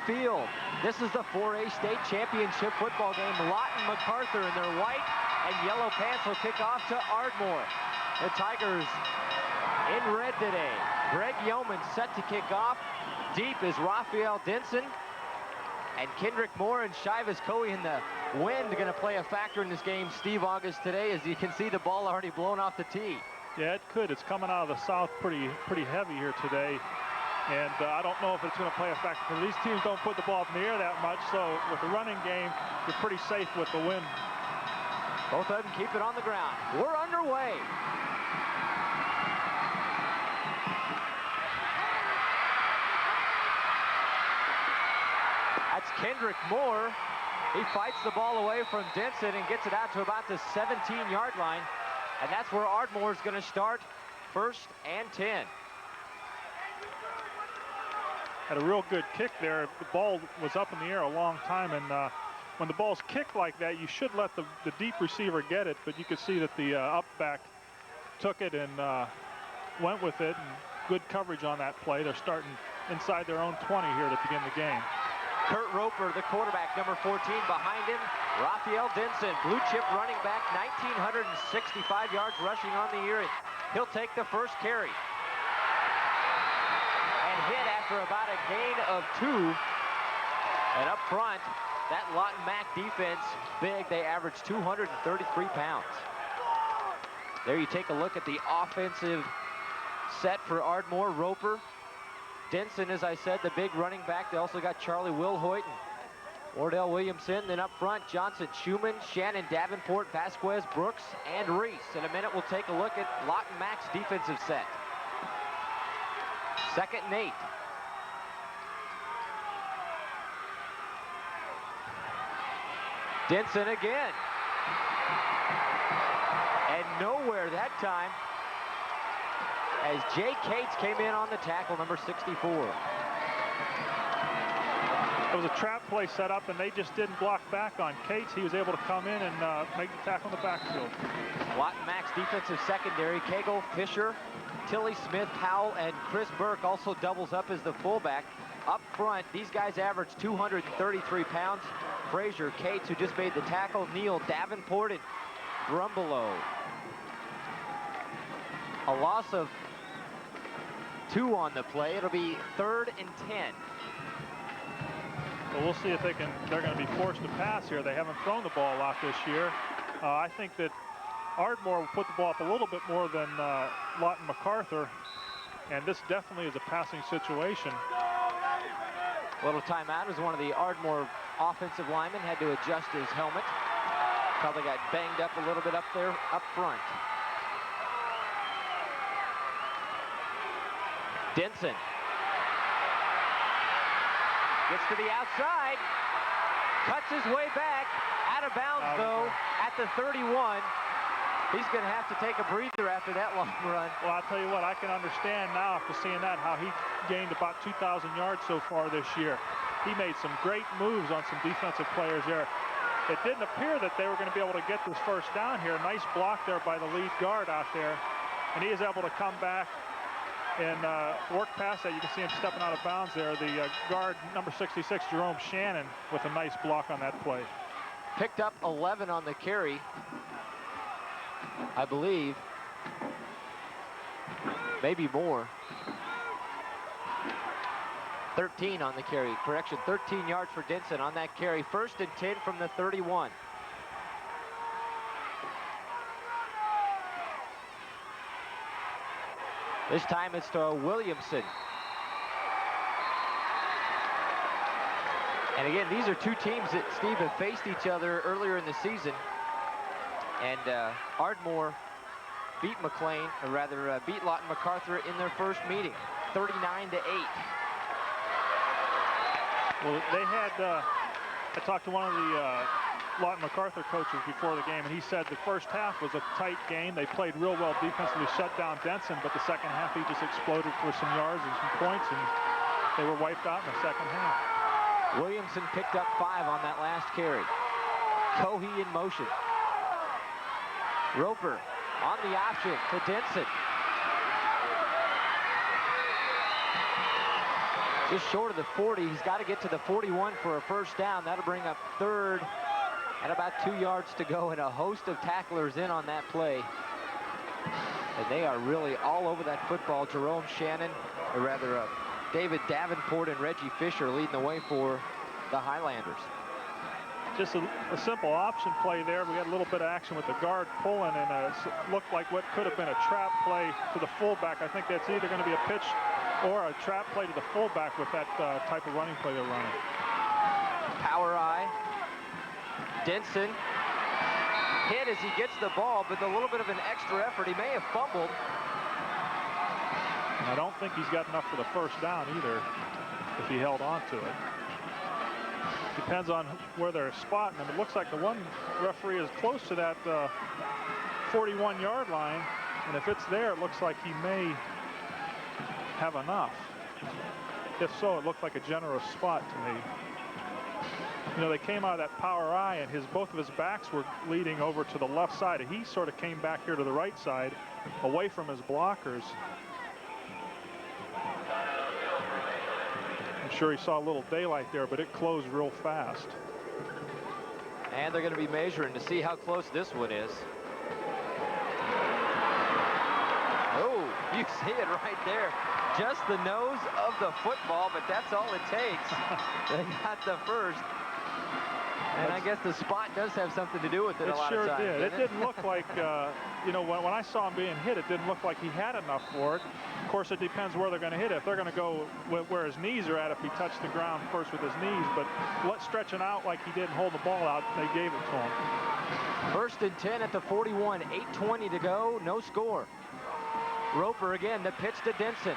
Field. This is the 4A state championship football game. Lawton MacArthur in their white and yellow pants will kick off to Ardmore. The Tigers in red today. Greg Yeoman set to kick off. Deep is Raphael Denson. And Kendrick Moore and Shivas Coey in the wind going to play a factor in this game, Steve August, today. As you can see, the ball already blown off the tee. Yeah, it could. It's coming out of the south pretty heavy here today. And I don't know if it's going to play a factor, because these teams don't put the ball up in the air that much. So with the running game, you're pretty safe with the wind. Both of them keep it on the ground. We're underway. That's Kendrick Moore. He fights the ball away from Denson and gets it out to about the 17-yard line. And that's where Ardmore is going to start, 1st and 10. Had a real good kick there. The ball was up in the air a long time, and when the ball's kicked like that, you should let the deep receiver get it, but you could see that the up back took it and went with it, and good coverage on that play. They're starting inside their own 20 here to begin the game. Kurt Roper, the quarterback, number 14, behind him. Raphael Denson, blue chip running back, 1,965 yards rushing on the year. He'll take the first carry. And hit after about a gain of 2. And up front, that Lawton Mac defense, big. They average 233 pounds. There you take a look at the offensive set for Ardmore. Roper, Denson, as I said, the big running back. They also got Charlie Wilhoit and Wardell Williamson. Then up front, Johnson, Schumann, Shannon, Davenport, Vasquez, Brooks, and Reese. In a minute, we'll take a look at Lawton Mac's defensive set. 2nd and 8. Denson again. And nowhere that time, as Jay Cates came in on the tackle, number 64. It was a trap play set up, and they just didn't block back on Cates. He was able to come in and make the tackle in the backfield. Lawton Mac's defensive secondary, Cagle, Fisher, Tilly Smith, Powell, and Chris Burke also doubles up as the fullback. Up front, these guys average 233 pounds. Frazier, Cates, who just made the tackle, Neal, Davenport, and Brumbelow. A loss of 2 on the play. It'll be 3rd and 10. Well, we'll see if they're going to be forced to pass here. They haven't thrown the ball a lot this year. I think that Ardmore will put the ball up a little bit more than Lawton MacArthur, and this definitely is a passing situation. A little timeout as one of the Ardmore offensive linemen had to adjust his helmet. Probably got banged up a little bit up there, up front. Denson gets to the outside, cuts his way back, out of bounds though, at the 31. He's going to have to take a breather after that long run. Well, I'll tell you what, I can understand now after seeing that how he gained about 2,000 yards so far this year. He made some great moves on some defensive players there. It didn't appear that they were going to be able to get this first down here. Nice block there by the lead guard out there. And he is able to come back and work past that. You can see him stepping out of bounds there. The guard, number 66, Jerome Shannon, with a nice block on that play. Picked up 11 on the carry, I believe. Maybe more. 13 on the carry. Correction, 13 yards for Denson on that carry. 1st and 10 from the 31. This time it's to Williamson. And again, these are two teams that, Steve, have faced each other earlier in the season. And Ardmore beat McLean, or rather beat Lawton MacArthur in their first meeting, 39-8. Well, they had, I talked to one of the Lawton MacArthur coaches before the game, and he said the first half was a tight game. They played real well defensively, shut down Denson, but the second half he just exploded for some yards and some points, and they were wiped out in the second half. Williamson picked up 5 on that last carry. Cohey in motion. Roper on the option to Denson. just short of the 40. He's got to get to the 41 for a first down. That'll bring up third and about 2 yards to go, and a host of tacklers in on that play. And they are really all over that football. Jerome Shannon, or rather David Davenport and Reggie Fisher leading the way for the Highlanders. Just a simple option play there. We had a little bit of action with the guard pulling, and it looked like what could have been a trap play to the fullback. I think that's either going to be a pitch or a trap play to the fullback with that type of running play they're running. Power eye. Denson hit as he gets the ball, but a little bit of an extra effort. He may have fumbled. I don't think he's got enough for the first down either if he held on to it. Depends on where they're spotting him. It looks like the one referee is close to that 41-yard line, and if it's there, it looks like he may have enough. If so, it looked like a generous spot to me. You know, they came out of that power eye, and both of his backs were leading over to the left side. He sort of came back here to the right side, away from his blockers. I'm sure he saw a little daylight there, but it closed real fast. And they're going to be measuring to see how close this one is. Oh, you see it right there. Just the nose of the football, but that's all it takes. They got the first. And I guess the spot does have something to do with it a lot of times. It sure did. It didn't look like, you know, when I saw him being hit, it didn't look like he had enough for it. Of course, it depends where they're going to hit it. If they're going to go where his knees are at, if he touched the ground first with his knees, but stretching out like he did and hold the ball out, they gave it to him. 1st and 10 at the 41, 8:20 to go, no score. Roper again, the pitch to Denson.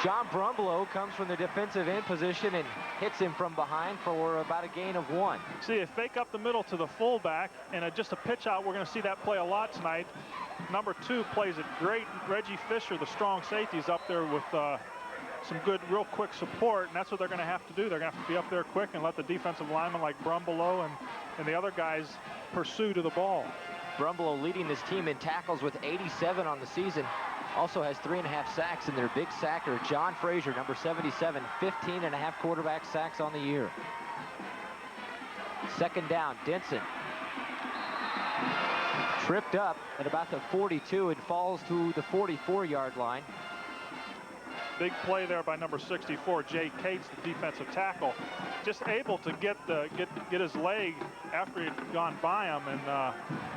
John Brumbelow comes from the defensive end position and hits him from behind for about a gain of 1. See, they fake up the middle to the fullback, and just a pitch out. We're going to see that play a lot tonight. Number 2 plays it great. Reggie Fisher, the strong safety, is up there with some good, real quick support, and that's what they're going to have to do. They're going to have to be up there quick and let the defensive linemen like Brumbelow and the other guys pursue to the ball. Brumbelow leading this team in tackles with 87 on the season. Also has 3.5 sacks, and their big sacker, John Frazier, number 77, 15.5 quarterback sacks on the year. 2nd down, Denson. Tripped up at about the 42 and falls to the 44-yard line. Big play there by number 64, Jay Cates, the defensive tackle. Just able to get his leg after he had gone by him and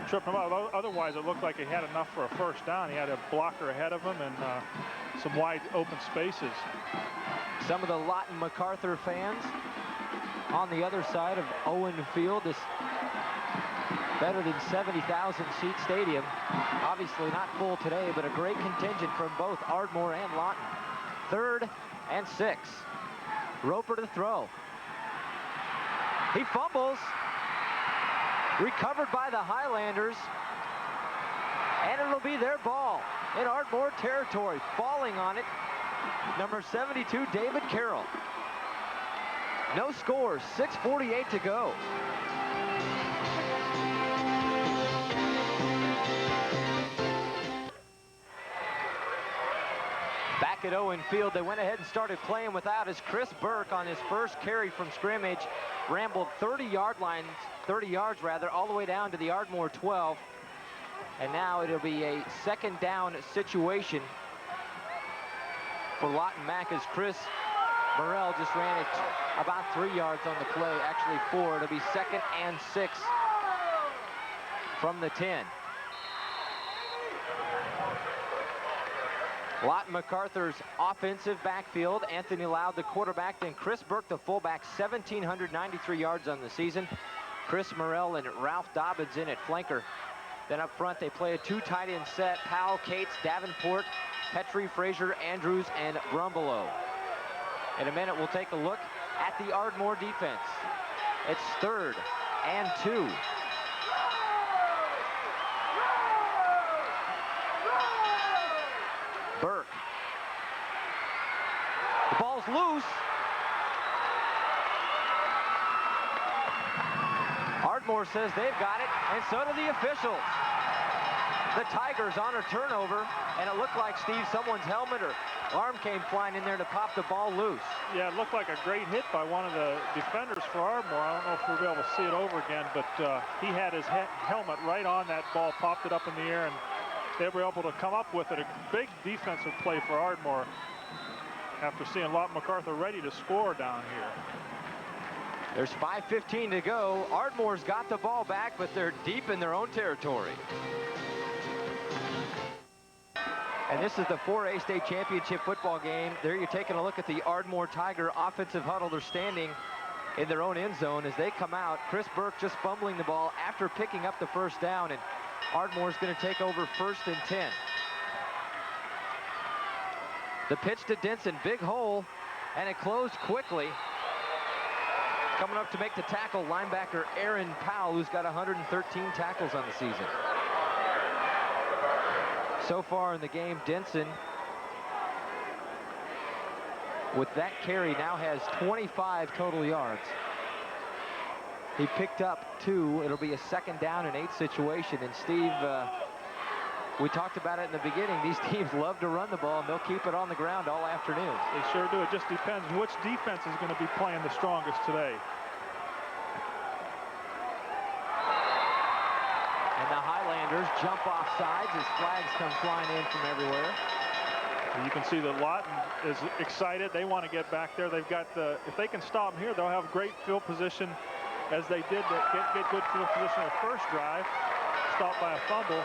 tripped him up. Otherwise, it looked like he had enough for a first down. He had a blocker ahead of him and some wide open spaces. Some of the Lawton MacArthur fans on the other side of Owen Field, this better than 70,000 seat stadium. Obviously not full today, but a great contingent from both Ardmore and Lawton. 3rd and 6. Roper to throw. He fumbles. Recovered by the Highlanders. And it'll be their ball in Ardmore territory. Falling on it, number 72, David Carroll. No scores, 6:48 to go. Back at Owen Field, they went ahead and started playing without as Chris Burke on his first carry from scrimmage rambled 30 yards all the way down to the Ardmore 12. And now it'll be a 2nd down situation for Lawton Mac as Chris Morrell just ran it about 3 yards on the play, actually 4. It'll be 2nd and 6 from the 10. Lawton MacArthur's offensive backfield, Anthony Loud, the quarterback, then Chris Burke, the fullback, 1,793 yards on the season. Chris Morrell and Ralph Dobbins in at flanker. Then up front, they play a 2 tight end set. Powell, Cates, Davenport, Petrie, Frazier, Andrews, and Brumbelow. In a minute, we'll take a look at the Ardmore defense. It's 3rd and 2. Burke. The ball's loose. Ardmore says they've got it, and so do the officials. the Tigers on a turnover, and it looked like, Steve, someone's helmet or arm came flying in there to pop the ball loose. Yeah, it looked like a great hit by one of the defenders for Ardmore. I don't know if we'll be able to see it over again, but he had his helmet right on that ball, popped it up in the air, and they were able to come up with it. A big defensive play for Ardmore after seeing Lawton MacArthur ready to score down here. There's 5:15 to go. Ardmore's got the ball back, but they're deep in their own territory. And this is the 4A state championship football game. There you're taking a look at the Ardmore Tiger offensive huddle. They're standing in their own end zone as they come out. Chris Burke just fumbling the ball after picking up the first down, and Ardmore's going to take over 1st and 10. The pitch to Denson, big hole, and it closed quickly. Coming up to make the tackle, linebacker Aaron Powell, who's got 113 tackles on the season. So far in the game, Denson, with that carry, now has 25 total yards. He picked up 2. It'll be a 2nd down and 8 situation. And Steve, we talked about it in the beginning. These teams love to run the ball, and they'll keep it on the ground all afternoon. They sure do. It just depends which defense is going to be playing the strongest today. And the Highlanders jump off sides as flags come flying in from everywhere. You can see that Lawton is excited. They want to get back there. They've got if they can stop them here, they'll have great field position, as they did get good field position the first drive, stopped by a fumble.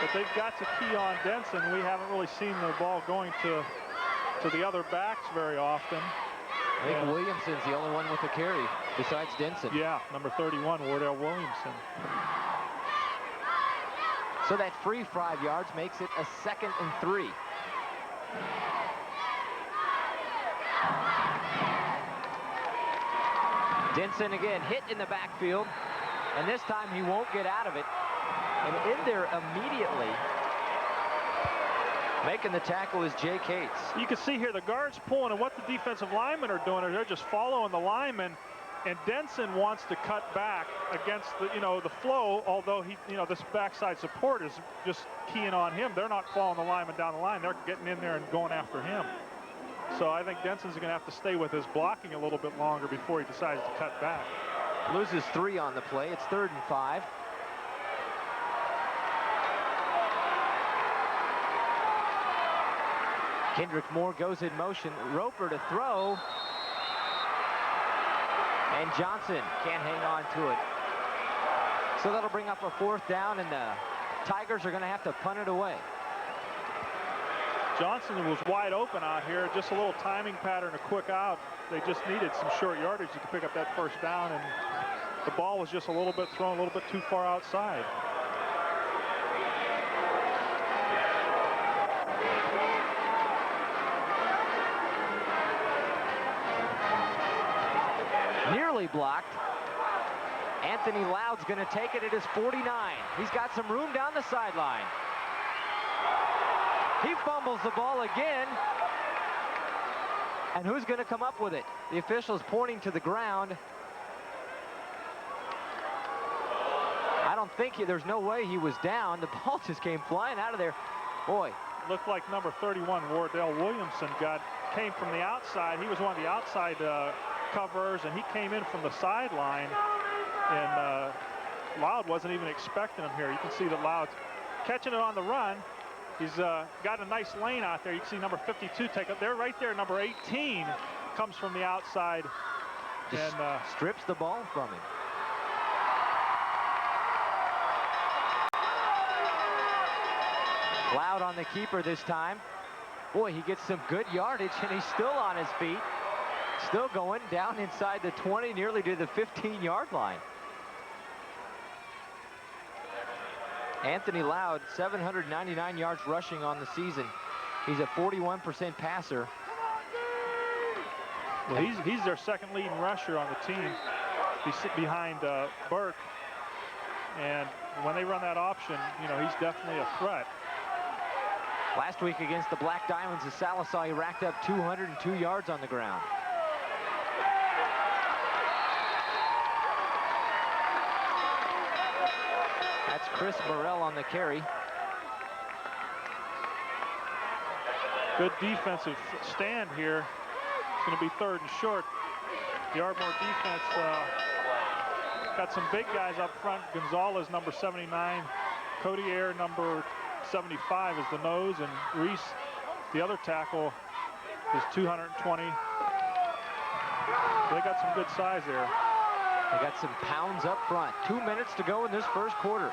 But they've got to key on Denson. We haven't really seen the ball going to the other backs very often. I think Williamson's the only one with a carry besides Denson. Yeah, number 31, Wardell Williamson. So that free 5 yards makes it a 2nd and 3. Denson again hit in the backfield, and this time he won't get out of it. And in there immediately, making the tackle is Jay Cates. You can see here the guards pulling, and what the defensive linemen are doing is they're just following the linemen. And Denson wants to cut back against the, the flow, although this backside support is just keying on him. They're not following the lineman down the line. They're getting in there and going after him. So I think Denson's going to have to stay with his blocking a little bit longer before he decides to cut back. Loses 3 on the play. It's 3rd and 5. Kendrick Moore goes in motion. Roper to throw. And Johnson can't hang on to it. So that'll bring up a 4th down, and the Tigers are going to have to punt it away. Johnson was wide open out here. Just a little timing pattern, a quick out. They just needed some short yardage to pick up that 1st down, and the ball was just a little bit thrown a little bit too far outside. Nearly blocked. Anthony Loud's going to take it at his 49. He's got some room down the sideline. He fumbles the ball again. And who's going to come up with it? The official's pointing to the ground. I don't think there's no way he was down. The ball just came flying out of there. Boy. Looked like number 31, Wardell Williamson, came from the outside. He was one of the outside coverers, and he came in from the sideline. And Loud wasn't even expecting him here. You can see that Loud's catching it on the run. He's got a nice lane out there. You can see number 52 take up there. Right there, number 18 comes from the outside. Just and strips the ball from him. Loud on the keeper this time. Boy, he gets some good yardage, and he's still on his feet. Still going down inside the 20, nearly to the 15-yard line. Anthony Loud, 799 yards rushing on the season. He's a 41% passer. Well, he's their 2nd leading rusher on the team. He's behind Burke. And when they run that option, he's definitely a threat. Last week against the Black Diamonds of Salisaw, he racked up 202 yards on the ground. That's Chris Burrell on the carry. Good defensive stand here. It's going to be 3rd and short. The Ardmore defense got some big guys up front. Gonzalez, number 79. Cody Ayer, number 75, is the nose. And Reese, the other tackle, is 220. They got some good size there. They got some pounds up front. 2 minutes to go in this first quarter.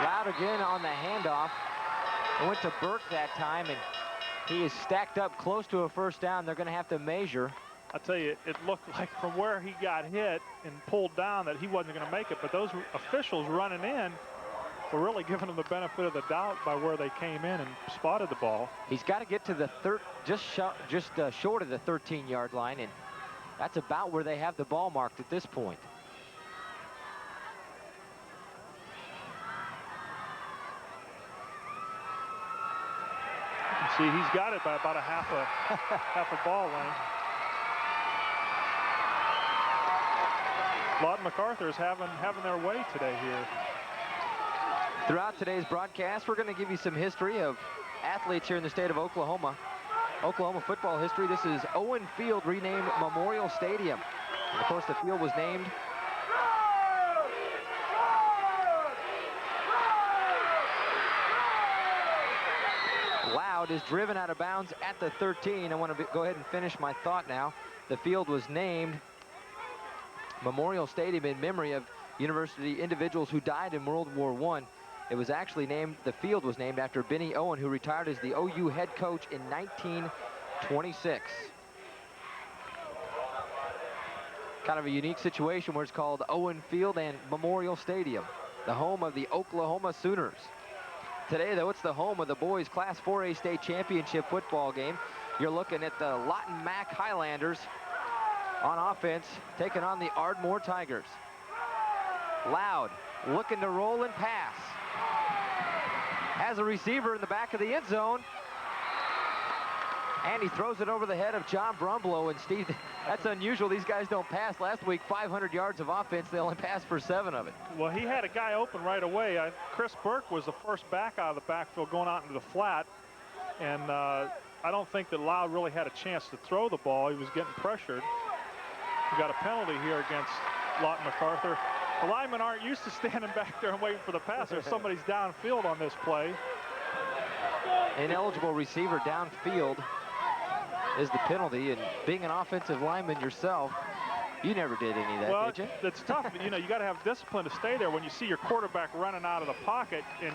Loud again on the handoff. It went to Burke that time, and he is stacked up close to a first down. They're going to have to measure. I tell you, it looked like from where he got hit and pulled down that he wasn't going to make it, but those officials running in were really giving him the benefit of the doubt by where they came in and spotted the ball. He's got to get to the just short of the 13-yard line, and that's about where they have the ball marked at this point. You can see he's got it by about a half a ball length. Lawton MacArthur is having their way today here. Throughout today's broadcast, we're going to give you some history of athletes here in the state of Oklahoma. Oklahoma football history. This is Owen Field, renamed Memorial Stadium. And of course, the field was named Loud is driven out of bounds at the 13. I want to go ahead and finish my thought now. The field was named Memorial Stadium in memory of university individuals who died in World War I. It was actually named, the field was named after Benny Owen, who retired as the OU head coach in 1926. Kind of a unique situation where it's called Owen Field and Memorial Stadium, the home of the Oklahoma Sooners. Today, though, it's the home of the boys' Class 4A state championship football game. You're looking at the Lawton Mac Highlanders on offense, taking on the Ardmore Tigers. Loud, looking to roll and pass. Has a receiver in the back of the end zone. And he throws it over the head of John Brumblow. And Steve, that's unusual. These guys don't pass. Last week, 500 yards of offense. They only passed for 7 of it. Well, he had a guy open right away. Chris Burke was the first back out of the backfield going out into the flat. And I don't think that Loud really had a chance to throw the ball. He was getting pressured. We got a penalty here against Lawton MacArthur. The linemen aren't used to standing back there and waiting for the pass. If somebody's downfield on this play. Ineligible receiver downfield is the penalty, and being an offensive lineman yourself, you never did any of that, did you? Well, it's tough. You know, you got to have discipline to stay there when you see your quarterback running out of the pocket, and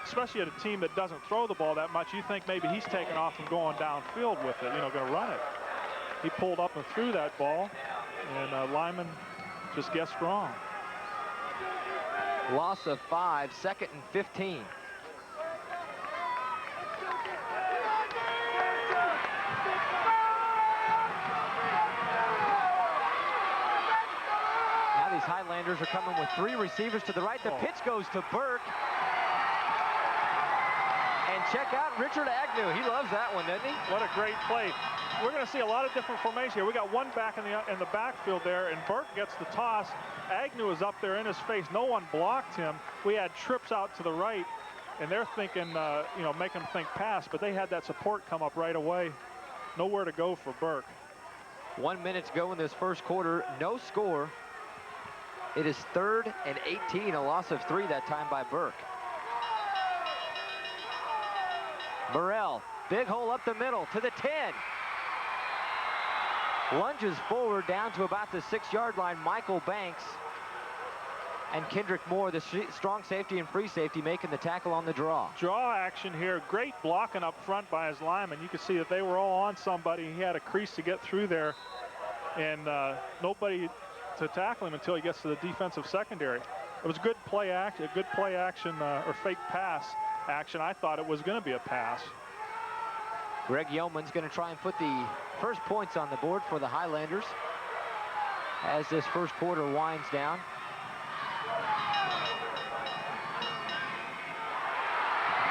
especially at a team that doesn't throw the ball that much, you think maybe he's taking off and going downfield with it, going to run it. He pulled up and threw that ball, and lineman just guessed wrong. Loss of 5, 2nd and 15. Now these Highlanders are coming with 3 receivers to the right. The pitch goes to Burke. And check out Richard Agnew. He loves that one, doesn't he? What a great play. We're going to see a lot of different formations here. We got one back in the backfield there, and Burke gets the toss. Agnew is up there in his face. No one blocked him. We had trips out to the right, and they're thinking, make him think pass, but they had that support come up right away. Nowhere to go for Burke. 1 minute to go in this first quarter. No score. It is 3rd and 18, a loss of 3 that time by Burke. Burrell, big hole up the middle to the 10. Lunges forward down to about the 6-yard line. Michael Banks and Kendrick Moore, the strong safety and free safety, making the tackle on the draw. Draw action here. Great blocking up front by his linemen. You could see that they were all on somebody. He had a crease to get through there, and nobody to tackle him until he gets to the defensive secondary. It was good play action, or fake pass action. I thought it was going to be a pass. Greg Yeoman's going to try and put the first points on the board for the Highlanders as this first quarter winds down.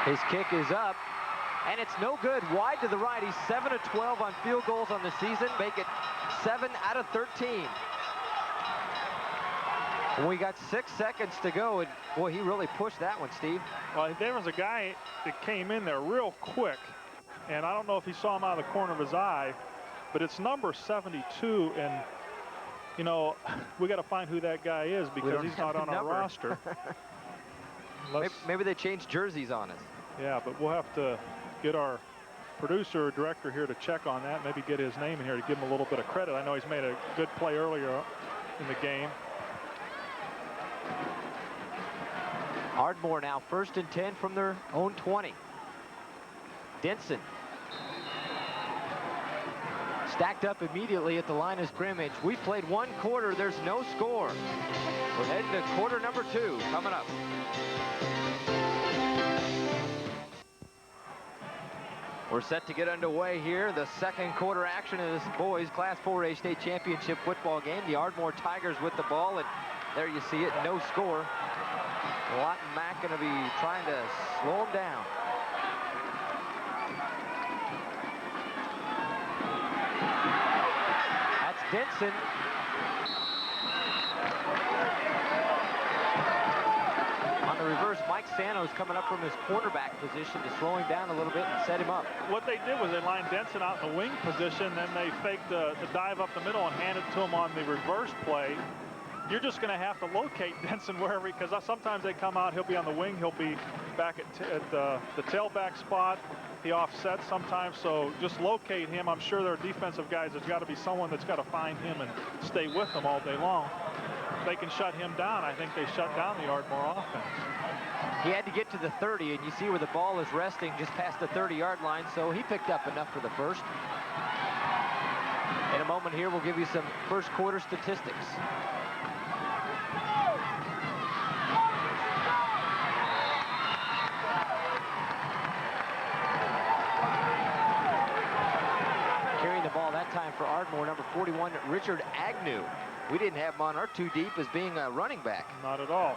His kick is up, and it's no good. Wide to the right. He's 7 of 12 on field goals on the season. Make it 7 out of 13. And we got 6 seconds to go, and boy, he really pushed that one, Steve. Well, there was a guy that came in there real quick, and I don't know if he saw him out of the corner of his eye, but it's number 72, and you know, we got to find who that guy is because he's not on our roster. Maybe they changed jerseys on us. Yeah, but we'll have to get our producer or director here to check on that, maybe get his name in here to give him a little bit of credit. I know he's made a good play earlier in the game. Ardmore now 1st and 10 from their own 20. Denson stacked up immediately at the line of scrimmage. We played 1 quarter. There's no score. We're heading to quarter number 2 coming up. We're set to get underway here. The 2nd quarter action of this boys Class 4A state championship football game. The Ardmore Tigers with the ball, and there you see it, no score. Lawton Mac going to be trying to slow him down. That's Denson. On the reverse, Mike Sano's coming up from his cornerback position to slow him down a little bit and set him up. What they did was they lined Denson out in the wing position, then they faked the dive up the middle and handed it to him on the reverse play. You're just going to have to locate Denson wherever, because sometimes they come out, he'll be on the wing, he'll be back at the tailback spot. He offsets sometimes, so just locate him. I'm sure there are defensive guys. There's got to be someone that's got to find him and stay with him all day long. If they can shut him down, I think they shut down the Ardmore offense. He had to get to the 30, and you see where the ball is resting just past the 30-yard line, so he picked up enough for the first. In a moment here, we'll give you some first quarter statistics. Carrying the ball that time for Ardmore, number 41, Richard Agnew. We didn't have him on our 2 deep as being a running back. Not at all.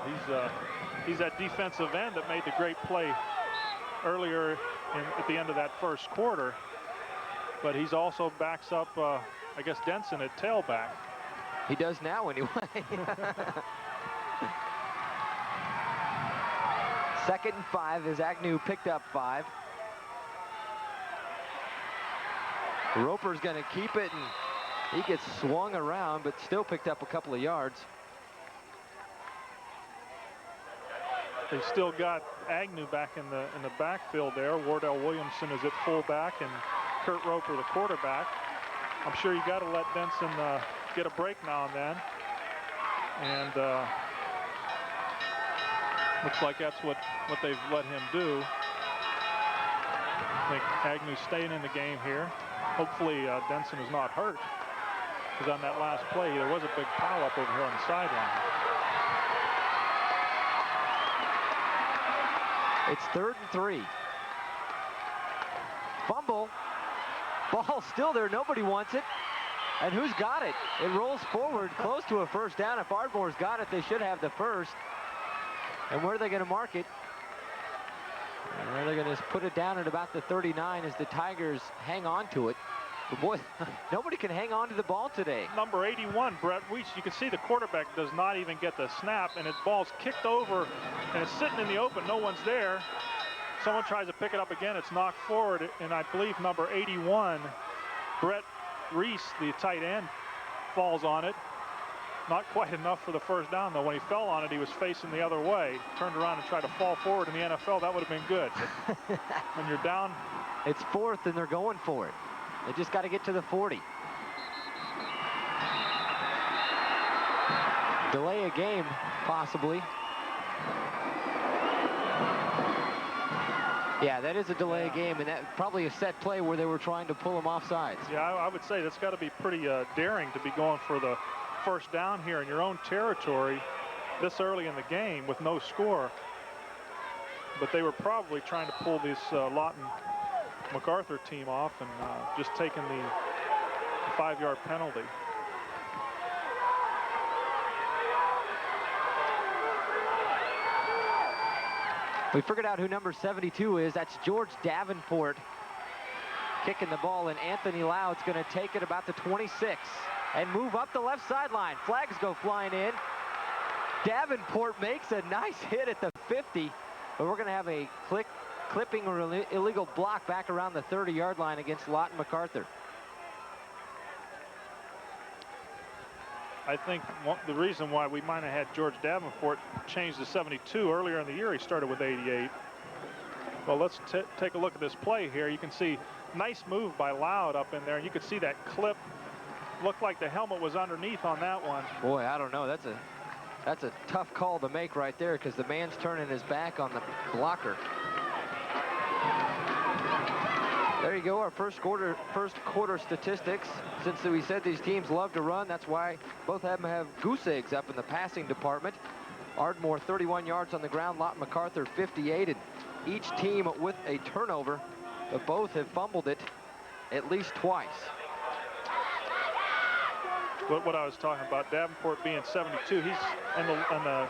He's that defensive end that made the great play earlier at the end of that first quarter. But he's also backs up, I guess, Denson at tailback. He does now anyway. 2nd and 5 as Agnew picked up 5. Roper's going to keep it, and he gets swung around, but still picked up a couple of yards. They still got Agnew back in the backfield there. Wardell Williamson is at fullback, and Kurt Roper the quarterback. I'm sure you got to let Denson get a break now and then, and looks like that's what they've let him do. I think Agnew's staying in the game here. Hopefully Denson is not hurt, because on that last play there was a big pile-up over here on the sideline. It's 3rd and 3. Fumble. Ball still there. Nobody wants it. And who's got it? It rolls forward close to a first down. If Ardmore's got it, they should have the first. And where are they going to mark it? And they're going to put it down at about the 39 as the Tigers hang on to it. But boy, nobody can hang on to the ball today. Number 81, Brett Weech. You can see the quarterback does not even get the snap, and the ball's kicked over, and it's sitting in the open. No one's there. Someone tries to pick it up again. It's knocked forward, and I believe number 81, Brett Reese, the tight end, falls on it. Not quite enough for the first down, though. When he fell on it, he was facing the other way. Turned around and tried to fall forward in the NFL. That would have been good. When you're down. It's 4th, and they're going for it. They just got to get to the 40. Delay a game, possibly. Yeah, that is a delay game, and that probably a set play where they were trying to pull him off sides. Yeah, I would say that's got to be pretty daring to be going for the first down here in your own territory this early in the game with no score. But they were probably trying to pull this Lawton MacArthur team off and just taking the 5-yard penalty. We figured out who number 72 is. That's George Davenport kicking the ball, and Anthony Loud's going to take it about the 26 and move up the left sideline. Flags go flying in. Davenport makes a nice hit at the 50, but we're going to have a clipping or illegal block back around the 30-yard line against Lawton MacArthur. I think the reason why we might have had George Davenport change to 72 earlier in the year, he started with 88. Well, let's take a look at this play here. You can see nice move by Loud up in there. You could see that clip. Looked like the helmet was underneath on that one. Boy, I don't know. That's a tough call to make right there because the man's turning his back on the blocker. There you go, our first quarter statistics. Since we said these teams love to run, that's why both of them have goose eggs up in the passing department. Ardmore 31 yards on the ground, Lawton MacArthur 58, and each team with a turnover, but both have fumbled it at least twice. What I was talking about, Davenport being 72, he's on the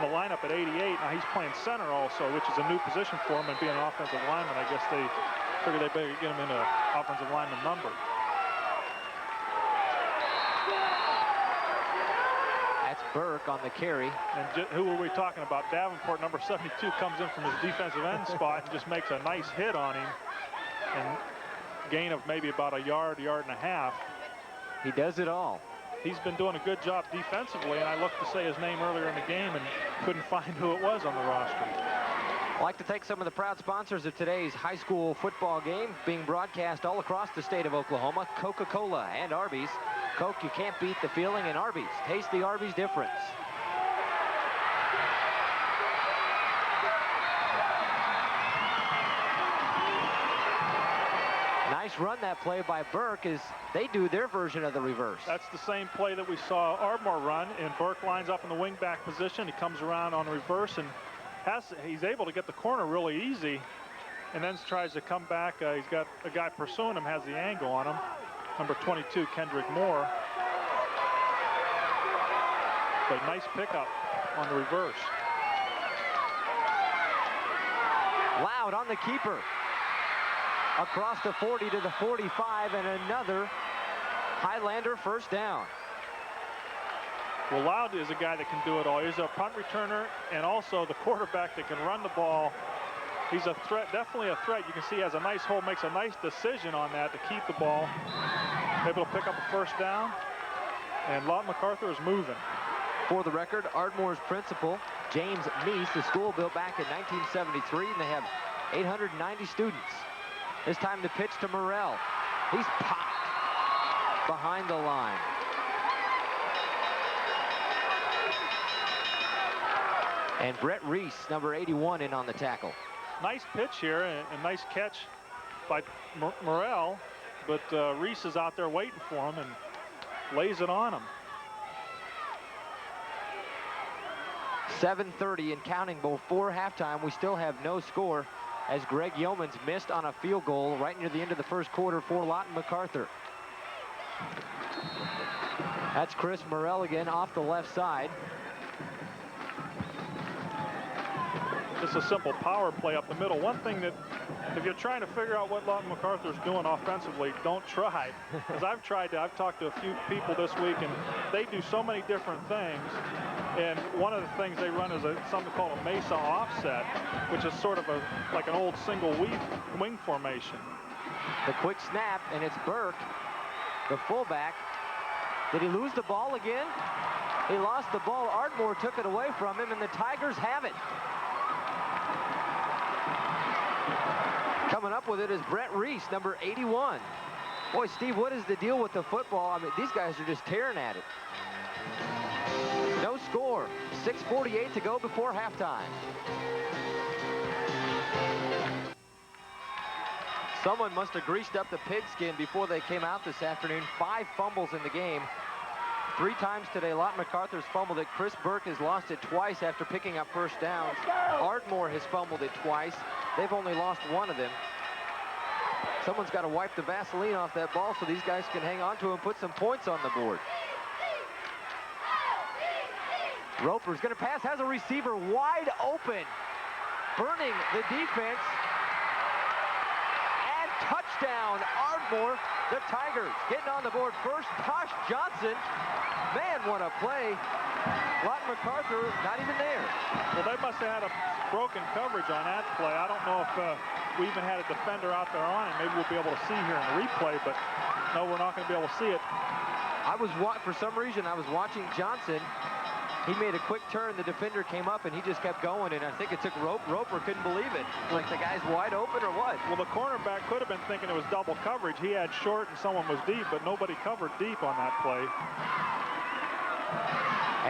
lineup at 88. Now he's playing center also, which is a new position for him, and being an offensive lineman, I guess they figure they better get him into offensive lineman number. That's Burke on the carry. And who were we talking about? Davenport, number 72, comes in from his defensive end spot and just makes a nice hit on him, and gain of maybe about a yard and a half. He does it all. He's been doing a good job defensively, and I looked to say his name earlier in the game and couldn't find who it was on the roster. I'd like to thank some of the proud sponsors of today's high school football game, being broadcast all across the state of Oklahoma: Coca-Cola and Arby's. Coke, you can't beat the feeling, and Arby's. Taste the Arby's difference. Nice run that play by Burke as they do their version of the reverse. That's the same play that we saw Ardmore run, and Burke lines up in the wingback position. He comes around on reverse and he's able to get the corner really easy, and then tries to come back. He's got a guy pursuing him, has the angle on him. Number 22, Kendrick Moore. But nice pickup on the reverse. Loud on the keeper. Across the 40 to the 45, and another Highlander first down. Well, Loud is a guy that can do it all. He's a punt returner and also the quarterback that can run the ball. He's a threat, definitely a threat. You can see he has a nice hole, makes a nice decision on that to keep the ball. Able to pick up a first down, and Lawton MacArthur is moving. For the record, Ardmore's principal, James Meese, the school built back in 1973, and they have 890 students. It's time to pitch to Morrell. He's popped behind the line. And Brett Reese, number 81, in on the tackle. Nice pitch here, and a nice catch by Morrell, but Reese is out there waiting for him and lays it on him. 7:30 and counting before halftime. We still have no score as Greg Yeomans missed on a field goal right near the end of the first quarter for Lawton MacArthur. That's Chris Morrell again off the left side. Just a simple power play up the middle. One thing that, if you're trying to figure out what Lawton MacArthur's doing offensively, don't try. Because I've talked to a few people this week, and they do so many different things. And one of the things they run is something called a mesa offset, which is sort of like an old single wing formation. The quick snap, and it's Burke, the fullback. Did he lose the ball again? He lost the ball. Ardmore took it away from him, and the Tigers have it. Coming up with it is Brett Reese, number 81. Boy, Steve, what is the deal with the football? I mean, these guys are just tearing at it. No score. 6:48 to go before halftime. Someone must have greased up the pigskin before they came out this afternoon. 5 fumbles in the game. 3 times today, Lawton MacArthur's fumbled it. Chris Burke has lost it twice after picking up first downs. Ardmore has fumbled it twice. They've only lost 1 of them. Someone's got to wipe the Vaseline off that ball so these guys can hang on to it and put some points on the board. Roper's going to pass, has a receiver wide open, burning the defense. And touchdown, Ardmore. The Tigers getting on the board first. Tosh Johnson, man, what a play. Lawton MacArthur, not even there. Well, they must have had a broken coverage on that play. I don't know if we even had a defender out there on it. Maybe we'll be able to see here in the replay, but no, we're not going to be able to see it. For some reason, I was watching Johnson. He made a quick turn. The defender came up, and he just kept going, and I think it took Roper couldn't believe it. Like the guy's wide open or what? Well, the cornerback could have been thinking it was double coverage. He had short and someone was deep, but nobody covered deep on that play.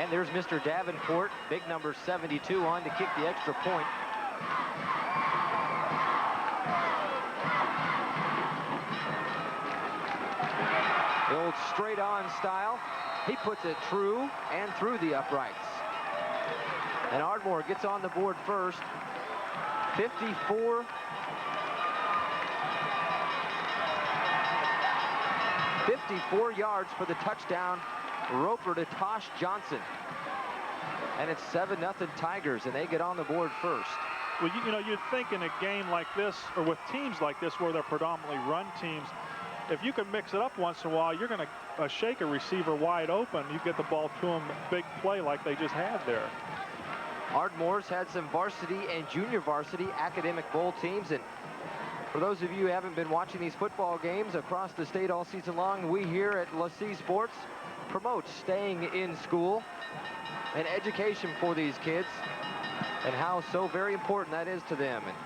And there's Mr. Davenport, big number 72, on to kick the extra point. The old straight-on style. He puts it true and through the uprights. And Ardmore gets on the board first. 54 yards for the touchdown. Roper to Tosh Johnson. And it's 7-0 Tigers, and they get on the board first. Well, you know, you'd think in a game like this, or with teams like this where they're predominantly run teams, if you can mix it up once in a while, you're going to shake a receiver wide open. You get the ball to him, big play like they just had there. Ardmore's had some varsity and junior varsity academic bowl teams, and for those of you who haven't been watching these football games across the state all season long, we here at LaCie Sports promote staying in school and education for these kids and how so very important that is to them. And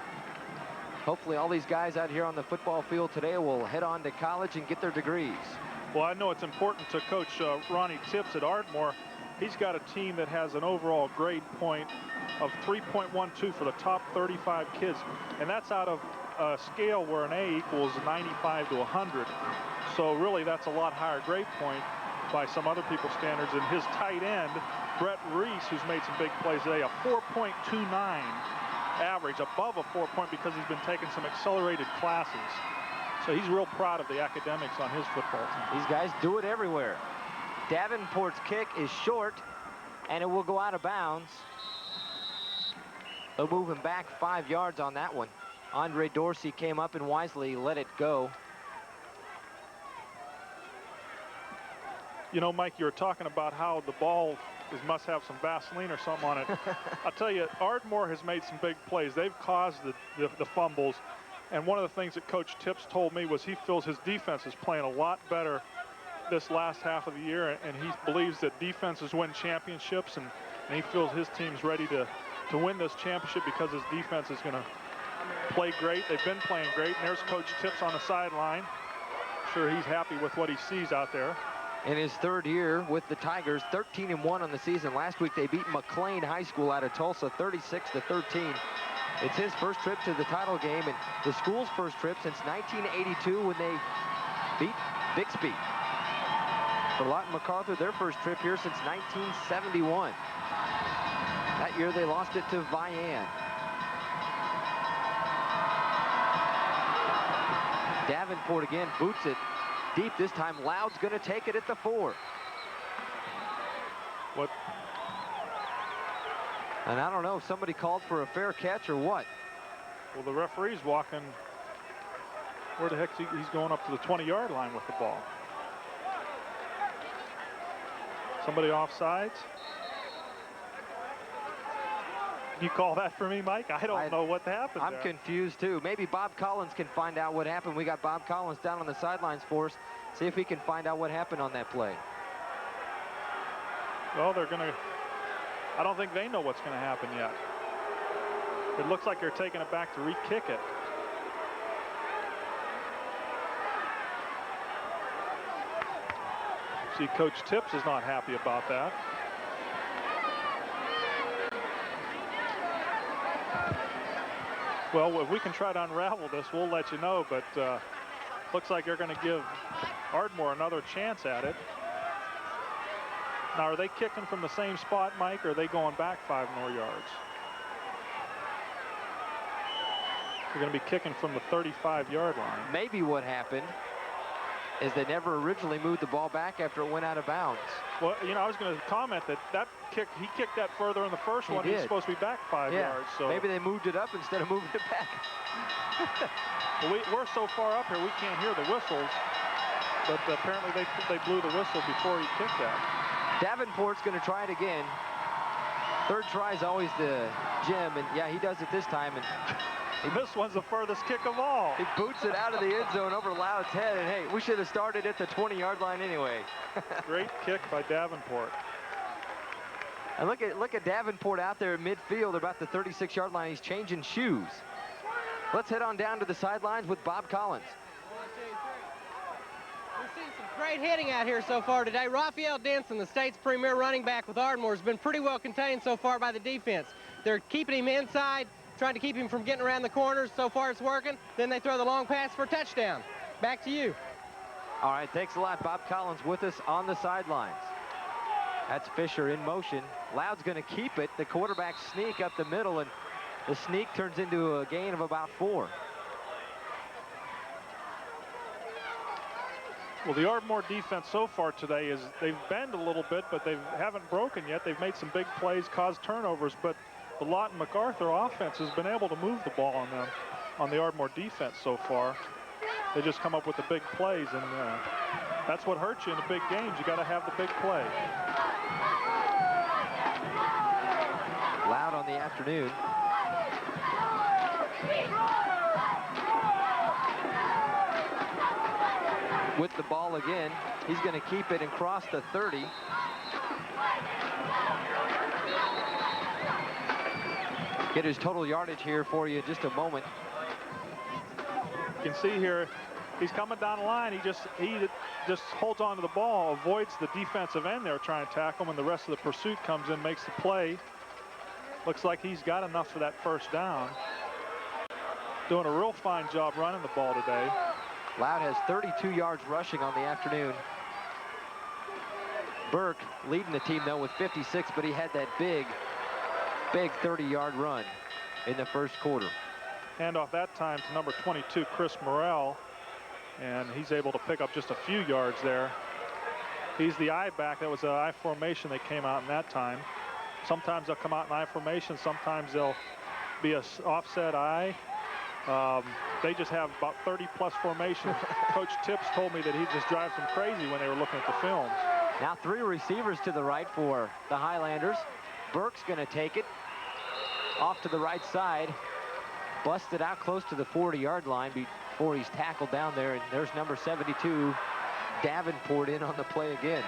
hopefully all these guys out here on the football field today will head on to college and get their degrees. Well, I know it's important to Coach Ronnie Tips at Ardmore. He's got a team that has an overall grade point of 3.12 for the top 35 kids, and that's out of a scale where an A equals 95 to 100. So really that's a lot higher grade point by some other people's standards. And his tight end, Brett Reese, who's made some big plays today, a 4.29 average, above a 4 point, because he's been taking some accelerated classes. So he's real proud of the academics on his football team. These guys do it everywhere. Davenport's kick is short, and it will go out of bounds. They'll move him back 5 yards on that one. Andre Dorsey came up and wisely let it go. You know, Mike, you were talking about how the ball must have some Vaseline or something on it. I'll tell you, Ardmore has made some big plays. They've caused the fumbles. And one of the things that Coach Tips told me was he feels his defense is playing a lot better this last half of the year. And he believes that defenses win championships. And he feels his team's ready to win this championship because his defense is going to play great. They've been playing great. And there's Coach Tips on the sideline. I'm sure he's happy with what he sees out there. In his third year with the Tigers, 13-1 on the season. Last week they beat McLean High School out of Tulsa, 36-13. It's his first trip to the title game and the school's first trip since 1982 when they beat Bixby. For Lawton MacArthur, their first trip here since 1971. That year they lost it to Vian. Davenport again boots it deep this time. Loud's going to take it at the 4. What? And I don't know if somebody called for a fair catch or what. Well, the referee's walking. Where the heck he's going up to the 20-yard line with the ball. Somebody offsides. You call that for me, Mike? I don't know what happened. I'm confused too. Maybe Bob Collins can find out what happened. We got Bob Collins down on the sidelines for us. See if he can find out what happened on that play. Well, they're going to, I don't think they know what's going to happen yet. It looks like they're taking it back to re-kick it. See, Coach Tips is not happy about that. Well, if we can try to unravel this, we'll let you know, but looks like they're going to give Ardmore another chance at it. Now, are they kicking from the same spot, Mike, or are they going back 5 more yards? They're going to be kicking from the 35-yard line. Maybe what happened is they never originally moved the ball back after it went out of bounds. Well, you know, I was going to comment that kick, he kicked that further in the first one. He's supposed to be back 5 yards. So maybe they moved it up instead of moving it back. Well, we're so far up here we can't hear the whistles, but apparently they blew the whistle before he kicked that. Davenport's going to try it again. Third try is always the Jim, and yeah, he does it this time. And this one's the furthest kick of all. He boots it out of the end zone over Loud's head, and hey, we should have started at the 20-yard line anyway. Great kick by Davenport. And look at Davenport out there at midfield, about the 36-yard line. He's changing shoes. Let's head on down to the sidelines with Bob Collins. We've seen some great hitting out here so far today. Raphael Denson, the state's premier running back with Ardmore, has been pretty well contained so far by the defense. They're keeping him inside, trying to keep him from getting around the corners. So far it's working. Then they throw the long pass for a touchdown. Back to you. All right, thanks a lot. Bob Collins with us on the sidelines. That's Fisher in motion. Loud's going to keep it. The quarterback sneak up the middle, and the sneak turns into a gain of about 4. Well, the Ardmore defense so far today is they've bent a little bit, but they haven't broken yet. They've made some big plays, caused turnovers, but the Lawton MacArthur offense has been able to move the ball on them, on the Ardmore defense so far. They just come up with the big plays, and that's what hurts you in the big games. You got to have the big play. Loud on the afternoon. With the ball again, he's going to keep it and cross the 30. Get his total yardage here for you in just a moment. You can see here, he's coming down the line. He just holds on to the ball, avoids the defensive end there trying to tackle him, and the rest of the pursuit comes in, makes the play. Looks like he's got enough for that first down. Doing a real fine job running the ball today. Loud has 32 yards rushing on the afternoon. Burke leading the team, though, with 56, but he had that big 30-yard run in the first quarter. Handoff that time to number 22, Chris Morrell, and he's able to pick up just a few yards there. He's the I back. That was an I formation they came out in that time. Sometimes they'll come out in I formation. Sometimes they'll be a offset I. They just have about 30-plus formations. Coach Tips told me that he just drives them crazy when they were looking at the films. Now 3 receivers to the right for the Highlanders. Burke's going to take it off to the right side. Busted out close to the 40-yard line before he's tackled down there. And there's number 72, Davenport, in on the play again.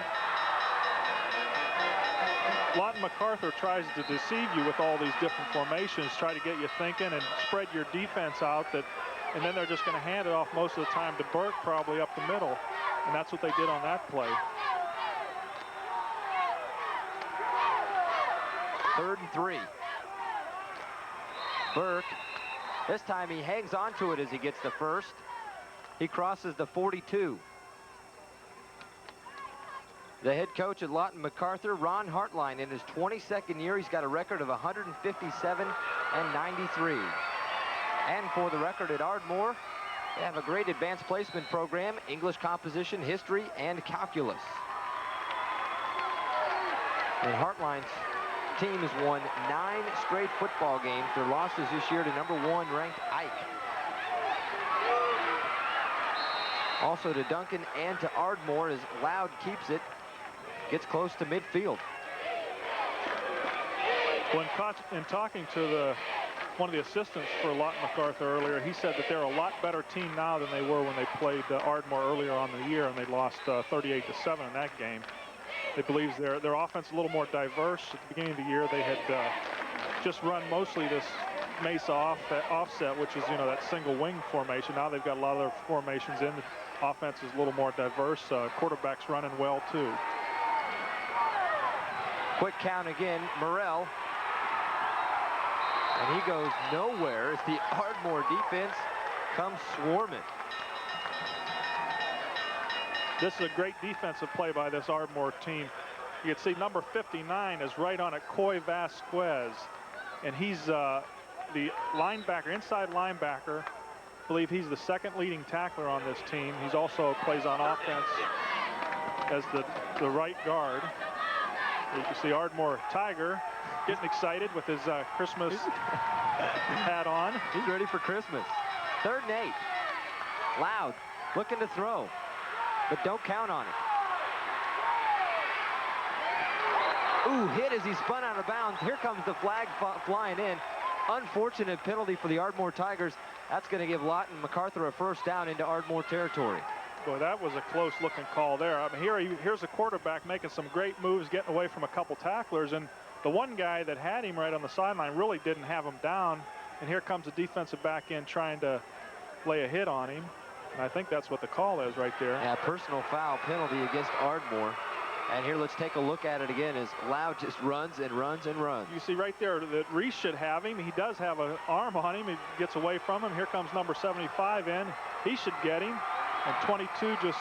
Lawton MacArthur tries to deceive you with all these different formations, try to get you thinking and spread your defense out, and then they're just going to hand it off most of the time to Burke, probably up the middle. And that's what they did on that play. 3rd and 3. Burke, this time he hangs on to it as he gets the first. He crosses the 42. The head coach at Lawton MacArthur, Ron Hartline, in his 22nd year, he's got a record of 157 and 93. And for the record at Ardmore, they have a great advanced placement program, English composition, history, and calculus. And Hartline's team has won 9 straight football games. Their losses this year to number 1 ranked Ike. Also to Duncan and to Ardmore as Loud keeps it. Gets close to midfield. In talking to one of the assistants for Lawton MacArthur earlier, he said that they're a lot better team now than they were when they played Ardmore earlier on the year, and they lost 38-7 in that game. They believe their offense a little more diverse. At the beginning of the year, they had just run mostly this Mesa offset, which is, that single wing formation. Now they've got a lot of their formations in. The offense is a little more diverse. Quarterback's running well, too. Quick count again, Morrell. And he goes nowhere as the Ardmore defense comes swarming. This is a great defensive play by this Ardmore team. You can see number 59 is right on it, Coy Vasquez. And he's the linebacker, inside linebacker. I believe he's the 2nd leading tackler on this team. He's also plays on offense as the right guard. You can see Ardmore Tiger getting excited with his Christmas hat on. He's ready for Christmas. 3rd and 8. Loud, looking to throw, but don't count on it. Ooh, hit as he spun out of bounds. Here comes the flag flying in. Unfortunate penalty for the Ardmore Tigers. That's going to give Lawton MacArthur a first down into Ardmore territory. Boy, that was a close-looking call there. I mean, here's a quarterback making some great moves, getting away from a couple tacklers, and the one guy that had him right on the sideline really didn't have him down. And here comes the defensive back in trying to lay a hit on him. And I think that's what the call is right there. Yeah, personal foul penalty against Ardmore. And here, let's take a look at it again as Loud just runs and runs and runs. You see right there that Reese should have him. He does have an arm on him. He gets away from him. Here comes number 75 in. He should get him. And 22 just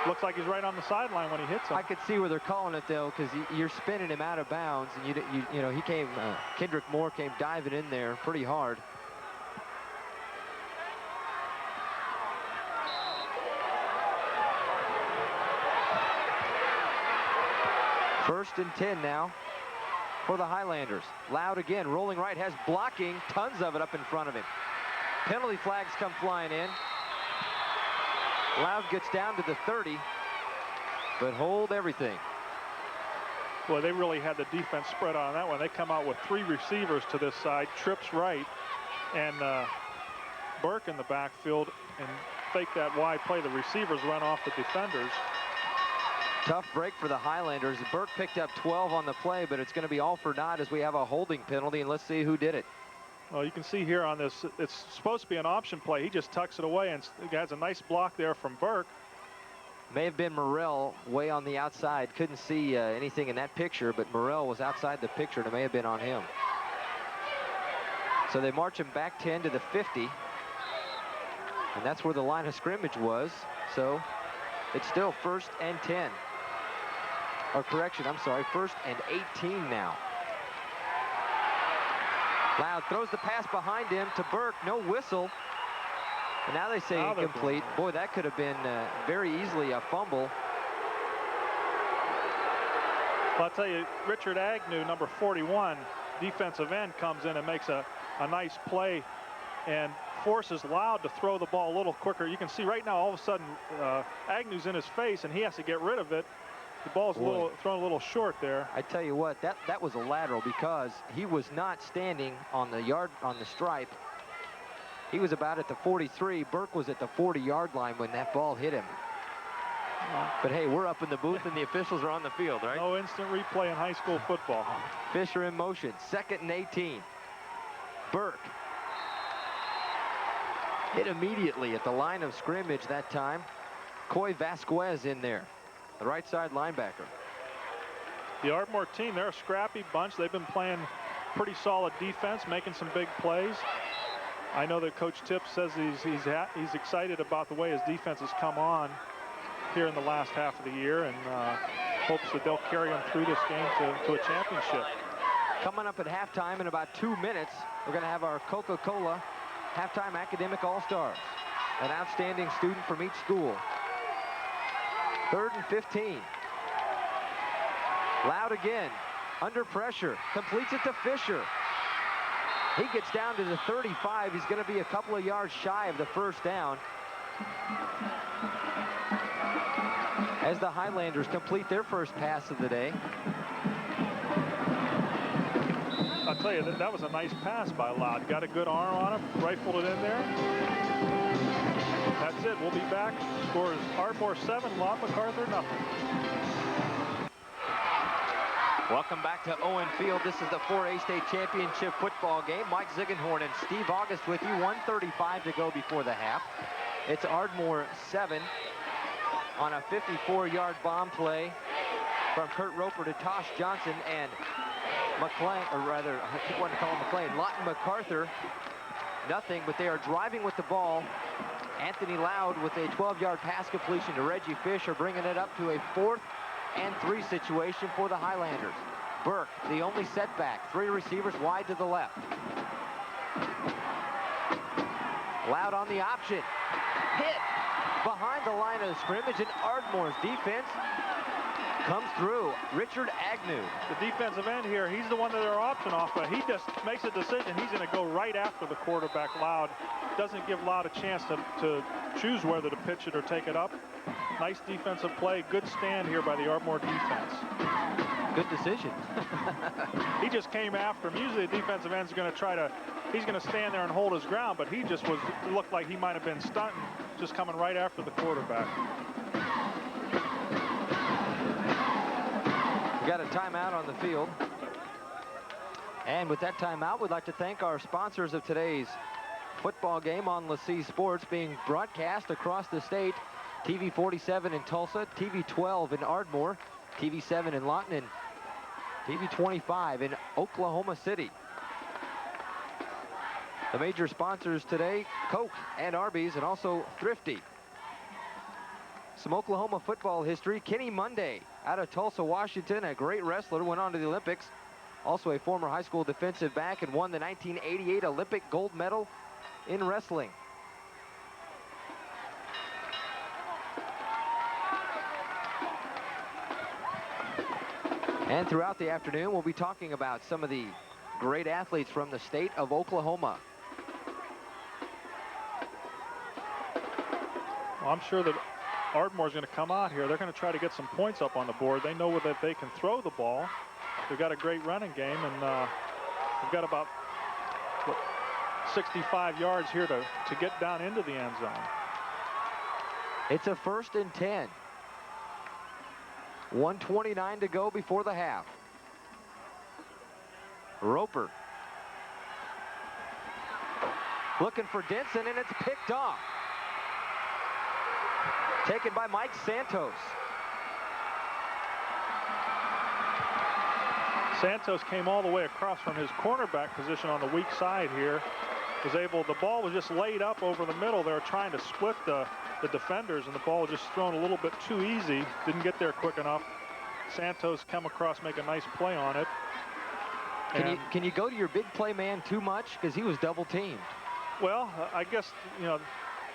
looks like he's right on the sideline when he hits him. I could see where they're calling it, though, because you're spinning him out of bounds. And you know, he came, Kendrick Moore came diving in there pretty hard. First and 10 now for the Highlanders. Loud again, rolling right, has blocking, tons of it up in front of him. Penalty flags come flying in. Loud gets down to the 30, but hold everything. Well, they really had the defense spread on that one. They come out with 3 receivers to this side, trips right, and Burke in the backfield, and fake that wide play. The receivers run off the defenders. Tough break for the Highlanders. Burke picked up 12 on the play, but it's going to be all for naught as we have a holding penalty, and let's see who did it. Well, you can see here on this, it's supposed to be an option play. He just tucks it away, and has a nice block there from Burke. May have been Morrell way on the outside. Couldn't see anything in that picture, but Morrell was outside the picture, and it may have been on him. So they march him back 10 to the 50, and that's where the line of scrimmage was. So it's still first and 10. Or correction, I'm sorry, first and 18 now. Loud throws the pass behind him to Burke, no whistle. And now they say incomplete. Boy, that could have been very easily a fumble. Well, I'll tell you, Richard Agnew, number 41, defensive end, comes in and makes a nice play and forces Loud to throw the ball a little quicker. You can see right now, all of a sudden, Agnew's in his face, and he has to get rid of it. The ball's thrown a little short there. I tell you what, that was a lateral because he was not standing on the stripe. He was about at the 43. Burke was at the 40-yard line when that ball hit him. But hey, we're up in the booth and the officials are on the field, right? No instant replay in high school football. Fisher in motion, 2nd and 18. Burke hit immediately at the line of scrimmage that time. Coy Vasquez in there, the right side linebacker. The Ardmore team, they're a scrappy bunch. They've been playing pretty solid defense, making some big plays. I know that Coach Tipp says he's excited about the way his defense has come on here in the last half of the year, and hopes that they'll carry them through this game to a championship. Coming up at halftime in about 2 minutes, we're going to have our Coca-Cola halftime academic all-stars, an outstanding student from each school. 3rd and 15. Loud again, under pressure, completes it to Fisher. He gets down to the 35. He's going to be a couple of yards shy of the first down as the Highlanders complete their first pass of the day. I'll tell you, that was a nice pass by Loud. Got a good arm on him, rifled it in there. That's it. We'll be back. Score is Ardmore 7, Lawton MacArthur nothing. Welcome back to Owen Field. This is the 4A State Championship football game. Mike Ziegenhorn and Steve August with you. 1:35 to go before the half. It's Ardmore 7 on a 54-yard bomb play from Kurt Roper to Tosh Johnson and McLean, or rather, I keep wanting to call him McLean. Lawton MacArthur, nothing, but they are driving with the ball. Anthony Loud with a 12-yard pass completion to Reggie Fisher, bringing it up to a 4th and 3 situation for the Highlanders. Burke, the only setback. 3 receivers wide to the left. Loud on the option. Hit behind the line of scrimmage, and Ardmore's defense comes through. Richard Agnew. The defensive end here, he's the one that they're option off, but he just makes a decision. He's going to go right after the quarterback, Loud. Doesn't give Loud a chance to choose whether to pitch it or take it up. Nice defensive play. Good stand here by the Ardmore defense. Good decision. He just came after him. Usually the defensive end's going to he's going to stand there and hold his ground, but he just looked like he might have been stunting, just coming right after the quarterback. We got a timeout on the field. And with that timeout, we'd like to thank our sponsors of today's football game on LaCie Sports, being broadcast across the state. TV 47 in Tulsa, TV 12 in Ardmore, TV 7 in Lawton, and TV 25 in Oklahoma City. The major sponsors today, Coke and Arby's, and also Thrifty. Some Oklahoma football history. Kenny Monday out of Tulsa, Washington, a great wrestler, went on to the Olympics. Also a former high school defensive back and won the 1988 Olympic gold medal in wrestling. And throughout the afternoon, we'll be talking about some of the great athletes from the state of Oklahoma. Well, I'm sure that Ardmore's going to come out here. They're going to try to get some points up on the board. They know that they can throw the ball. They've got a great running game, and they've got about 65 yards here to get down into the end zone. It's a 1st and 10. 1:29 to go before the half. Roper looking for Denson, and it's picked off. Taken by Mike Santos. Santos came all the way across from his cornerback position on the weak side here. The ball was just laid up over the middle. They were trying to split the defenders, and the ball was just thrown a little bit too easy. Didn't get there quick enough. Santos come across, make a nice play on it. Can you go to your big play man too much? Because he was double teamed. Well, I guess,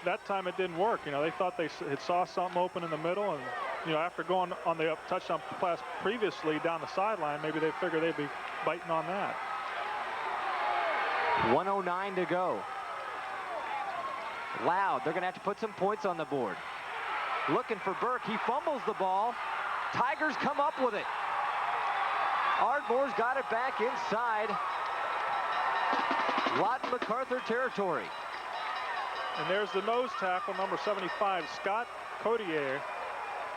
that time it didn't work. They thought they had saw something open in the middle, and, after going on the touchdown pass previously down the sideline, maybe they figured they'd be biting on that. 1:09 to go. Loud, they're going to have to put some points on the board. Looking for Burke, he fumbles the ball. Tigers come up with it. Ardmore's got it back inside Lawton MacArthur territory. And there's the nose tackle, number 75, Scott Codier.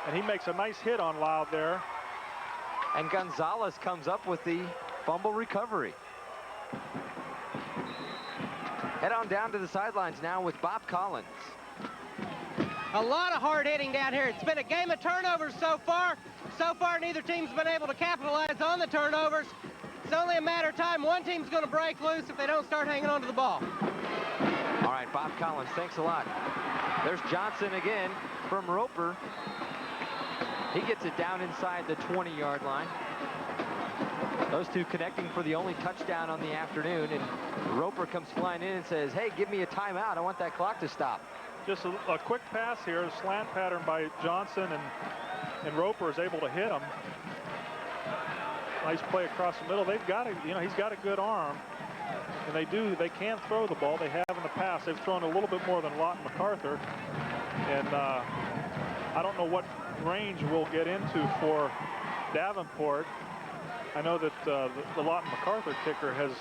And he makes a nice hit on Loud there. And Gonzalez comes up with the fumble recovery. Head on down to the sidelines now with Bob Collins. A lot of hard hitting down here. It's been a game of turnovers so far. So far, neither team's been able to capitalize on the turnovers. It's only a matter of time. One team's going to break loose if they don't start hanging on to the ball. All right, Bob Collins, thanks a lot. There's Johnson again from Roper. He gets it down inside the 20-yard line. Those two connecting for the only touchdown on the afternoon, and Roper comes flying in and says, hey, give me a timeout. I want that clock to stop. Just a quick pass here, a slant pattern by Johnson, and Roper is able to hit him. Nice play across the middle. They've got he's got a good arm, and they can throw the ball. They have in the past. They've thrown a little bit more than Lawton MacArthur, and I don't know what range we'll get into for Davenport. I know that the Lawton MacArthur kicker has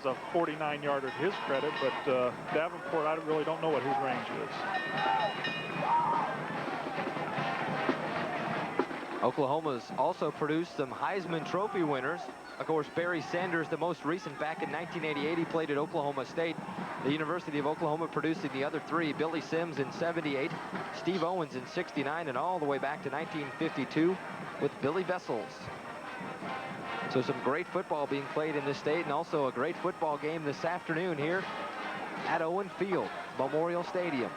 a 49-yarder to his credit, but Davenport, I really don't know what his range is. Oklahoma's also produced some Heisman Trophy winners. Of course, Barry Sanders, the most recent, back in 1988. He played at Oklahoma State. The University of Oklahoma producing the other three. Billy Sims in '78, Steve Owens in '69, and all the way back to 1952 with Billy Vessels. So some great football being played in this state, and also a great football game this afternoon here at Owen Field, Memorial Stadium.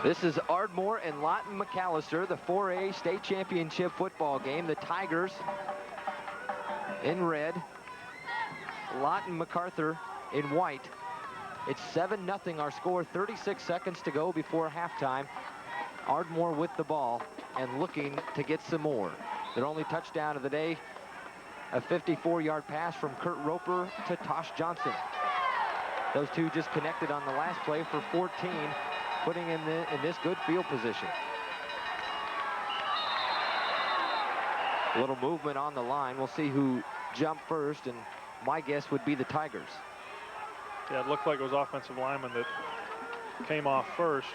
This is Ardmore and Lawton McAllister, the 4A state championship football game. The Tigers in red, Lawton MacArthur in white. It's 7-0 our score, 36 seconds to go before halftime. Ardmore with the ball and looking to get some more. Their only touchdown of the day, a 54-yard pass from Kurt Roper to Tosh Johnson. Those two just connected on the last play for 14, putting in this good field position. A little movement on the line. We'll see who jumped first, and my guess would be the Tigers. Yeah, it looked like it was offensive lineman that came off first.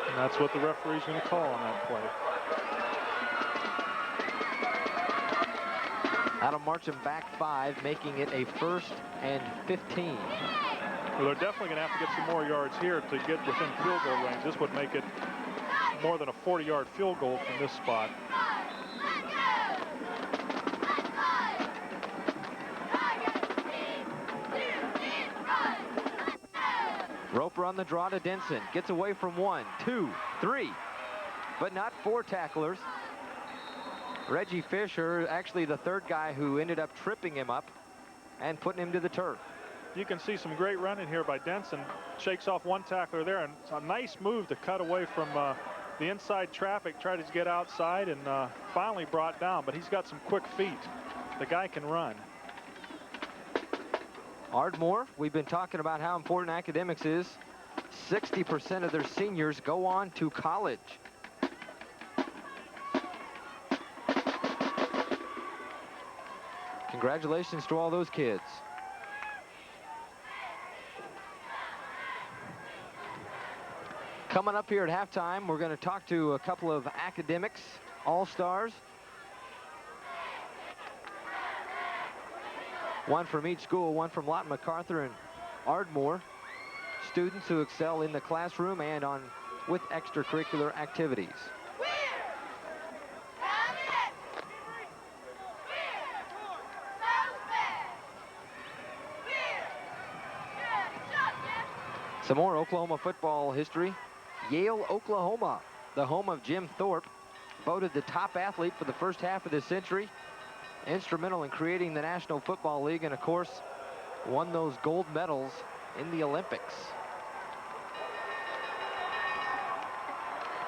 And that's what the referee's going to call on that play. That'll march him back 5, making it a 1st and 15. Well, they're definitely going to have to get some more yards here to get within field goal range. This would make it more than a 40-yard field goal from this spot. Roper on the draw to Denson. Gets away from 1, 2, 3, but not 4 tacklers. Reggie Fisher, actually the 3rd guy who ended up tripping him up and putting him to the turf. You can see some great running here by Denson. Shakes off 1 tackler there, and it's a nice move to cut away from the inside traffic, tried to get outside, and finally brought down, but he's got some quick feet. The guy can run. Ardmore, we've been talking about how important academics is. 60% of their seniors go on to college. Congratulations to all those kids. Coming up here at halftime, we're going to talk to a couple of academics, all-stars. One from each school, one from Lawton MacArthur and Ardmore. Students who excel in the classroom and with extracurricular activities. Some more Oklahoma football history. Yale, Oklahoma, the home of Jim Thorpe, voted the top athlete for the first half of the century. Instrumental in creating the National Football League, and of course, won those gold medals in the Olympics.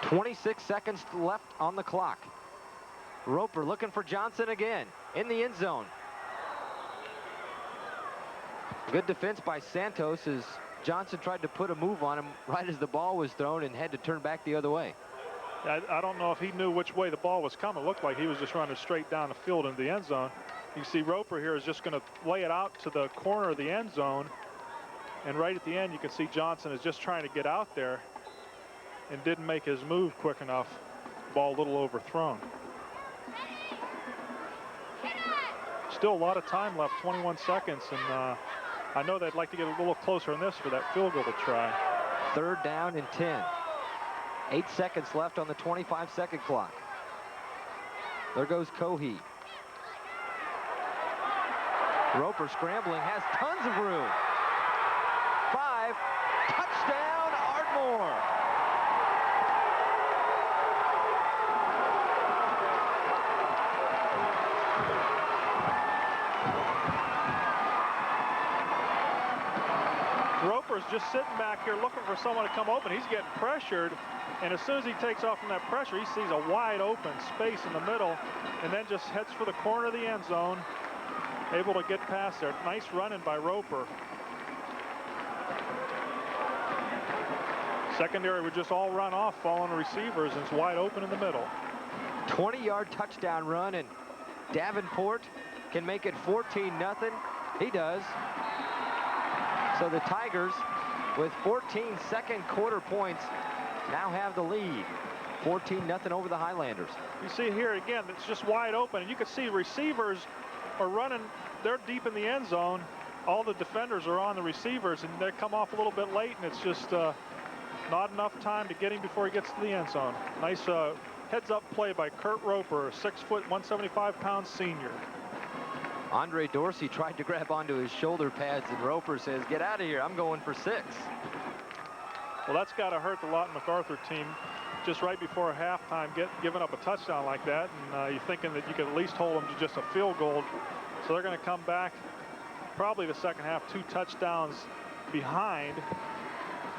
26 seconds left on the clock. Roper looking for Johnson again in the end zone. Good defense by Santos as Johnson tried to put a move on him right as the ball was thrown and had to turn back the other way. I don't know if he knew which way the ball was coming. It looked like he was just running straight down the field into the end zone. You see Roper here is just going to lay it out to the corner of the end zone. And right at the end, you can see Johnson is just trying to get out there and didn't make his move quick enough. Ball a little overthrown. Still a lot of time left, 21 seconds. And I know they'd like to get a little closer on this for that field goal to try. 3rd down and 10. 8 seconds left on the 25-second clock. There goes Cohee. Roper scrambling, has tons of room. 5, touchdown Ardmore. Roper's just sitting back here looking for someone to come open. He's getting pressured, and as soon as he takes off from that pressure, he sees a wide open space in the middle and then just heads for the corner of the end zone, able to get past there. Nice running by Roper. Secondary would just all run off following the receivers, and it's wide open in the middle. 20-yard touchdown run, and Davenport can make it 14-0. He does. So the Tigers, with 14 second quarter points, now have the lead. 14-0 over the Highlanders. You see here again, it's just wide open, and you can see receivers are running. They're deep in the end zone. All the defenders are on the receivers, and they come off a little bit late, and it's just not enough time to get him before he gets to the end zone. Nice heads-up play by Kurt Roper, a 6 foot, 175-pound senior. Andre Dorsey tried to grab onto his shoulder pads, and Roper says, "Get out of here, I'm going for 6. Well, that's got to hurt the Lawton MacArthur team just right before halftime, giving up a touchdown like that, and you're thinking that you could at least hold them to just a field goal. So they're going to come back probably the second half, 2 touchdowns behind,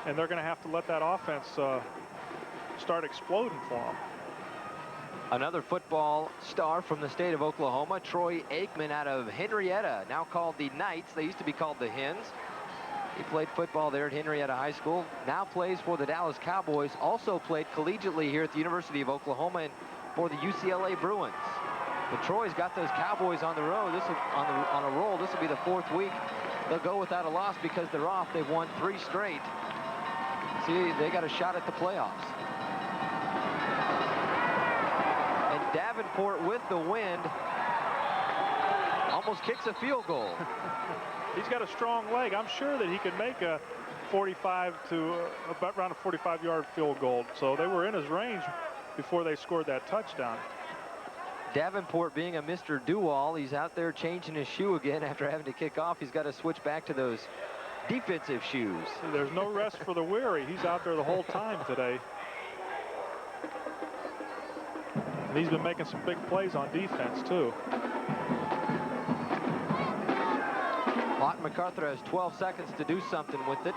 and they're going to have to let that offense start exploding for them. Another football star from the state of Oklahoma, Troy Aikman out of Henrietta, now called the Knights. They used to be called the Hens. He played football there at Henrietta High School, now plays for the Dallas Cowboys, also played collegiately here at the University of Oklahoma and for the UCLA Bruins. But Troy's got those Cowboys on the road. On a roll. This will be the 4th week. They'll go without a loss because they're off. They've won 3 straight. See, they got a shot at the playoffs. And Davenport with the wind almost kicks a field goal. He's got a strong leg. I'm sure that he could make a 45 to about around a 45-yard field goal. So they were in his range before they scored that touchdown. Davenport being a Mr. Do-All, he's out there changing his shoe again after having to kick off. He's got to switch back to those defensive shoes. There's no rest for the weary. He's out there the whole time today. And he's been making some big plays on defense, too. Lawton MacArthur has 12 seconds to do something with it.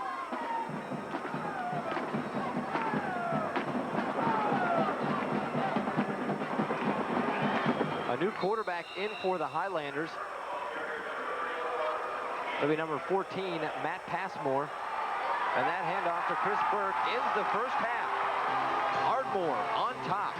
A new quarterback in for the Highlanders. It'll be number 14, Matt Passmore. And that handoff to Chris Burke ends the first half. Ardmore on top.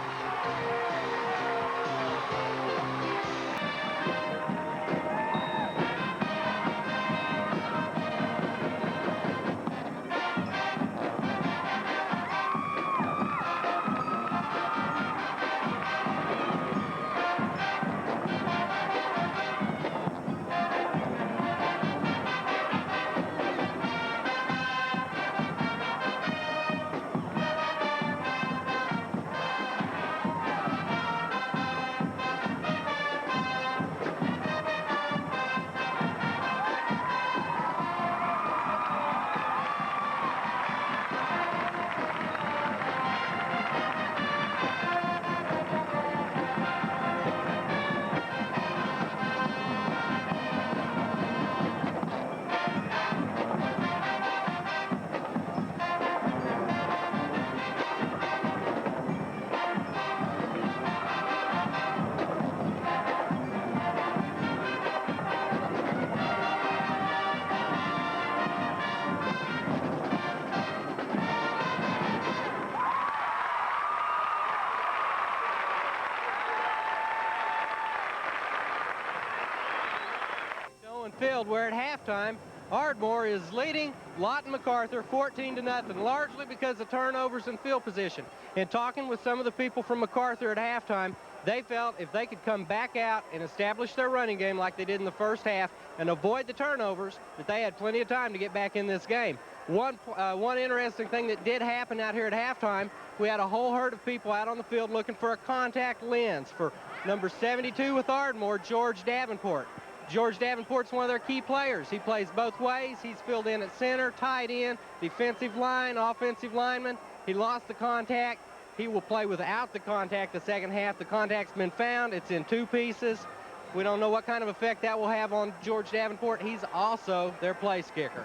Owen Field, where at halftime, Ardmore is leading Lawton MacArthur 14-0, largely because of turnovers and field position. In talking with some of the people from MacArthur at halftime, they felt if they could come back out and establish their running game like they did in the first half and avoid the turnovers, that they had plenty of time to get back in this game. One interesting thing that did happen out here at halftime, we had a whole herd of people out on the field looking for a contact lens for number 72 with Ardmore, George Davenport. George Davenport's one of their key players. He plays both ways. He's filled in at center, tight end, defensive line, offensive lineman. He lost the contact. He will play without the contact the second half. The contact's been found. It's in 2 pieces. We don't know what kind of effect that will have on George Davenport. He's also their place kicker.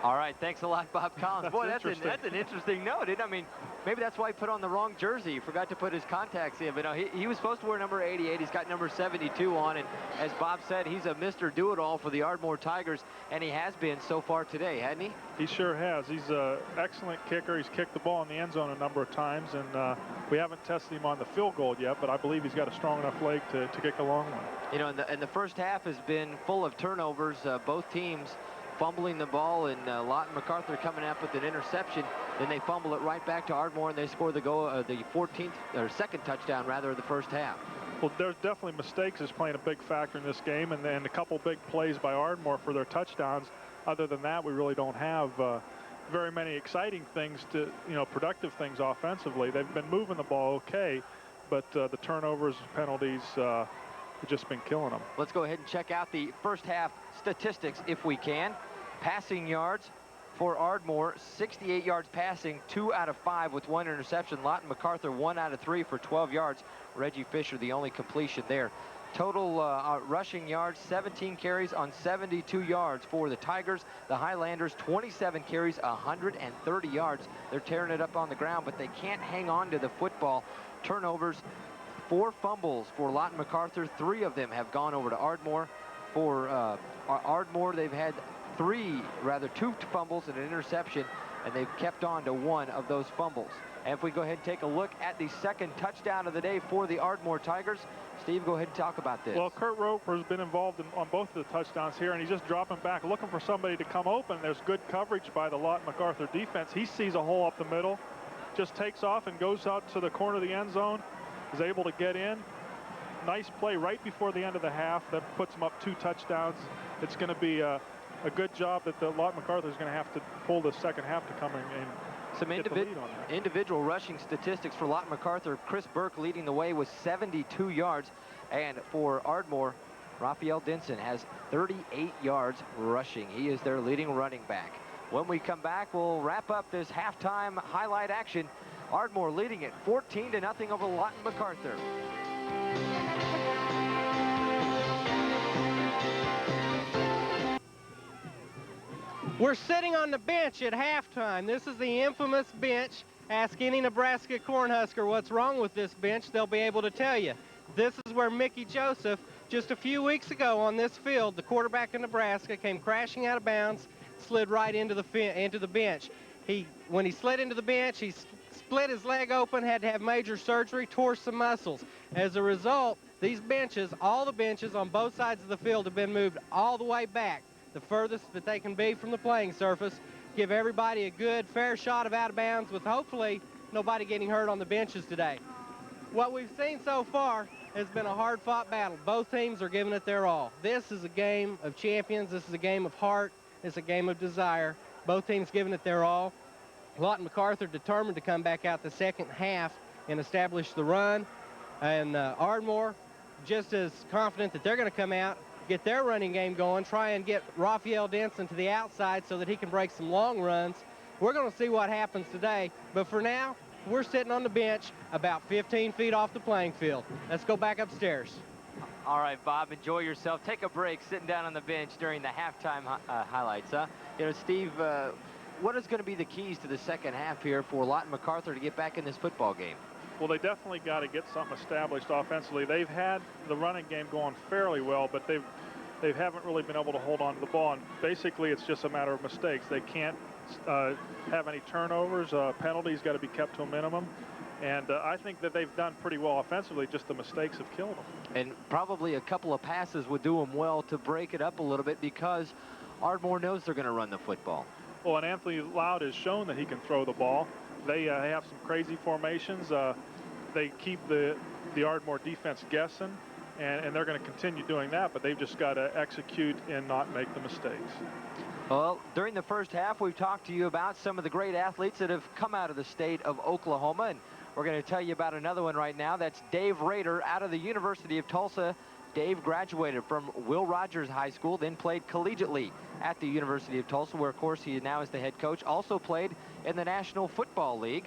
All right, thanks a lot, Bob Collins. Boy, that's an interesting note. I mean, maybe that's why he put on the wrong jersey. He forgot to put his contacts in. But no, he was supposed to wear number 88. He's got number 72 on. And as Bob said, he's a Mr. Do-It-All for the Ardmore Tigers. And he has been so far today, hasn't he? He sure has. He's an excellent kicker. He's kicked the ball in the end zone a number of times. And we haven't tested him on the field goal yet, but I believe he's got a strong enough leg to kick a long one. You know, and the first half has been full of turnovers. Both teams fumbling the ball, and Lawton MacArthur coming up with an interception. Then they fumble it right back to Ardmore, and they score the goal, the 14th or second touchdown rather of the first half. Well, there's definitely mistakes is playing a big factor in this game, and then a couple big plays by Ardmore for their touchdowns. Other than that, we really don't have very many exciting things to, productive things offensively. They've been moving the ball okay, but the turnovers, penalties, have just been killing them. Let's go ahead and check out the first half statistics if we can. Passing yards for Ardmore, 68 yards passing, 2 out of 5 with 1 interception. Lawton MacArthur, 1 out of 3 for 12 yards. Reggie Fisher, the only completion there. Total rushing yards, 17 carries on 72 yards for the Tigers. The Highlanders, 27 carries, 130 yards. They're tearing it up on the ground, but they can't hang on to the football. Turnovers, 4 fumbles for Lawton MacArthur. 3 of them have gone over to Ardmore. For Ardmore, they've had 2 fumbles and an interception, and they've kept on to 1 of those fumbles. And if we go ahead and take a look at the second touchdown of the day for the Ardmore Tigers, Steve, go ahead and talk about this. Well, Kurt Roper's been involved on both of the touchdowns here, and he's just dropping back, looking for somebody to come open. There's good coverage by the Lawton MacArthur defense. He sees a hole up the middle, just takes off and goes out to the corner of the end zone, is able to get in. Nice play right before the end of the half. That puts him up 2 touchdowns. It's going to be a good job that the Lawton MacArthur is going to have to pull the second half to come in and some individual rushing statistics for Lawton MacArthur. Chris Burke leading the way with 72 yards. And for Ardmore, Raphael Denson has 38 yards rushing. He is their leading running back. When we come back, we'll wrap up this halftime highlight action. Ardmore leading it 14-0 over Lawton MacArthur. We're sitting on the bench at halftime. This is the infamous bench. Ask any Nebraska Cornhusker what's wrong with this bench. They'll be able to tell you. This is where Mickey Joseph, just a few weeks ago on this field, the quarterback of Nebraska, came crashing out of bounds, slid right into the bench. When he slid into the bench, he split his leg open, had to have major surgery, tore some muscles. As a result, these benches, all the benches on both sides of the field, have been moved all the way back, the furthest that they can be from the playing surface, give everybody a good, fair shot of out of bounds with hopefully nobody getting hurt on the benches today. What we've seen so far has been a hard-fought battle. Both teams are giving it their all. This is a game of champions. This is a game of heart. It's a game of desire. Both teams giving it their all. Lawton MacArthur determined to come back out the second half and establish the run. And Ardmore just as confident that they're going to come out, get their running game going, try and get Raphael Denson to the outside so that he can break some long runs. We're going to see what happens today. But for now, we're sitting on the bench about 15 feet off the playing field. Let's go back upstairs. All right, Bob, enjoy yourself. Take a break sitting down on the bench during the halftime highlights, huh? You know, Steve, what is going to be the keys to the second half here for Lawton MacArthur to get back in this football game? Well, they definitely got to get something established offensively. They've had the running game going fairly well, but they haven't really been able to hold on to the ball. And basically, it's just a matter of mistakes. They can't have any turnovers. Penalties got to be kept to a minimum. And I think that they've done pretty well offensively. Just the mistakes have killed them. And probably a couple of passes would do them well to break it up a little bit because Ardmore knows they're going to run the football. Well, and Anthony Loud has shown that he can throw the ball. They have some crazy formations. They keep the Ardmore defense guessing, and they're going to continue doing that, but they've just got to execute and not make the mistakes. Well, during the first half, we've talked to you about some of the great athletes that have come out of the state of Oklahoma, and we're going to tell you about another one right now. That's Dave Rader out of the University of Tulsa. Dave graduated from Will Rogers High School, then played collegiately at the University of Tulsa, where, of course, he now is the head coach. Also played in the National Football League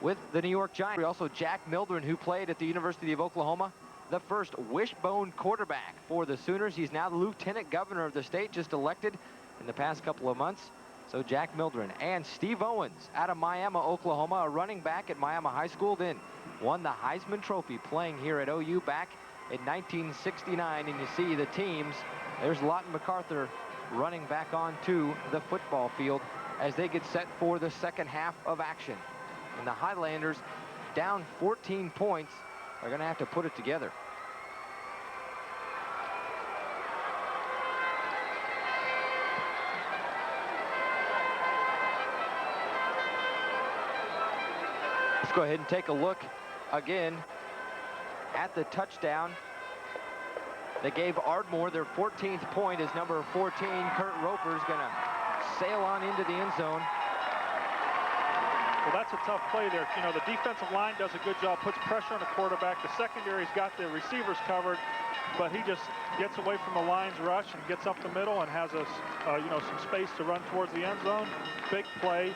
with the New York Giants. Also Jack Mildren, who played at the University of Oklahoma, the first wishbone quarterback for the Sooners. He's now the lieutenant governor of the state, just elected in the past couple of months. So Jack Mildren. And Steve Owens out of Miami, Oklahoma, a running back at Miami High School, then won the Heisman Trophy playing here at OU back in 1969. And you see the teams, there's Lawton MacArthur running back onto the football field as they get set for the second half of action. And the Highlanders, down 14 points, are going to have to put it together. Let's go ahead and take a look again at the touchdown that gave Ardmore their 14th point. As number 14, Kurt Roper, is going to sail on into the end zone. Well, that's a tough play there. You know, the defensive line does a good job, puts pressure on the quarterback. The secondary's got the receivers covered, but he just gets away from the line's rush and gets up the middle and has some space to run towards the end zone. Big play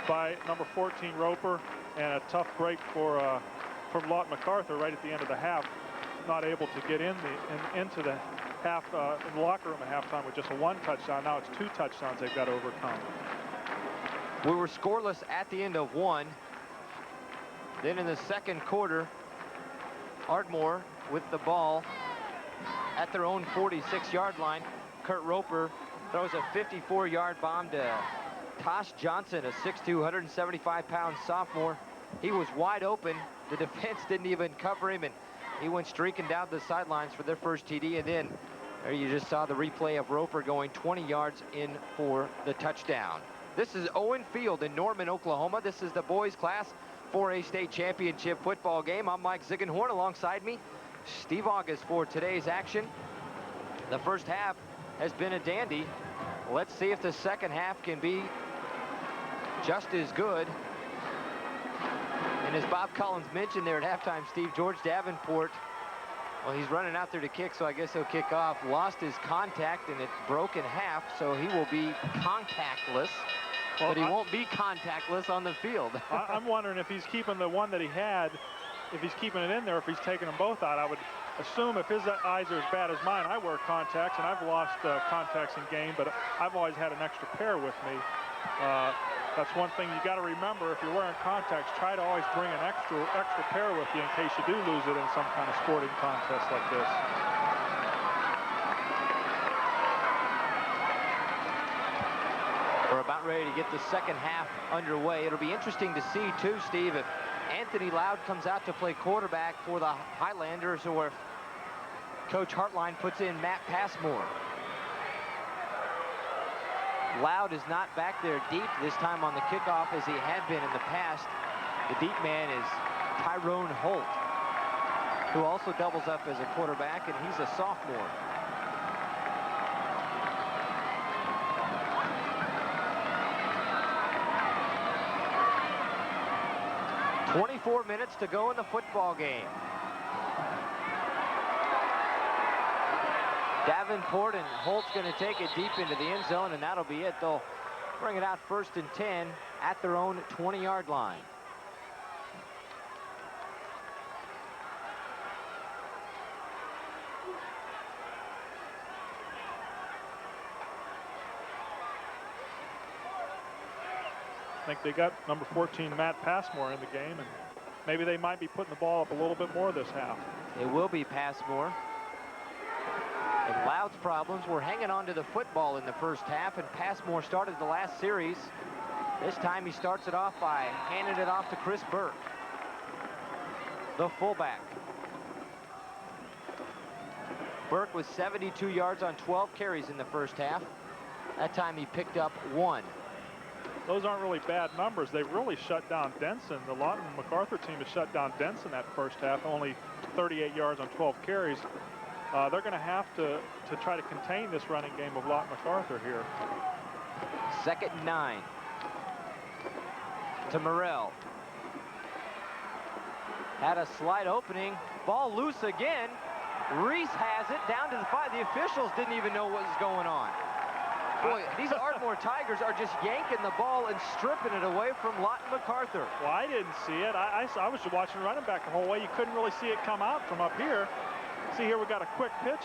by number 14, Roper, and a tough break from Lawton MacArthur right at the end of the half. not able to get into the locker room at halftime with just a 1 touchdown. Now it's 2 touchdowns they've got to overcome. We were scoreless at the end of 1. Then in the second quarter, Ardmore with the ball at their own 46-yard line. Kurt Roper throws a 54-yard bomb to Tosh Johnson, a 6'2", 175-pound sophomore. He was wide open. The defense didn't even cover him, and he went streaking down the sidelines for their first TD. And then there you just saw the replay of Roper going 20 yards in for the touchdown. This is Owen Field in Norman, Oklahoma. This is the boys class 4A state championship football game. I'm Mike Ziegenhorn. Alongside me, Steve August for today's action. The first half has been a dandy. Let's see if the second half can be just as good. And as Bob Collins mentioned there at halftime, Steve, George Davenport, well, he's running out there to kick, so I guess he'll kick off. Lost his contact, and it broke in half, so he will be contactless. Well, but he won't be contactless on the field. I'm wondering if he's keeping the one that he had, if he's keeping it in there, if he's taking them both out. I would assume if his eyes are as bad as mine, I wear contacts, and I've lost contacts in game, but I've always had an extra pair with me. That's one thing you got to remember. If you're wearing contacts, try to always bring an extra pair with you in case you do lose it in some kind of sporting contest like this. We're about ready to get the second half underway. It'll be interesting to see, too, Steve, if Anthony Loud comes out to play quarterback for the Highlanders or if Coach Hartline puts in Matt Passmore. Loud is not back there deep this time on the kickoff as he had been in the past. The deep man is Tyrone Holt, who also doubles up as a quarterback, and he's a sophomore. "24 minutes to go in the football game. Davenport and Holt's going to take it deep into the end zone, and that'll be it. They'll bring it out 1st and 10 at their own 20-yard line. I think they got number 14, Matt Passmore, in the game, and maybe they might be putting the ball up a little bit more this half. It will be Passmore. And Loud's problems were hanging on to the football in the first half, and Passmore started the last series. This time he starts it off by handing it off to Chris Burke, the fullback. Burke was 72 yards on 12 carries in the first half. That time he picked up 1. Those aren't really bad numbers. They really shut down Denson. The Lawton MacArthur team has shut down Denson that first half, only 38 yards on 12 carries. They're going to have to try to contain this running game of Lawton MacArthur here. 2nd and 9. To Morrell. Had a slight opening. Ball loose again. Reese has it down to the 5. The officials didn't even know what was going on. Boy, these Ardmore Tigers are just yanking the ball and stripping it away from Lawton MacArthur. Well, I didn't see it. I was watching running back the whole way. You couldn't really see it come out from up here. See here, we got a quick pitch.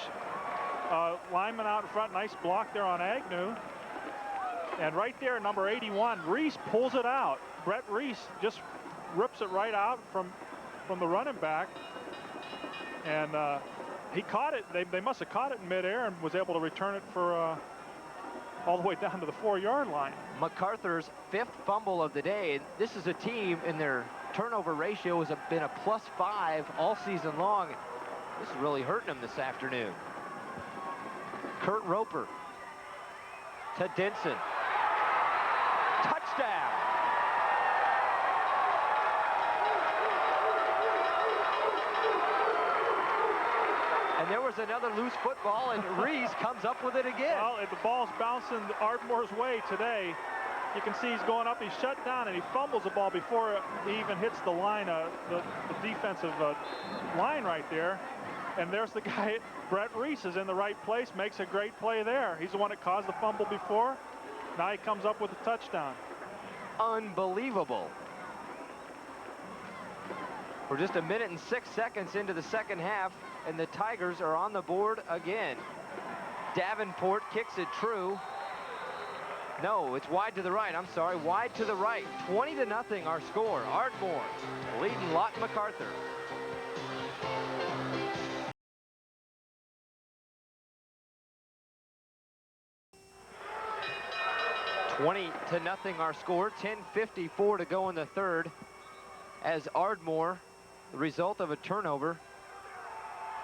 Lineman out in front, nice block there on Agnew. And right there, number 81, Reese pulls it out. Brett Reese just rips it right out from the running back. And he caught it. They must have caught it in midair and was able to return it for all the way down to the 4-yard line. MacArthur's 5th fumble of the day. This is a team, in their turnover ratio has been a +5 all season long. This is really hurting them this afternoon. Kurt Roper to Denson. Touchdown. And there was another loose football, and Reese comes up with it again. Well, the ball's bouncing Ardmore's way today. You can see he's going up, he's shut down, and he fumbles the ball before he even hits the line, the defensive line right there. And there's the guy, Brett Reese, is in the right place, makes a great play there. He's the one that caused the fumble before. Now he comes up with a touchdown. Unbelievable. We're just 1:06 into the second half, and the Tigers are on the board again. Davenport kicks it true. No, it's wide to the right. I'm sorry, wide to the right. 20-0 our score. Ardmore leading Lawton MacArthur. $20-0 our score. 10:54 to go in the third. As Ardmore, the result of a turnover,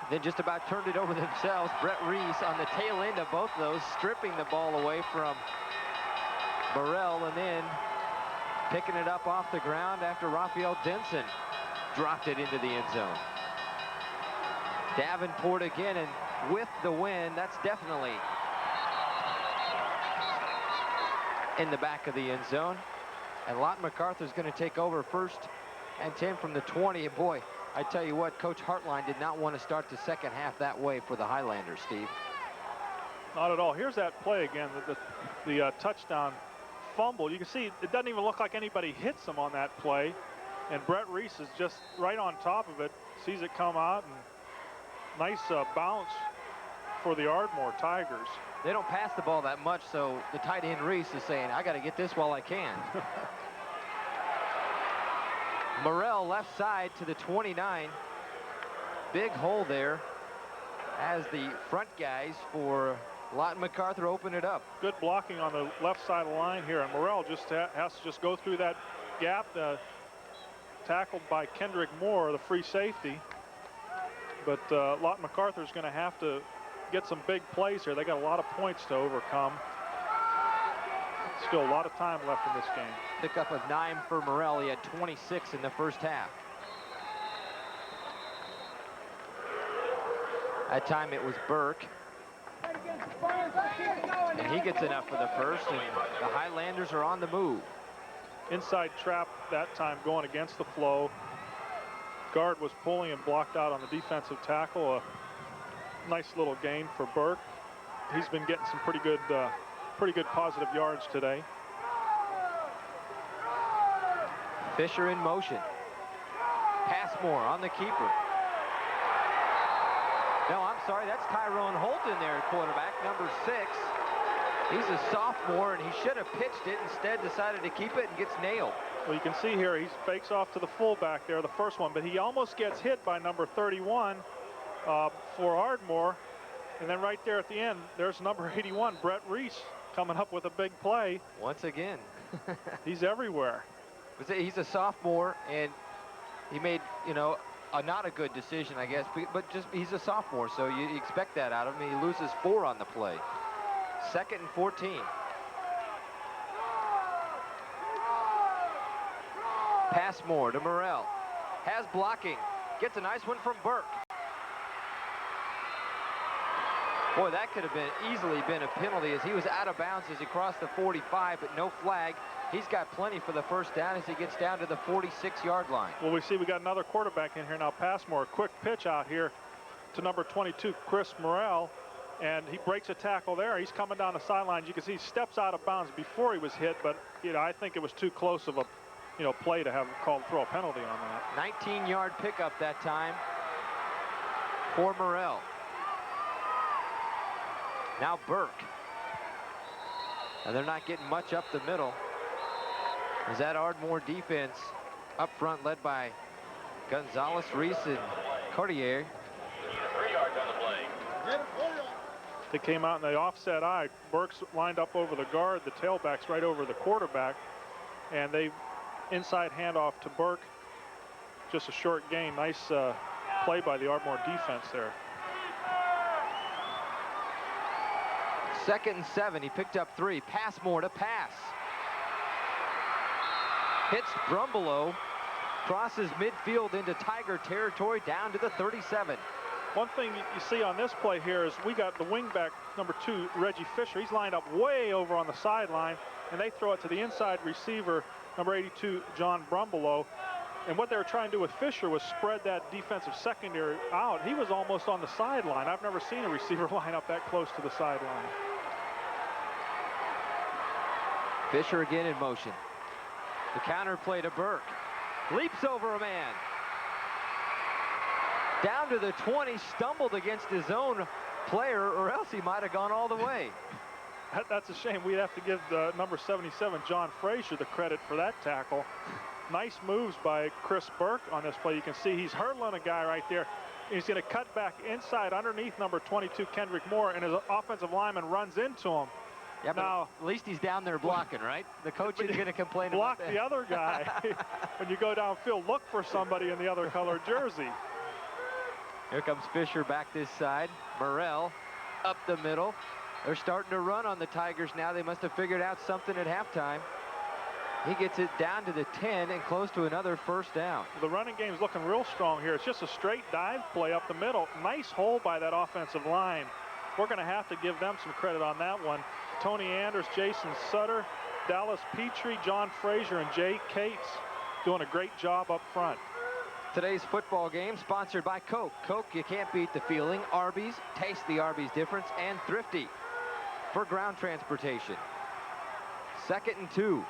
then just about turned it over themselves. Brett Reese on the tail end of both of those, stripping the ball away from Burrell, and then picking it up off the ground after Raphael Denson dropped it into the end zone. Davenport again, and with the win, that's definitely in the back of the end zone. And Lawton MacArthur's going to take over 1st and 10 from the 20. And boy, I tell you what, Coach Hartline did not want to start the second half that way for the Highlanders, Steve. Not at all. Here's that play again, the touchdown fumble. You can see it doesn't even look like anybody hits him on that play. And Brett Reese is just right on top of it, sees it come out, and nice bounce for the Ardmore Tigers. They don't pass the ball that much, so the tight end Reese is saying, I got to get this while I can. Morrell left side to the 29. Big hole there as the front guys for Lawton MacArthur open it up. Good blocking on the left side of the line here, and Morrell just has to just go through that gap, tackled by Kendrick Moore, the free safety. But Lawton MacArthur is going to have to get some big plays here. They got a lot of points to overcome. Still a lot of time left in this game. Pickup of 9 for Morrell. He had 26 in the first half. That time it was Burke. And he gets enough for the first, and the Highlanders are on the move. Inside trap that time going against the flow. Guard was pulling and blocked out on the defensive tackle. A nice little gain for Burke. He's been getting some pretty good positive yards today. Fisher in motion. Passmore on the keeper. No, I'm sorry, that's Tyrone Holton there at quarterback, number 6. He's a sophomore, and he should have pitched it. Instead, decided to keep it and gets nailed. Well, you can see here, he fakes off to the fullback there, the first one, but he almost gets hit by number 31 for Ardmore. And then right there at the end, there's number 81, Brett Reese, coming up with a big play. Once again. He's everywhere. He's a sophomore, and he made, you know, not a good decision, I guess, but just he's a sophomore, so you expect that out of him. He loses 4 on the play. 2nd and 14. Passmore to Morrell. Has blocking. Gets a nice one from Burke. Boy, that could have easily been a penalty, as he was out of bounds as he crossed the 45, but no flag. He's got plenty for the first down as he gets down to the 46-yard line. Well, we see we got another quarterback in here now. Passmore, quick pitch out here to number 22, Chris Morrell, and he breaks a tackle there. He's coming down the sidelines. You can see he steps out of bounds before he was hit, but I think it was too close of a play to have called throw a penalty on that. 19-yard pickup that time for Morrell. Now Burke. And they're not getting much up the middle. Is that Ardmore defense up front, led by Gonzalez, Reese, and Cartier. 3 yards on the play. They came out in the offset eye. Burke's lined up over the guard. The tailback's right over the quarterback. And they inside handoff to Burke. Just a short gain. Nice play by the Ardmore defense there. 2nd and 7. He picked up 3. Passmore to pass. Hits Brumbelow. Crosses midfield into Tiger territory, down to the 37. One thing you see on this play here is we got the wingback, number 2, Reggie Fisher. He's lined up way over on the sideline, and they throw it to the inside receiver, number 82, John Brumbelow. And what they were trying to do with Fisher was spread that defensive secondary out. He was almost on the sideline. I've never seen a receiver line up that close to the sideline. Fisher again in motion. The counter play to Burke. Leaps over a man. Down to the 20, stumbled against his own player, or else he might have gone all the way. That's a shame. We'd have to give the number 77, John Frazier, the credit for that tackle. Nice moves by Chris Burke on this play. You can see he's hurdling a guy right there. He's going to cut back inside underneath number 22, Kendrick Moore, and his offensive lineman runs into him. Yeah, but now, at least he's down there blocking, right? The coach is going to complain block about that. the other guy. When you go downfield, look for somebody in the other colored jersey. Here comes Fisher back this side. Morrell up the middle. They're starting to run on the Tigers now. They must have figured out something at halftime. He gets it down to the 10 and close to another first down. The running game's looking real strong here. It's just a straight dive play up the middle. Nice hole by that offensive line. We're going to have to give them some credit on that one. Tony Anders, Jason Sutter, Dallas Petrie, John Frazier, and Jay Cates doing a great job up front. Today's football game sponsored by Coke. Coke, you can't beat the feeling. Arby's, taste the Arby's difference. And Thrifty for ground transportation. 2nd and 2.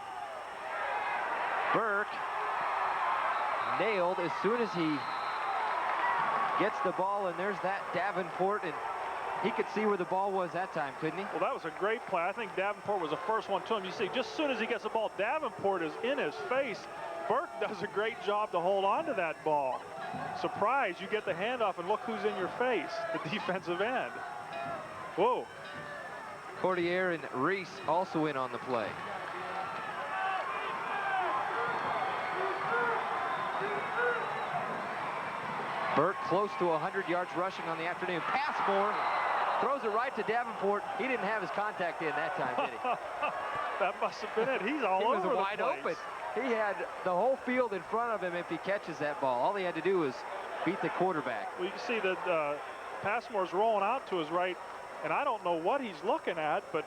Burke nailed as soon as he gets the ball, and there's that Davenport, and he could see where the ball was that time, couldn't he? Well, that was a great play. I think Davenport was the first one to him. You see, just as soon as he gets the ball, Davenport is in his face. Burke does a great job to hold on to that ball. Surprise, you get the handoff, and look who's in your face, the defensive end. Whoa. Cordier and Reese also in on the play. Burke close to 100 yards rushing on the afternoon. Passmore throws it right to Davenport. He didn't have his contact in that time, did he? That must have been it. He's all over the place. He was wide open. He had the whole field in front of him if he catches that ball. All he had to do was beat the quarterback. Well, you can see that Passmore's rolling out to his right, and I don't know what he's looking at, but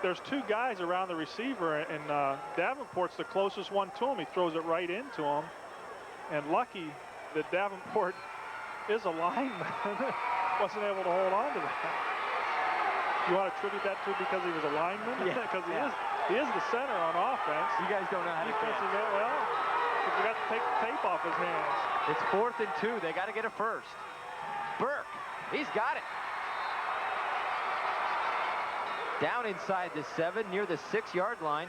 there's two guys around the receiver, and Davenport's the closest one to him. He throws it right into him, and lucky that Davenport is a lineman. Wasn't able to hold on to that. You want to attribute that to because he was a lineman? Yeah. Because he is the center on offense. You guys don't know how to Defensive end, well, he forgot to take the tape off his hands. It's 4th and 2. They got to get a first. Burke, he's got it. Down inside the 7, near the 6-yard line.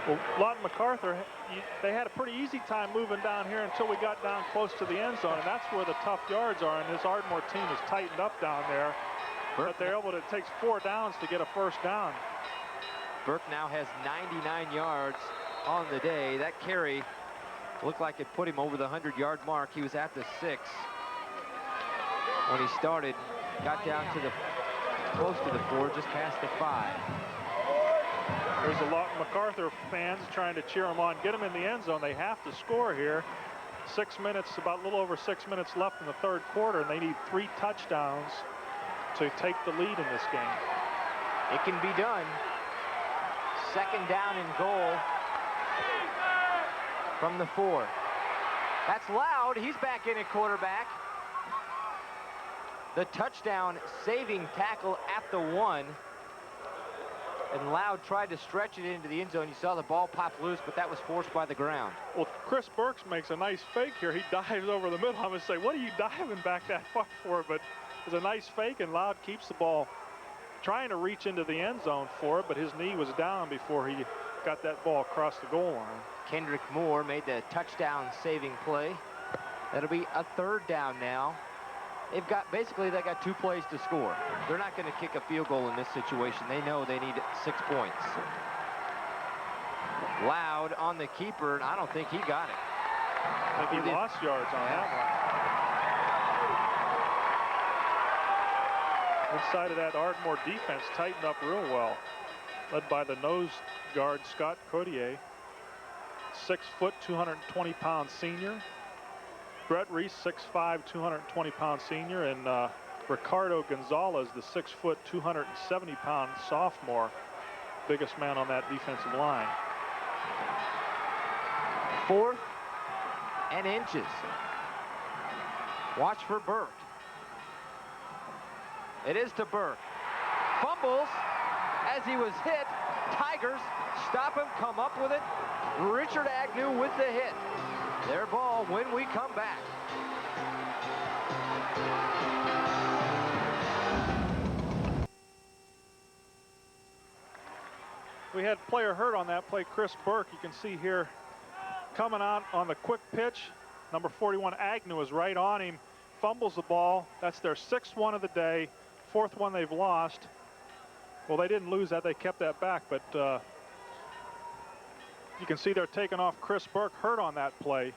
Well, Lawton MacArthur, they had a pretty easy time moving down here until we got down close to the end zone, and that's where the tough yards are, and this Ardmore team is tightened up down there. But they're able to, it takes 4 downs to get a first down. Burke now has 99 yards on the day. That carry looked like it put him over the 100-yard mark. He was at the 6 when he started, got down to the close to the 4, just past the 5. There's a lot of MacArthur fans trying to cheer him on, get him in the end zone. They have to score here. 6 minutes, about a little over 6 minutes left in the 3rd quarter, and they need 3 touchdowns to take the lead in this game. It can be done. 2nd down and goal from the 4. That's Loud. He's back in at quarterback. The touchdown saving tackle at the 1. And Loud tried to stretch it into the end zone. You saw the ball pop loose, but that was forced by the ground. Well, Chris Burks makes a nice fake here. He dives over the middle. I'm going to say, what are you diving back that far for? But it's a nice fake, and Loud keeps the ball, trying to reach into the end zone for it, but his knee was down before he got that ball across the goal line. Kendrick Moore made the touchdown saving play. That'll be a 3rd down now. They've got, basically, they got 2 plays to score. They're not going to kick a field goal in this situation. They know they need 6 points. Loud on the keeper, and I don't think he got it. I think he lost yards on that one. Inside of that Ardmore defense tightened up real well, led by the nose guard Scott Codier, 6 foot, 220-pound senior. Brett Reese, 6'5", 220-pound senior, and Ricardo Gonzalez, the 6 foot, 270-pound sophomore, biggest man on that defensive line. 4th and inches. Watch for Burke. It is to Burke. Fumbles as he was hit Tigers stop him, come up with it. Richard Agnew with the hit. Their ball when we come back. We had player hurt on that play, Chris Burke. You can see here coming out on the quick pitch. Number 41, Agnew, is right on him. Fumbles the ball. That's their 6th one of the day. 4th one they've lost. Well, they didn't lose that. They kept that back. But you can see they're taking off Chris Burke, hurt on that play.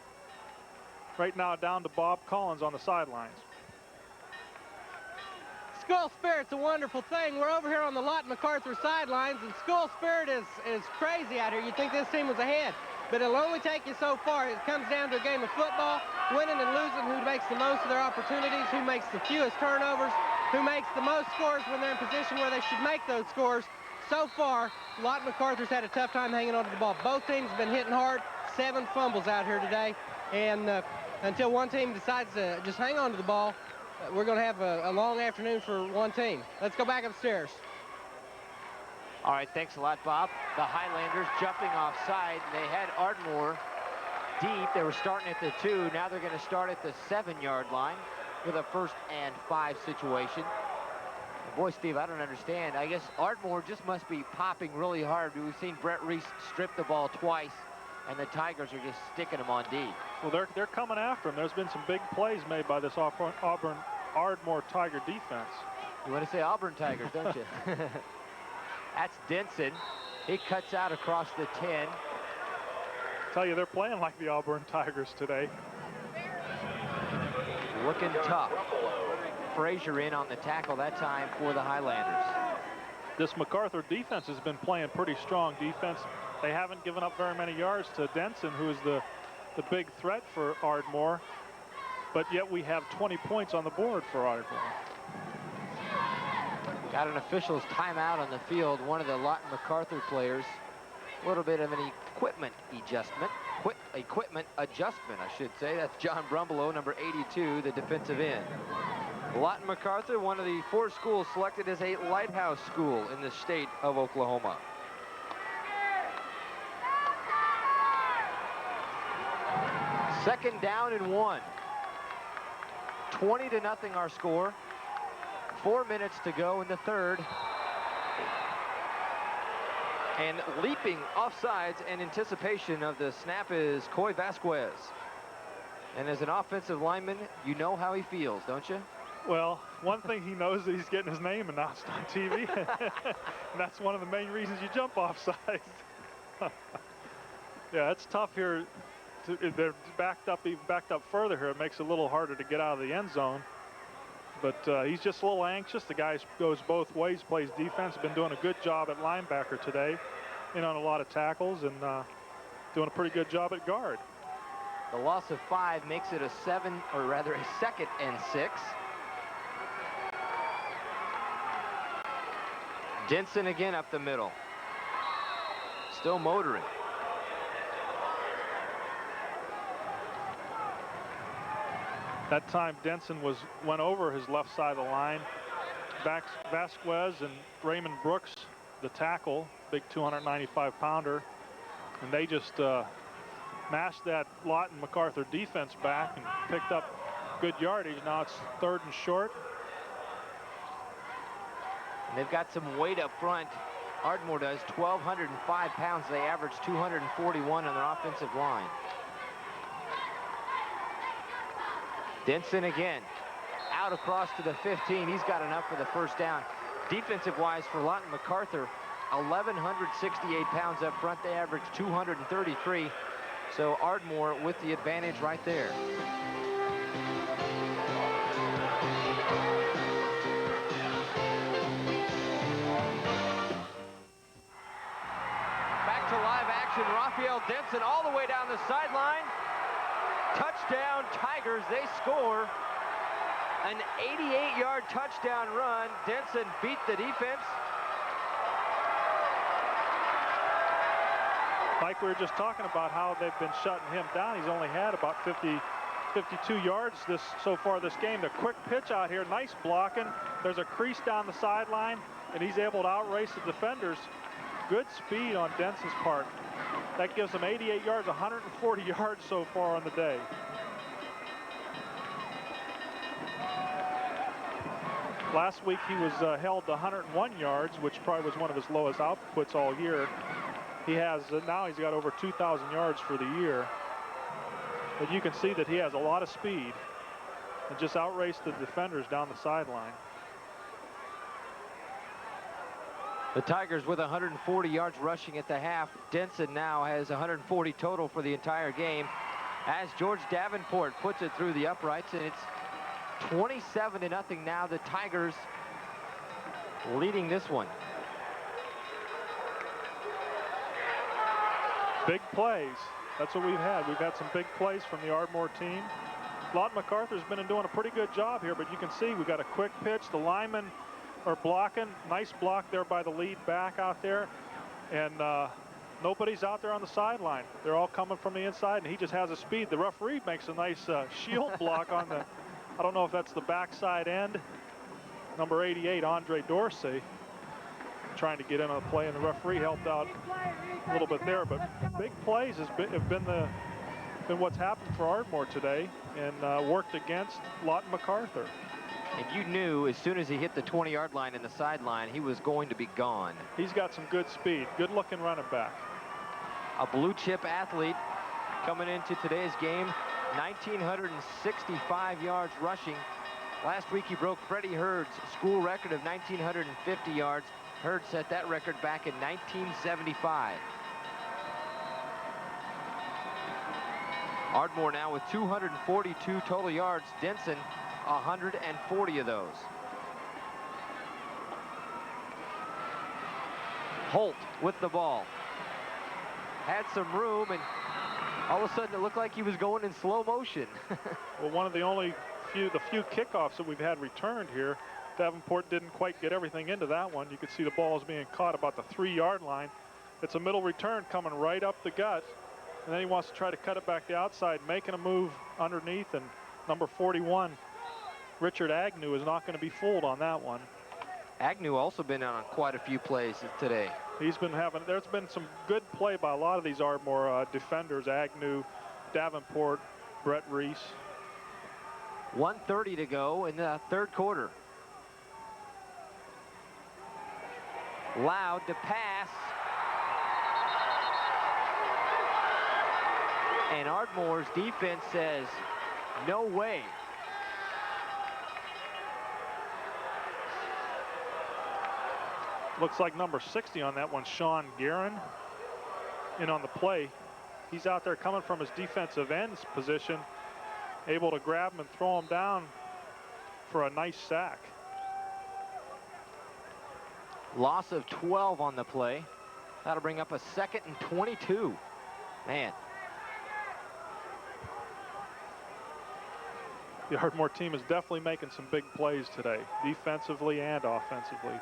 Right now down to Bob Collins on the sidelines. School spirit's a wonderful thing. We're over here on the Lawton MacArthur sidelines, and school spirit is crazy out here. You'd think this team was ahead, but it'll only take you so far. It comes down to a game of football, winning and losing, who makes the most of their opportunities, who makes the fewest turnovers, who makes the most scores when they're in position where they should make those scores. So far, Lawton MacArthur's had a tough time hanging on to the ball. Both teams have been hitting hard. 7 fumbles out here today, and until one team decides to just hang on to the ball, we're going to have a long afternoon for one team. Let's go back upstairs. All right, thanks a lot, Bob. The Highlanders jumping offside. They had Ardmore deep. They were starting at the 2. Now they're going to start at the 7-yard line with a 1st and 5 situation. Boy, Steve, I don't understand. I guess Ardmore just must be popping really hard. We've seen Brett Reese strip the ball twice, and the Tigers are just sticking him on D. Well, they're coming after him. There's been some big plays made by this Ardmore Tiger defense. You want to say Auburn Tigers, don't you? That's Denson. He cuts out across the 10. Tell you, they're playing like the Auburn Tigers today. Looking tough. Frazier in on the tackle that time for the Highlanders. This MacArthur defense has been playing pretty strong defense. They haven't given up very many yards to Denson, who is the big threat for Ardmore. But yet we have 20 points on the board for Ardmore. Got an official's timeout on the field. One of the Lawton MacArthur players. A little bit of an equipment adjustment. Equipment adjustment, I should say. That's John Brumbelow, number 82, the defensive end. Lawton MacArthur, one of the 4 schools selected as a lighthouse school in the state of Oklahoma. Second down and 1. 20-0 our score. 4 minutes to go in the 3rd. And leaping offsides in anticipation of the snap is Coy Vasquez. And as an offensive lineman, you know how he feels, don't you? Well, one thing he knows is he's getting his name announced on TV. And that's one of the main reasons you jump offsides. Yeah, it's tough here. They're even backed up further here. It makes it a little harder to get out of the end zone. But he's just a little anxious. The guy goes both ways, plays defense. Been doing a good job at linebacker today, in on a lot of tackles, and doing a pretty good job at guard. The loss of 5 makes it a 2nd and 6. Denson again up the middle. Still motoring. That time Denson went over his left side of the line. Vasquez and Raymond Brooks, the tackle, big 295-pounder, and they just mashed that Lawton MacArthur defense back and picked up good yardage. Now it's 3rd and short. And they've got some weight up front. Ardmore does. 1,205 pounds. They average 241 on their offensive line. Denson again, out across to the 15. He's got enough for the 1st down. Defensive-wise for Lawton MacArthur, 1,168 pounds up front. They average 233. So Ardmore with the advantage right there. Back to live action. Raphael Denson all the way down the sideline. Touchdown Tigers. They score an 88-yard touchdown run. Denson beat the defense. Like we were just talking about how they've been shutting him down. He's only had about 52 yards so far this game. The quick pitch out here, nice blocking. There's a crease down the sideline, and he's able to outrace the defenders. good speed on Denson's part. That gives him 88 yards, 140 yards so far on the day. Last week he was held to 101 yards, which probably was one of his lowest outputs all year. He has, now he's got over 2,000 yards for the year. But you can see that he has a lot of speed and just outraced the defenders down the sideline. The Tigers with 140 yards rushing at the half. Denson now has 140 total for the entire game as George Davenport puts it through the uprights, and it's 27-0 now. The Tigers leading this one. Big plays. That's what we've had. We've had some big plays from the Ardmore team. Lawton MacArthur's been doing a pretty good job here, but you can see we got a quick pitch. The linemen are blocking. Nice block there by the lead back out there. And nobody's out there on the sideline. They're all coming from the inside, and he just has a speed. The referee makes a nice shield block on the, I don't know if that's the backside end. Number 88, Andre Dorsey, trying to get in on the play, and the referee helped out a little bit there. But big plays have been what's happened for Ardmore today, and worked against Lawton MacArthur. And you knew as soon as he hit the 20-yard line and the sideline, he was going to be gone. He's got some good speed, good-looking running back. A blue-chip athlete coming into today's game, 1,965 yards rushing. Last week he broke Freddie Hurd's school record of 1,950 yards. Hurd set that record back in 1975. Ardmore now with 242 total yards. Denson, 140 of those. Holt with the ball. Had some room, and all of a sudden it looked like he was going in slow motion. Well, one of the few kickoffs that we've had returned here, Davenport didn't quite get everything into that one. You could see the ball is being caught about the 3-yard line. It's a middle return coming right up the gut, and then he wants to try to cut it back the outside, making a move underneath, and number 41, Richard Agnew, is not going to be fooled on that one. Agnew also been on quite a few plays today. There's been some good play by a lot of these Ardmore defenders, Agnew, Davenport, Brett Reese. 1:30 to go in the third quarter. Loud to pass. And Ardmore's defense says, no way. Looks like number 60 on that one, Sean Guerin, in on the play. He's out there coming from his defensive end's position, able to grab him and throw him down for a nice sack. Loss of 12 on the play. That'll bring up a 2nd and 22. Man. The Ardmore team is definitely making some big plays today, defensively and offensively.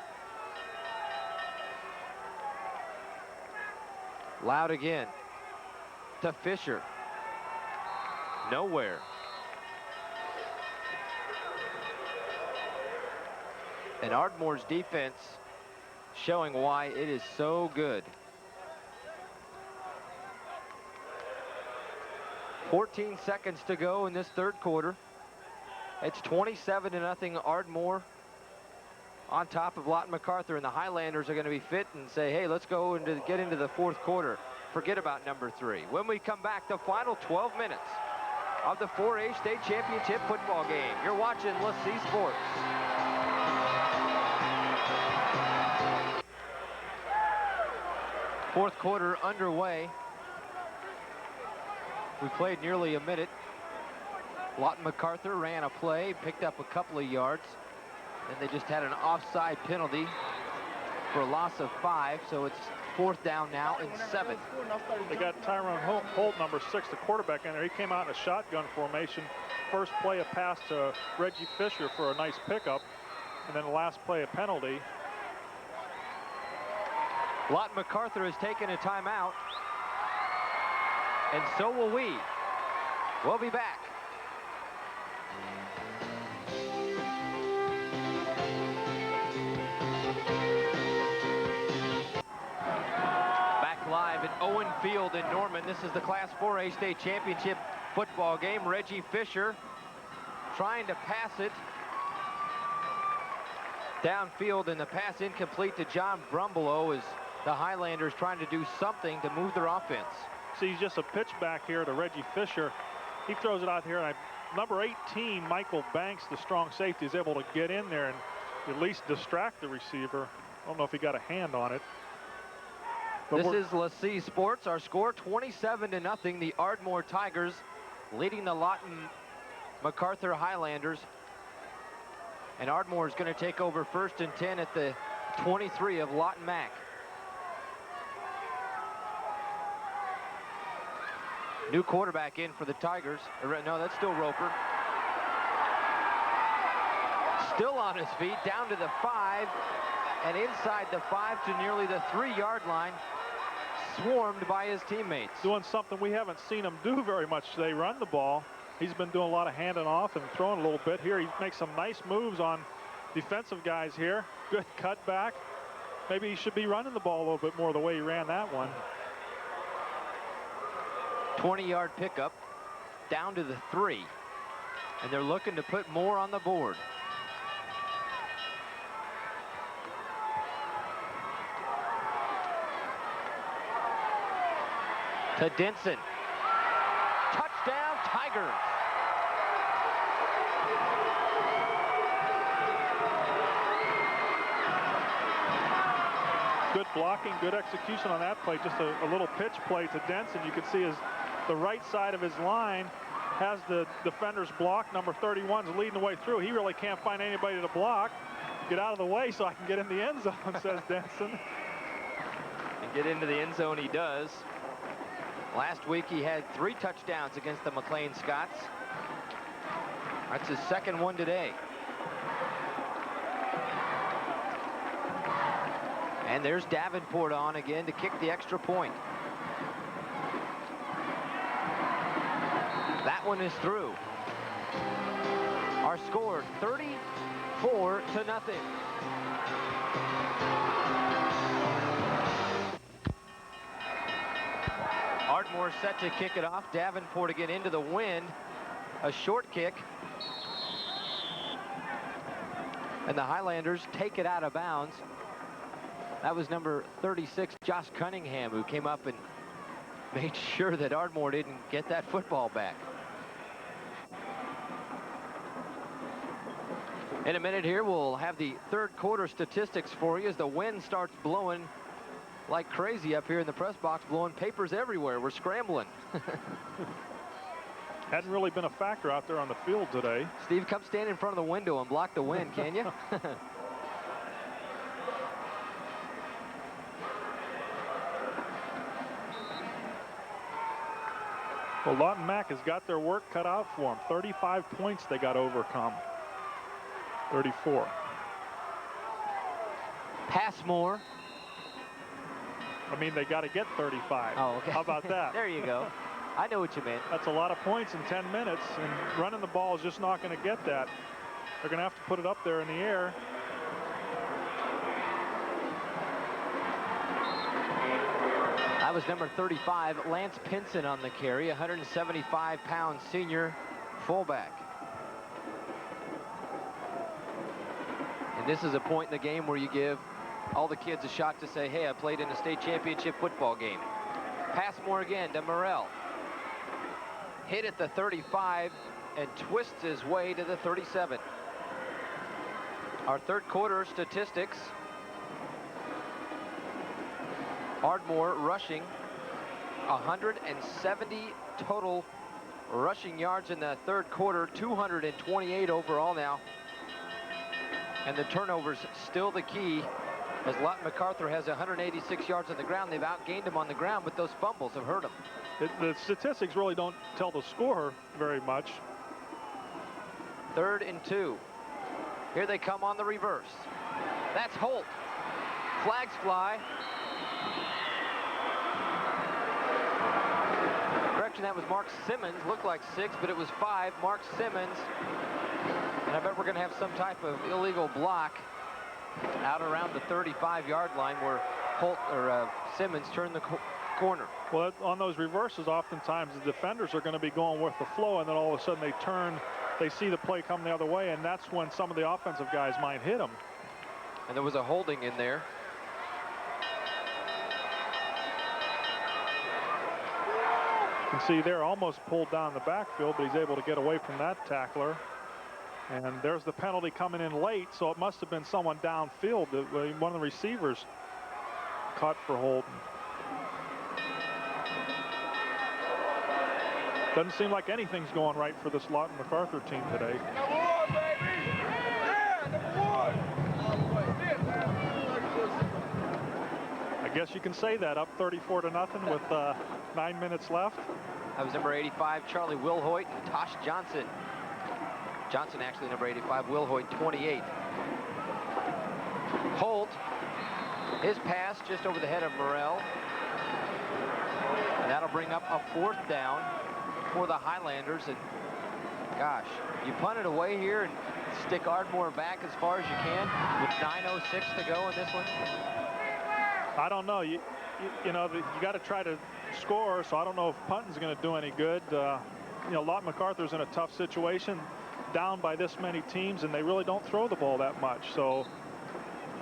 Loud again to Fisher. Nowhere. And Ardmore's defense showing why it is so good. 14 seconds to go in this third quarter. It's 27-0 Ardmore on top of Lawton MacArthur, and the Highlanders are going to be fit and say, hey, let's go and get into the fourth quarter. Forget about number 3. When we come back, the final 12 minutes of the 4A State Championship football game. You're watching Let's See Sports. Fourth quarter underway. We played nearly a minute. Lawton MacArthur ran a play, picked up a couple of yards, and they just had an offside penalty for a loss of 5, so it's 4th down now and 7. They got Tyrone Holt, number 6, the quarterback, in there. He came out in a shotgun formation. First play, a pass to Reggie Fisher for a nice pickup, and then the last play, a penalty. Lawton MacArthur has taken a timeout, and so will we. We'll be back. Owen Field in Norman. This is the Class 4A state championship football game. Reggie Fisher trying to pass it downfield, and the pass incomplete to John Brumbelow as the Highlanders trying to do something to move their offense. Sees just a pitch back here to Reggie Fisher. He throws it out here, and number 18, Michael Banks, the strong safety, is able to get in there and at least distract the receiver. I don't know if he got a hand on it. But this is LaCie Sports. Our score 27-0. The Ardmore Tigers leading the Lawton MacArthur Highlanders. And Ardmore is going to take over 1st and 10 at the 23 of Lawton Mac. New quarterback in for the Tigers. No, that's still Roper. Still on his feet, down to the 5, and inside the 5 to nearly the 3-yard line, swarmed by his teammates. Doing something we haven't seen him do very much today, run the ball. He's been doing a lot of handing off and throwing a little bit here. He makes some nice moves on defensive guys here. Good cutback. Maybe he should be running the ball a little bit more the way he ran that one. 20-yard pickup down to the 3, and they're looking to put more on the board. To Denson. Touchdown, Tigers. Good blocking, good execution on that play. Just a little pitch play to Denson. You can see the right side of his line has the defender's block. Number 31's leading the way through. He really can't find anybody to block. Get out of the way so I can get in the end zone, says Denson. And get into the end zone he does. Last week he had 3 touchdowns against the McLean Scots. That's his 2nd one today. And there's Davenport on again to kick the extra point. That one is through. Our score 34-0. Ardmore set to kick it off. Davenport again into the wind. A short kick. And the Highlanders take it out of bounds. That was number 36, Josh Cunningham, who came up and made sure that Ardmore didn't get that football back. In a minute here, we'll have the 3rd quarter statistics for you as the wind starts blowing like crazy up here in the press box, blowing papers everywhere. We're scrambling. Hadn't really been a factor out there on the field today. Steve, come stand in front of the window and block the wind, can you? Well, Lawton Mac has got their work cut out for them. 35 points they got overcome. 34. Passmore. I mean, they got to get 35. Oh, okay. How about that? There you go. I know what you meant. That's a lot of points in 10 minutes, and running the ball is just not going to get that. They're going to have to put it up there in the air. That was number 35, Lance Pinson on the carry, 175-pound senior fullback. And this is a point in the game where you give all the kids a shot to say, hey, I played in a state championship football game. Passmore again to Morrell. Hit at the 35 and twists his way to the 37. Our 3rd quarter statistics. Ardmore rushing 170 total rushing yards in the 3rd quarter, 228 overall now. And the turnovers still the key, as Lawton MacArthur has 186 yards on the ground. They've outgained him on the ground, but those fumbles have hurt him. The statistics really don't tell the score very much. 3rd and 2. Here they come on the reverse. That's Holt. Flags fly. Correction, that was Mark Simmons. Looked like 6, but it was 5. Mark Simmons. And I bet we're going to have some type of illegal block out around the 35-yard line where Holt or Simmons turned the corner. Well, on those reverses, oftentimes the defenders are going to be going with the flow, and then all of a sudden they turn, they see the play come the other way, and that's when some of the offensive guys might hit them. And there was a holding in there. You can see they're almost pulled down the backfield, but he's able to get away from that tackler. And there's the penalty coming in late, so it must have been someone downfield that one of the receivers caught for holding. Doesn't seem like anything's going right for this Lawton MacArthur team today. I guess you can say that, up 34-0 with 9 minutes left. That was number 85, Charlie Wilhoit, and Tosh Johnson. Johnson actually number 85, Wilhoit 28. Holt, his pass just over the head of Morrell. And that'll bring up a 4th down for the Highlanders. And gosh, you punt it away here and stick Ardmore back as far as you can with 9:06 to go in this one. I don't know. You know, you got to try to score, so I don't know if punting's going to do any good. You know, Lawton MacArthur's in a tough situation, down by this many teams, and they really don't throw the ball that much. So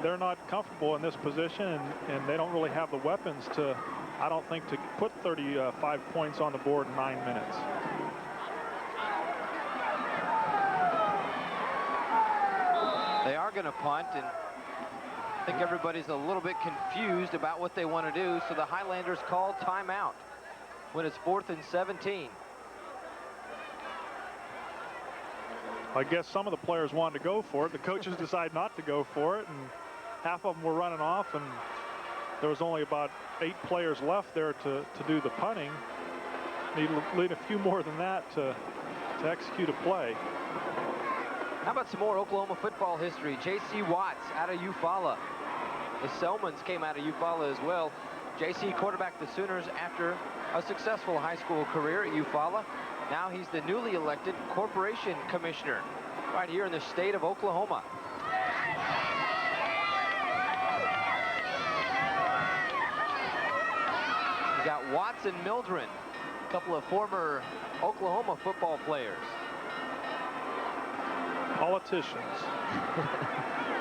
they're not comfortable in this position, and they don't really have the weapons to, I don't think, to put 35 points on the board in 9 minutes. They are going to punt, and I think everybody's a little bit confused about what they want to do, so the Highlanders call timeout when it's 4th and 17. I guess some of the players wanted to go for it. The coaches decided not to go for it, and half of them were running off, and there was only about 8 players left there to do the punting. Need a few more than that to execute a play. How about some more Oklahoma football history? J.C. Watts out of Eufaula. The Selmans came out of Eufaula as well. J.C. quarterbacked the Sooners after a successful high school career at Eufaula. Now he's the newly elected corporation commissioner right here in the state of Oklahoma. You got Watts and Mildren, a couple of former Oklahoma football players. Politicians.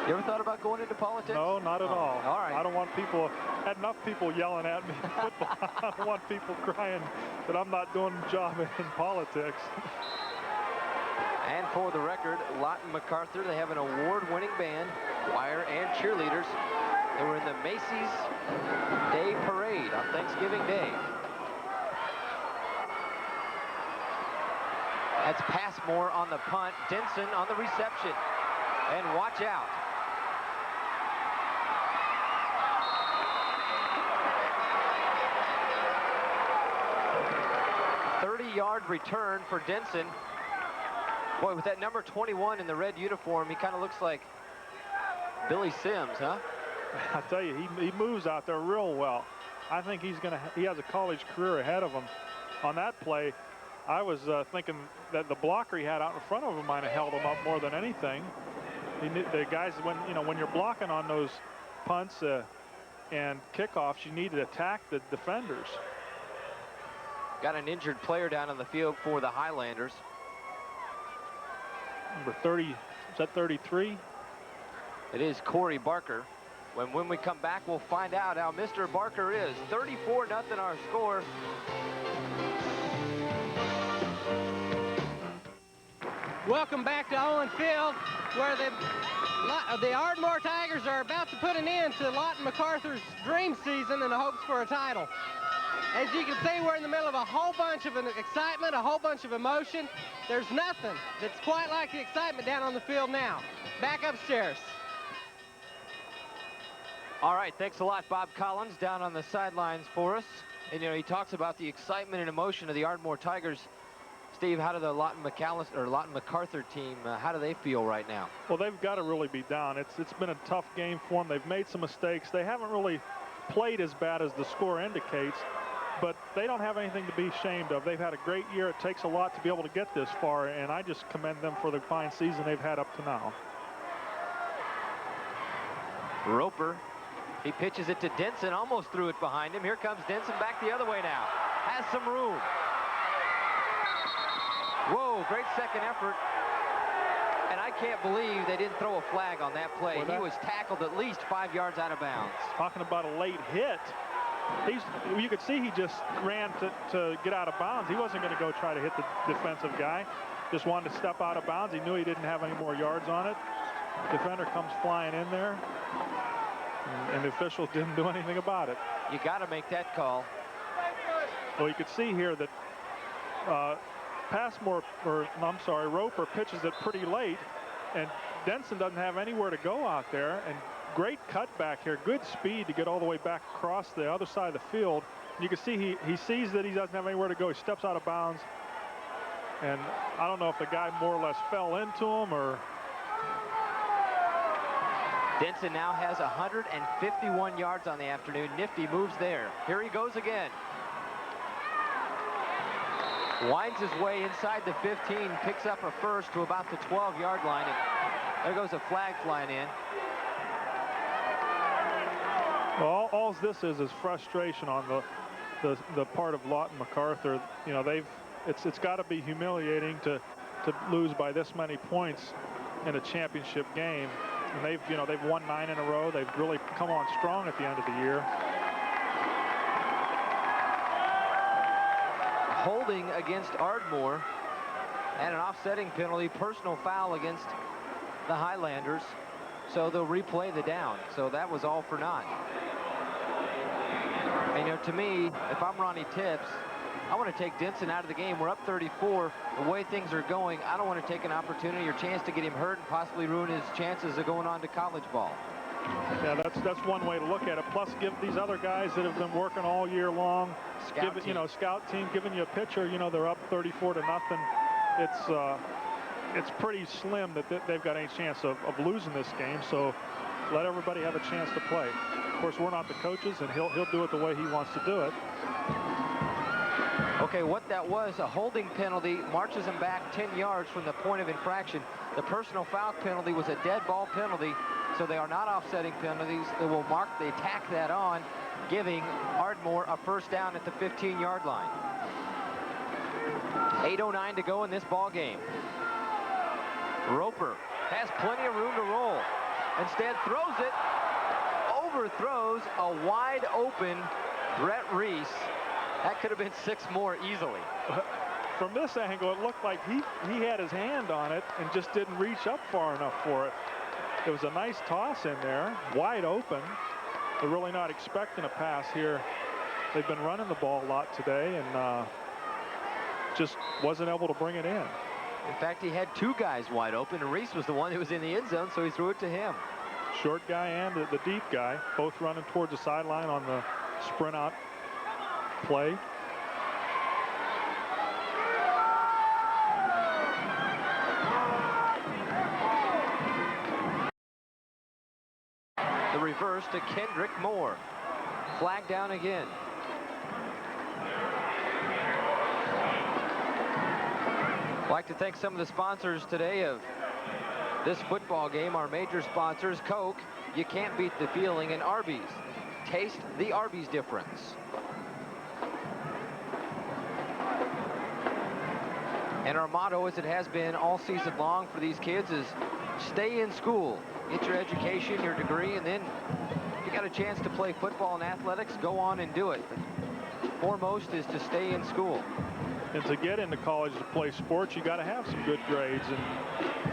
You ever thought about going into politics? No, not at all. All right. I don't want people, had enough people yelling at me in football. I don't want people crying that I'm not doing a job in politics. And for the record, Lawton MacArthur, they have an award-winning band, choir and cheerleaders. They were in the Macy's Day Parade on Thanksgiving Day. That's Passmore on the punt, Denson on the reception. And watch out. A 30-yard return for Denson. Boy, with that number 21 in the red uniform, he kind of looks like Billy Sims, huh? I tell you, he moves out there real well. I think he has a college career ahead of him. On that play, I was thinking that the blocker he had out in front of him might have held him up more than anything. The guys, when you're blocking on those punts and kickoffs, you need to attack the defenders. Got an injured player down on the field for the Highlanders. Number 30, is that 33? It is Corey Barker. When we come back, we'll find out how Mr. Barker is. 34-0 our score. Welcome back to Owen Field, where the Ardmore Tigers are about to put an end to Lawton MacArthur's dream season in the hopes for a title. As you can see, we're in the middle of a whole bunch of excitement, a whole bunch of emotion. There's nothing that's quite like the excitement down on the field now. Back upstairs. All right, thanks a lot, Bob Collins, down on the sidelines for us. And, he talks about the excitement and emotion of the Ardmore Tigers. Steve, how do the Lawton MacArthur team, how do they feel right now? Well, they've got to really be down. It's been a tough game for them. They've made some mistakes. They haven't really played as bad as the score indicates, but they don't have anything to be ashamed of. They've had a great year. It takes a lot to be able to get this far, and I just commend them for the fine season they've had up to now. Roper He pitches it to Denson, almost threw it behind him. Here comes Denson back the other way now. Has some room. Whoa, great second effort. And I can't believe they didn't throw a flag on that play. He was tackled at least 5 yards out of bounds. Talking about a late hit. You could see he just ran to get out of bounds. He wasn't going to go try to hit the defensive guy. Just wanted to step out of bounds. He knew he didn't have any more yards on it. Defender comes flying in there. And the officials didn't do anything about it. You got to make that call. Well, you could see here that Roper pitches it pretty late, and Denson doesn't have anywhere to go out there. And great cutback here, good speed to get all the way back across the other side of the field. You can see he sees that he doesn't have anywhere to go. He steps out of bounds, and I don't know if the guy more or less fell into him or. Denson now has 151 yards on the afternoon. Nifty moves there. Here he goes again. Winds his way inside the 15, picks up a first to about the 12-yard line. And there goes a flag flying in. Well, all this is frustration on the part of Lawton MacArthur. You know, it's got to be humiliating to lose by this many points in a championship game. And they've won 9 in a row. They've really come on strong at the end of the year. Holding against Ardmore and an offsetting penalty, personal foul against the Highlanders. So they'll replay the down. So that was all for naught. And, you know, to me, if I'm Ronnie Tips, I want to take Denson out of the game. We're up 34. The way things are going, I don't want to take an opportunity or chance to get him hurt and possibly ruin his chances of going on to college ball. Yeah, that's one way to look at it. Plus, give these other guys that have been working all year long, scout team giving you a pitcher. You know, they're up 34-0. It's pretty slim that they've got any chance of losing this game. So let everybody have a chance to play. Of course, we're not the coaches, and he'll do it the way he wants to do it. Okay, what that was, a holding penalty, marches him back 10 yards from the point of infraction. The personal foul penalty was a dead ball penalty, so they are not offsetting penalties. They tack that on, giving Ardmore a first down at the 15-yard line. 8:09 to go in this ball game. Roper has plenty of room to roll. Instead throws it, overthrows a wide open Brett Reese. That could have been 6 more easily. From this angle, it looked like he had his hand on it and just didn't reach up far enough for it. It was a nice toss in there, wide open. They're really not expecting a pass here. They've been running the ball a lot today and just wasn't able to bring it in. In fact, he had 2 guys wide open, and Reese was the one who was in the end zone, so he threw it to him. Short guy and the deep guy, both running towards the sideline on the sprint out play. The reverse to Kendrick Moore. Flag down again. I'd like to thank some of the sponsors today of this football game. Our major sponsors: Coke, you can't beat the feeling, and Arby's. Taste the Arby's difference. And our motto, as it has been all season long for these kids, is stay in school. Get your education, your degree, and then if you got a chance to play football and athletics, go on and do it. But foremost is to stay in school. And to get into college to play sports, you got to have some good grades. And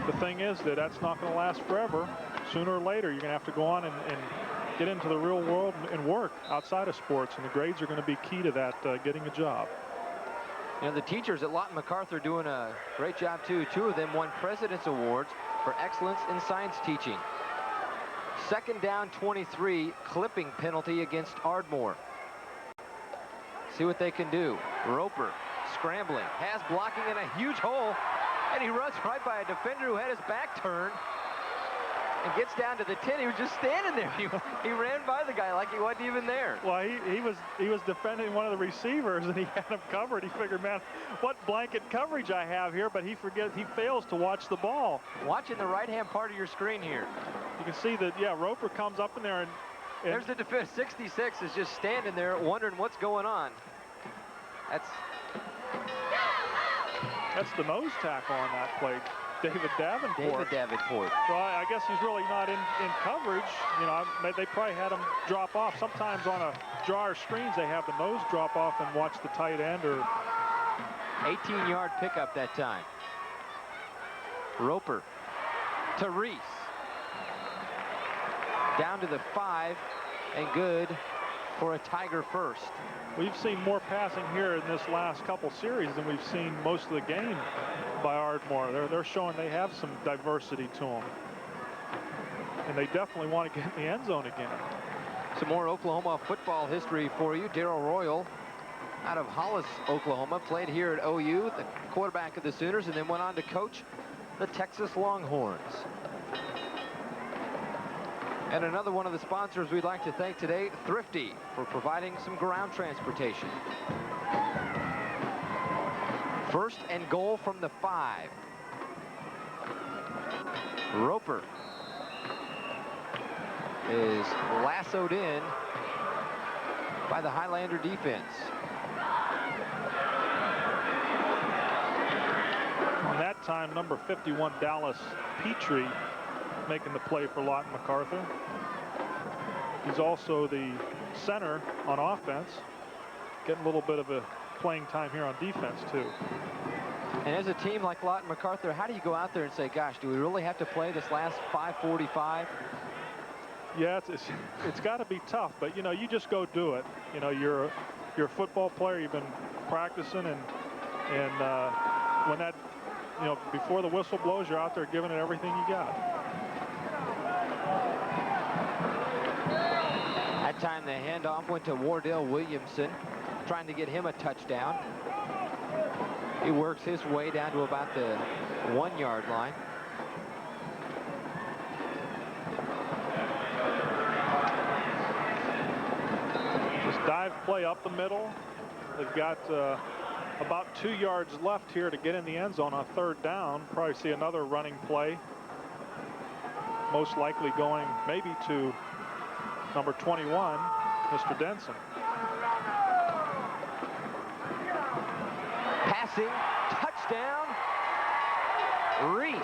the thing is that's not going to last forever. Sooner or later, you're going to have to go on and get into the real world and work outside of sports. And the grades are going to be key to that, getting a job. You know, the teachers at Lawton MacArthur are doing a great job, too. 2 of them won President's Awards for excellence in science teaching. 2nd down 23, clipping penalty against Ardmore. See what they can do. Roper scrambling, has blocking in a huge hole, and he runs right by a defender who had his back turned and gets down to the 10. He was just standing there. He ran by the guy like he wasn't even there. Well, he was defending one of the receivers, and he had him covered. He figured, man, what blanket coverage I have here, but he fails to watch the ball. Watching the right-hand part of your screen here. You can see that, yeah, Roper comes up in there, and There's the defense. 66 is just standing there wondering what's going on. That's the nose tackle on that play. David Davenport. Well, I guess he's really not in coverage. You know, they probably had him drop off. Sometimes on a drawer screens, they have the nose drop off and watch the tight end. Or 18-yard pickup that time. Roper to Reese. Down to the 5 and good for a Tiger first. We've seen more passing here in this last couple series than we've seen most of the game by Ardmore. They're showing they have some diversity to them. And they definitely want to get in the end zone again. Some more Oklahoma football history for you. Darrell Royal out of Hollis, Oklahoma, played here at OU, the quarterback of the Sooners, and then went on to coach the Texas Longhorns. And another one of the sponsors we'd like to thank today, Thrifty, for providing some ground transportation. First and goal from the 5. Roper is lassoed in by the Highlander defense. On that time, number 51, Dallas Petrie, making the play for Lawton MacArthur. He's also the center on offense, getting a little bit of a playing time here on defense too. And as a team like Lawton MacArthur, how do you go out there and say, gosh, do we really have to play this last 5:45? Yeah, it's got to be tough, but you know, you just go do it. You know, you're a football player. You've been practicing, and when that, you know, before the whistle blows, you're out there giving it everything you got. That time the handoff went to Wardell Williamson, trying to get him a touchdown. He works his way down to about the 1-yard line. Just dive play up the middle. They've got about 2 yards left here to get in the end zone on 3rd down. Probably see another running play. Most likely going maybe to number 21, Mr. Denson. Passing, touchdown, Reese.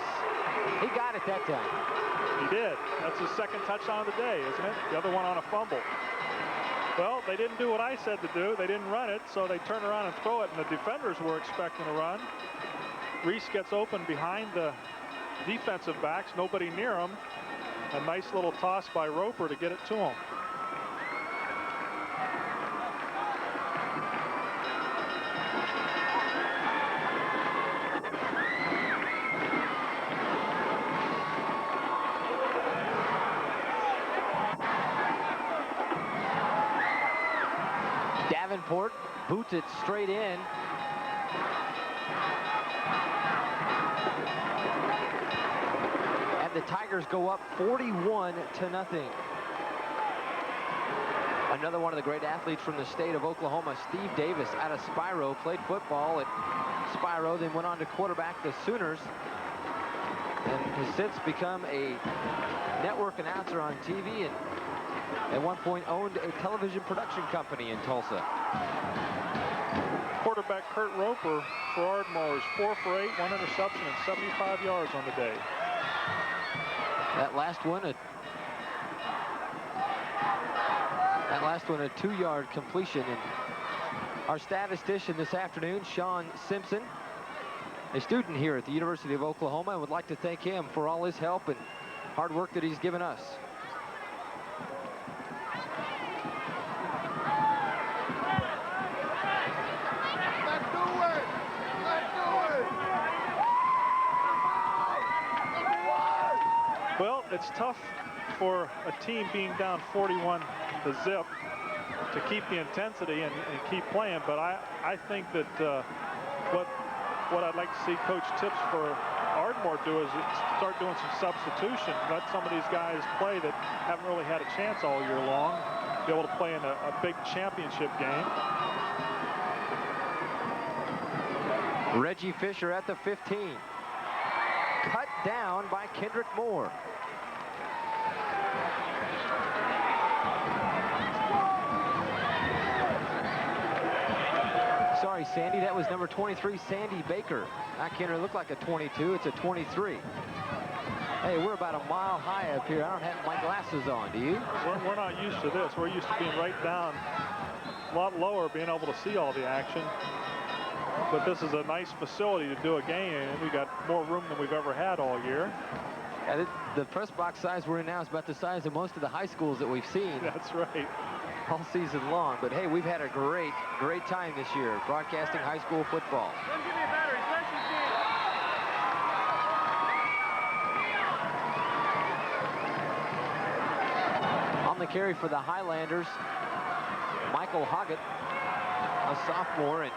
He got it that time. He did. That's his 2nd touchdown of the day, isn't it? The other one on a fumble. Well, they didn't do what I said to do. They didn't run it, so they turn around and throw it, and the defenders were expecting a run. Reese gets open behind the defensive backs, nobody near him. A nice little toss by Roper to get it to him. Davenport boots it straight in. And the Tigers go up 41-0. Another one of the great athletes from the state of Oklahoma, Steve Davis, out of Spiro, played football at Spiro, then went on to quarterback the Sooners, and has since become a network announcer on TV, and at one point owned a television production company in Tulsa. Quarterback Kurt Roper for Ardmore is 4 for 8, 1 interception, and 75 yards on the day. That last one a 2-yard completion. And our statistician this afternoon, Sean Simpson, a student here at the University of Oklahoma, and would like to thank him for all his help and hard work that he's given us. Well, it's tough for a team being down 41-0 to keep the intensity and keep playing, but I think that what I'd like to see Coach Tips for Ardmore do is start doing some substitution. Let some of these guys play that haven't really had a chance all year long, be able to play in a big championship game. Reggie Fisher at the 15. Cut down by Kendrick Moore. Sandy. That was number 23, Sandy Baker. I can't really look like a 22. It's a 23. Hey, we're about a mile high up here. I don't have my glasses on. Do you? We're not used to this. We're used to being right down, a lot lower, being able to see all the action. But this is a nice facility to do a game in. We got more room than we've ever had all year. Yeah, the press box size we're in now is about the size of most of the high schools that we've seen. That's right. All season long. But hey, we've had a great time this year broadcasting high school football. On the carry for the Highlanders, Michael Hoggett, a sophomore, and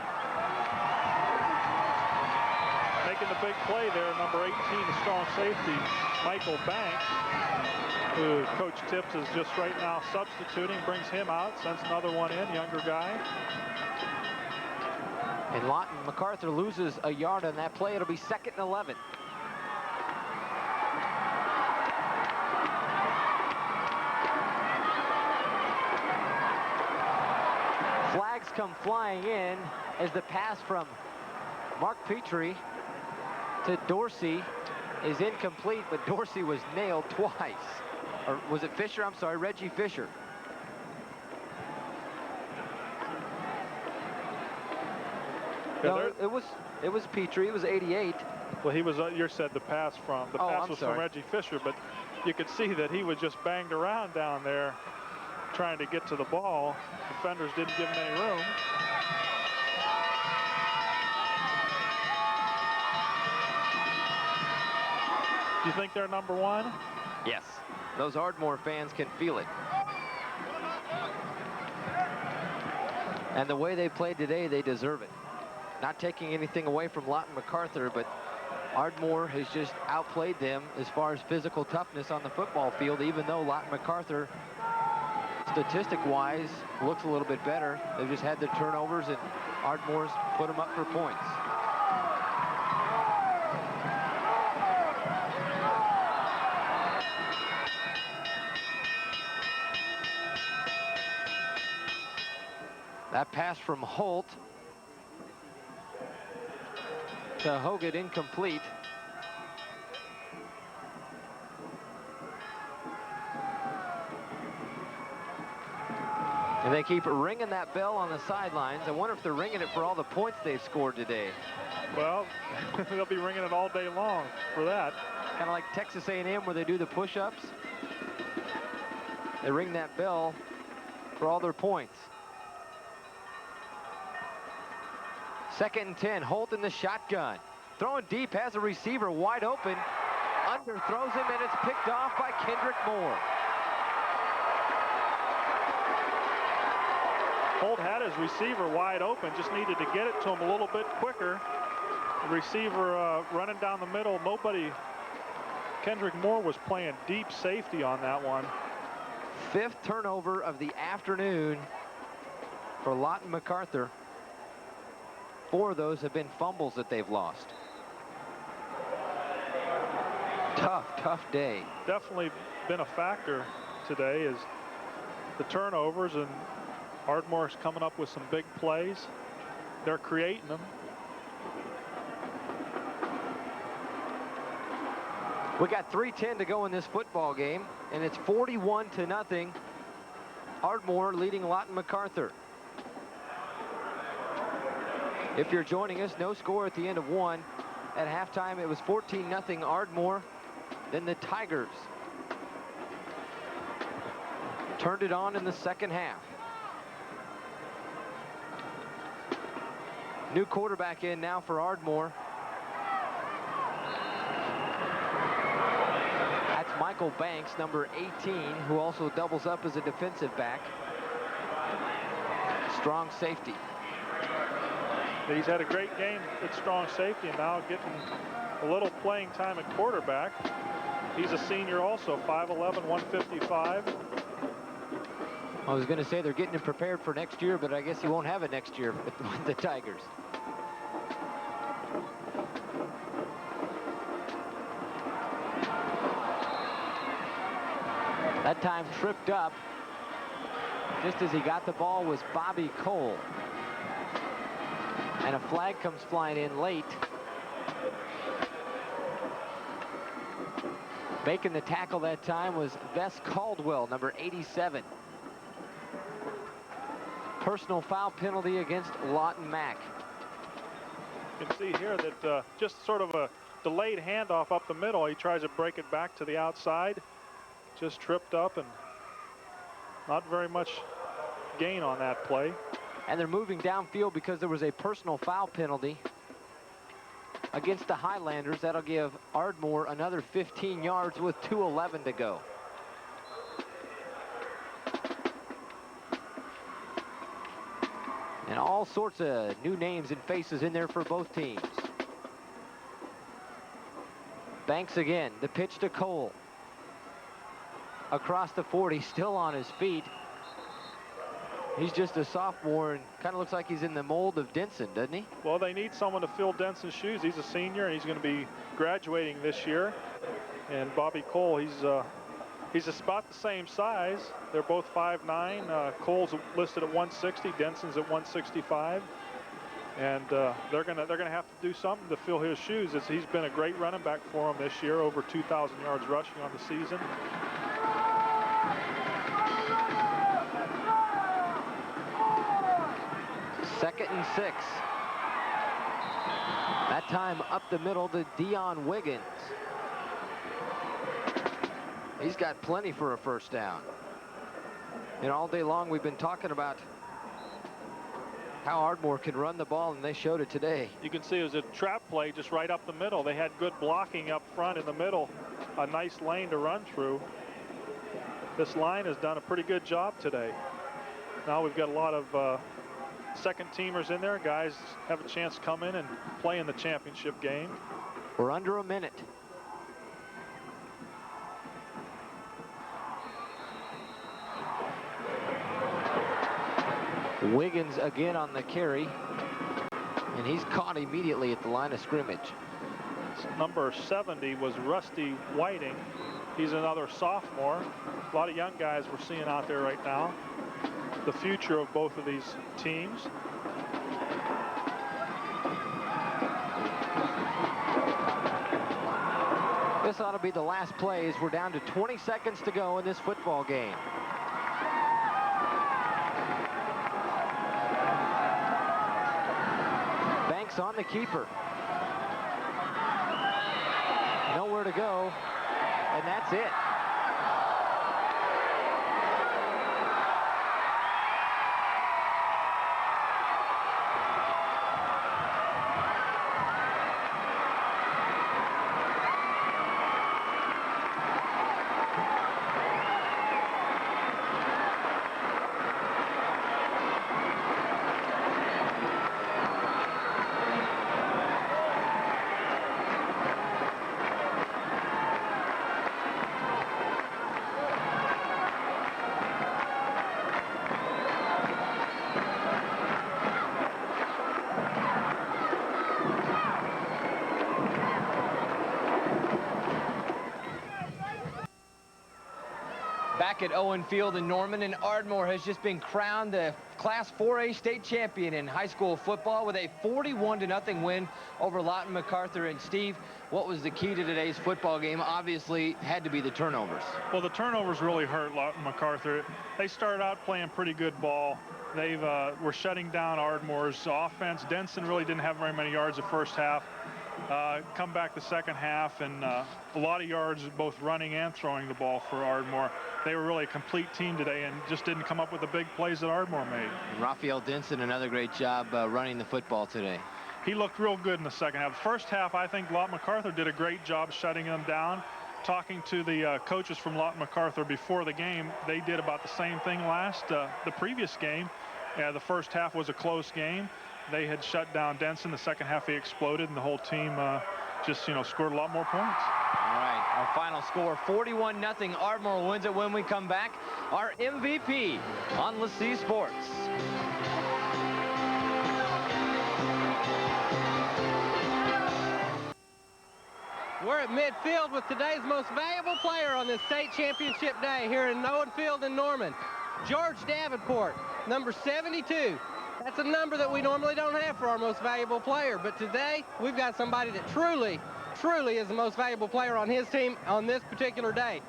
making the big play there, number 18, the strong safety, Michael Banks, who Coach Tips is just right now substituting, brings him out, sends another one in, younger guy. And Lawton MacArthur loses a yard on that play. It'll be 2nd and 11. Flags come flying in as the pass from Mark Petrie to Dorsey is incomplete, but Dorsey was nailed twice. Or was it Fisher? I'm sorry, Reggie Fisher. Yeah, No, it was Petrie. It was 88. Well, he was, you said the pass was sorry. from Reggie Fisher, but you could see that he was just banged around down there trying to get to the ball. Defenders didn't give him any room. Do you think they're number one? Yes. Those Ardmore fans can feel it. And the way they played today, they deserve it. Not taking anything away from Lawton MacArthur, but Ardmore has just outplayed them as far as physical toughness on the football field, even though Lawton MacArthur, statistic-wise, looks a little bit better. They've just had the turnovers, and Ardmore's put them up for points. That pass from Holt to Hoggett, incomplete. And they keep ringing that bell on the sidelines. I wonder if they're ringing it for all the points they've scored today. Well, they'll be ringing it all day long for that. Kind of like Texas A&M where they do the push-ups. They ring that bell for all their points. 2nd and 10, Holt in the shotgun. Throwing deep, has a receiver wide open. Underthrows him, and it's picked off by Kendrick Moore. Holt had his receiver wide open, just needed to get it to him a little bit quicker. The receiver running down the middle, Kendrick Moore was playing deep safety on that one. 5th turnover of the afternoon for Lawton MacArthur. 4 of those have been fumbles that they've lost. Tough day. Definitely been a factor today is the turnovers, and Ardmore's coming up with some big plays. They're creating them. We got 3:10 to go in this football game, and it's 41-0. Ardmore leading Lawton MacArthur. If you're joining us, no score at the end of 1. At halftime, it was 14-0 Ardmore. Then the Tigers turned it on in the second half. New quarterback in now for Ardmore. That's Michael Banks, number 18, who also doubles up as a defensive back. Strong safety. He's had a great game at strong safety, and now getting a little playing time at quarterback. He's a senior also, 5'11", 155. I was going to say they're getting him prepared for next year, but I guess he won't have it next year with the Tigers. That time tripped up just as he got the ball was Bobby Cole. And a flag comes flying in late. Making the tackle that time was Vess Caldwell, number 87. Personal foul penalty against Lawton Mac. You can see here that just sort of a delayed handoff up the middle. He tries to break it back to the outside. Just tripped up and not very much gain on that play. And they're moving downfield because there was a personal foul penalty against the Highlanders. That'll give Ardmore another 15 yards with 2:11 to go. And all sorts of new names and faces in there for both teams. Banks again, the pitch to Cole. Across the 40, still on his feet. He's just a sophomore and kind of looks like he's in the mold of Denson, doesn't he? Well, they need someone to fill Denson's shoes. He's a senior and he's going to be graduating this year. And Bobby Cole, he's about the same size. They're both 5'9". Cole's listed at 160. Denson's at 165. And they're gonna have to do something to fill his shoes. He's been a great running back for them this year, over 2,000 yards rushing on the season. Second and 6. That time up the middle to Dion Wiggins. He's got plenty for a first down. And all day long we've been talking about how Ardmore can run the ball, and they showed it today. You can see it was a trap play just right up the middle. They had good blocking up front in the middle. A nice lane to run through. This line has done a pretty good job today. Now we've got a lot of second teamers in there. Guys have a chance to come in and play in the championship game. We're under a minute. Wiggins again on the carry, and he's caught immediately at the line of scrimmage. Number 70 was Rusty Whiting. He's another sophomore. A lot of young guys we're seeing out there right now. The future of both of these teams. This ought to be the last play as we're down to 20 seconds to go in this football game. Banks on the keeper. Nowhere to go, and that's it. Back at Owen Field in Norman, and Ardmore has just been crowned the Class 4A state champion in high school football with a 41-0 win over Lawton MacArthur. And Steve, what was the key to today's football game? Obviously had to be the turnovers. Well, the turnovers really hurt Lawton MacArthur. They started out playing pretty good ball. They were shutting down Ardmore's offense. Denson really didn't have very many yards the first half. Come back the second half, and a lot of yards both running and throwing the ball for Ardmore. They were really a complete team today and just didn't come up with the big plays that Ardmore made. Raphael Denson, another great job running the football today. He looked real good in the second half. First half, I think Lawton MacArthur did a great job shutting them down. Talking to the coaches from Lawton MacArthur before the game, they did about the same thing the previous game. The first half was a close game. They had shut down Denson. The second half, he exploded, and the whole team just, scored a lot more points. All right, our final score, 41-0. Ardmore wins it. When we come back, our MVP on LaCie Sports. We're at midfield with today's most valuable player on this state championship day here in Owen Field in Norman. George Davenport, number 72. That's a number that we normally don't have for our most valuable player. But today, we've got somebody that truly is the most valuable player on his team on this particular day.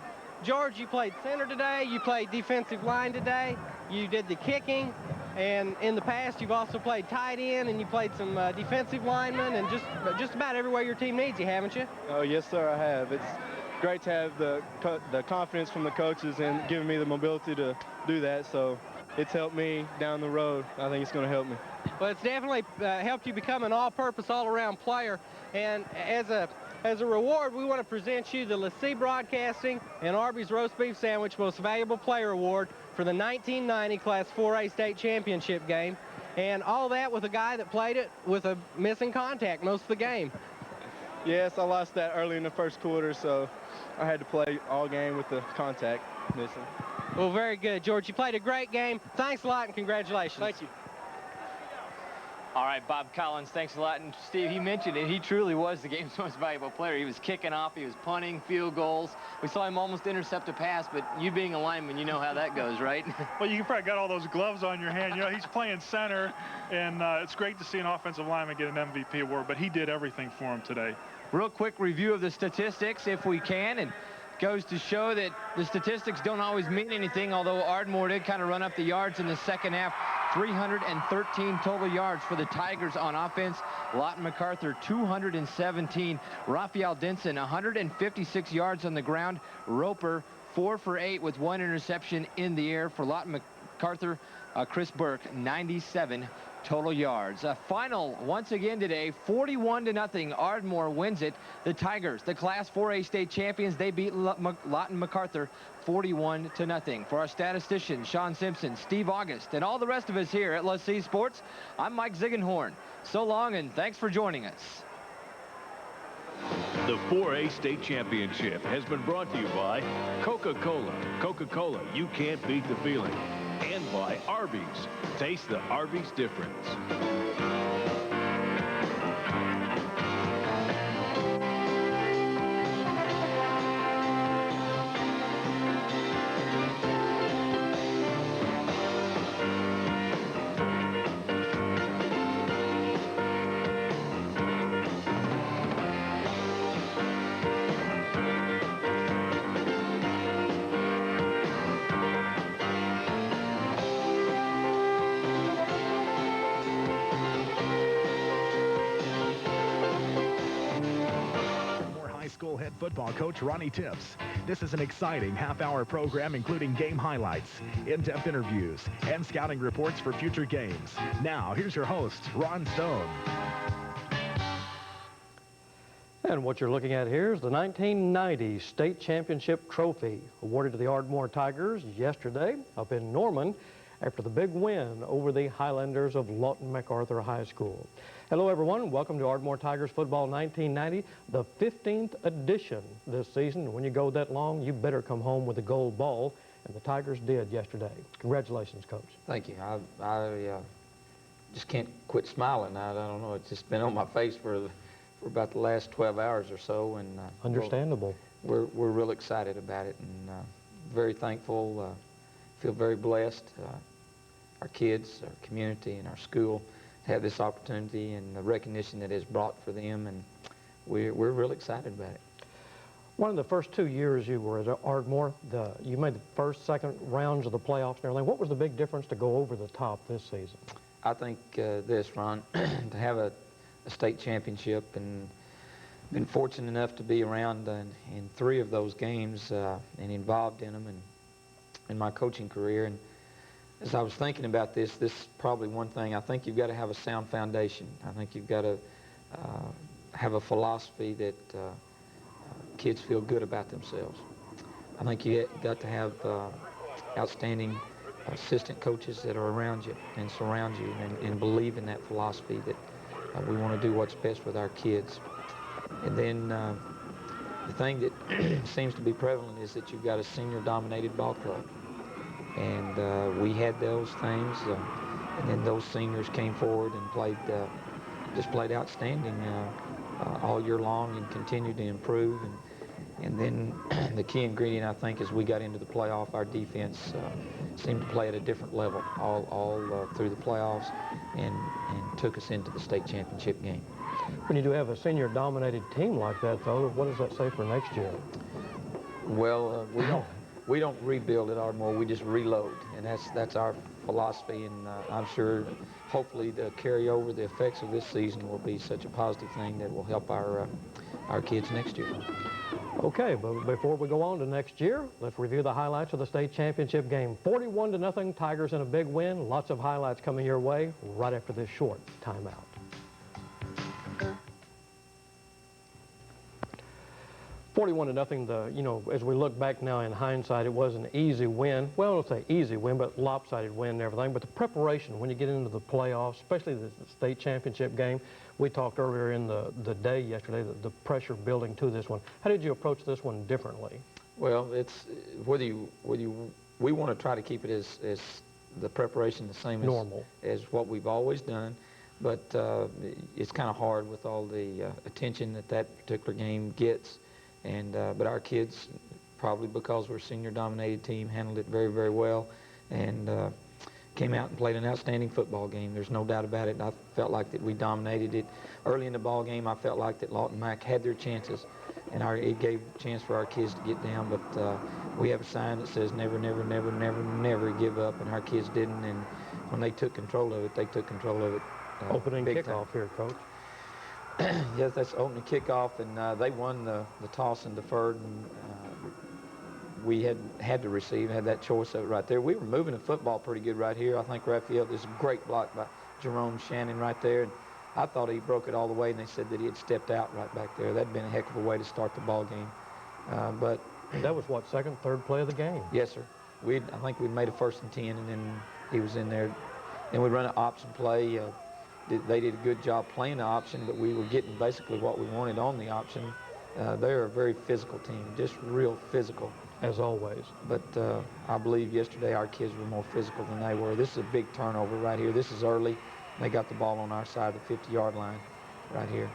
George, you played center today. You played defensive line today. You did the kicking. And in the past, you've also played tight end, and you played some defensive linemen, and just about everywhere your team needs you, haven't you? Oh, yes, sir, I have. It's great to have the confidence from the coaches and giving me the mobility to do that. So it's helped me down the road. I think it's going to help me. Well, it's definitely helped you become an all-purpose, all-around player. And as a reward, we want to present you the LaCie Broadcasting and Arby's Roast Beef Sandwich Most Valuable Player Award for the 1990 Class 4A State Championship game. And all that with a guy that played it with a missing contact most of the game. Yes, I lost that early in the first quarter, so I had to play all game with the contact missing. Well, very good, George. You played a great game. Thanks a lot, and congratulations. Thank you. All right, Bob Collins, thanks a lot. And Steve, he mentioned it. He truly was the game's most valuable player. He was kicking off. He was punting, field goals. We saw him almost intercept a pass, but you being a lineman, you know how that goes, right? Well, you probably got all those gloves on your hand. You know, he's playing center, and it's great to see an offensive lineman get an MVP award, but he did everything for him today. Real quick review of the statistics, if we can, and goes to show that the statistics don't always mean anything, although Ardmore did kind of run up the yards in the second half. 313 total yards for the Tigers on offense. Lawton MacArthur, 217. Raphael Denson, 156 yards on the ground. Roper, 4 for 8 with 1 interception in the air. For Lawton MacArthur, Chris Burke, 97 total yards. Final once again today, 41-0. Ardmore wins it. The Tigers, the Class 4A state champions, they beat Lawton MacArthur 41-0. For our statistician, Sean Simpson, Steve August, and all the rest of us here at LaCie Sports, I'm Mike Ziegenhorn. So long, and thanks for joining us. The 4A State Championship has been brought to you by Coca-Cola. Coca-Cola, you can't beat the feeling. And by Arby's. Taste the Arby's difference. Head football coach Ronnie Tips. This is an exciting half-hour program including game highlights, in-depth interviews, and scouting reports for future games. Now, here's your host, Ron Stone. And what you're looking at here is the 1990 State Championship Trophy awarded to the Ardmore Tigers yesterday up in Norman after the big win over the Highlanders of Lawton MacArthur High School. Hello, everyone. Welcome to Ardmore Tigers Football 1990, the 15th edition this season. When you go that long, you better come home with a gold ball, and the Tigers did yesterday. Congratulations, Coach. Thank you. I just can't quit smiling. I don't know. It's just been on my face for about the last 12 hours or so, and understandable. We're real excited about it, and very thankful. Feel very blessed. Our kids, our community, and our school have this opportunity and the recognition that it's brought for them, and we're real excited about it. One of the first 2 years you were at Ardmore, you made the first, second rounds of the playoffs and everything. What was the big difference to go over the top this season? I think this, Ron, to have a state championship, and been fortunate enough to be around in 3 of those games and involved in them and in my coaching career. And as I was thinking about this is probably one thing. I think you've got to have a sound foundation. I think you've got to have a philosophy that kids feel good about themselves. I think you got to have outstanding assistant coaches that are around you and surround you and believe in that philosophy that we want to do what's best with our kids. And then the thing that seems to be prevalent is that you've got a senior-dominated ball club. And we had those things, and then those seniors came forward and just played outstanding all year long and continued to improve. And And then the key ingredient, I think, as we got into the playoff, our defense seemed to play at a different level all through the playoffs and took us into the state championship game. When you do have a senior-dominated team like that, though, what does that say for next year? Well, we don't rebuild at Ardmore. We just reload, and that's our philosophy. And I'm sure, hopefully, the carryover, the effects of this season will be such a positive thing that will help our kids next year. Okay, but before we go on to next year, let's review the highlights of the state championship game. 41-0, Tigers in a big win. Lots of highlights coming your way right after this short timeout. $41-0, as we look back now in hindsight, it was an easy win. Well, let's say easy win, but lopsided win and everything. But the preparation when you get into the playoffs, especially the state championship game, we talked earlier in the day yesterday, the pressure building to this one. How did you approach this one differently? Well, it's we want to try to keep it as the preparation the same normal as what we've always done. But it's kind of hard with all the attention that particular game gets. And but our kids, probably because we're a senior-dominated team, handled it very, very well, and came out and played an outstanding football game. There's no doubt about it. I felt like that we dominated it early in the ball game. I felt like that Lawton Mac had their chances, and it gave a chance for our kids to get down. But we have a sign that says never, never, never, never, never give up, and our kids didn't. And when they took control of it, they took control of it. Opening kickoff here, Coach. Yes, that's opening kickoff, and they won the toss and deferred, and we had to receive, had that choice of it right there. We were moving the football pretty good right here. I think Raphael, this is a great block by Jerome Shannon right there, and I thought he broke it all the way, and they said that he had stepped out right back there. That'd been a heck of a way to start the ball game. But that was what, second, third play of the game? Yes, sir. I think we made a 1st and 10, and then he was in there. Then we run an option play. They did a good job playing the option, but we were getting basically what we wanted on the option. They're a very physical team, just real physical. As always. But I believe yesterday our kids were more physical than they were. This is a big turnover right here. This is early. They got the ball on our side of the 50-yard line right here.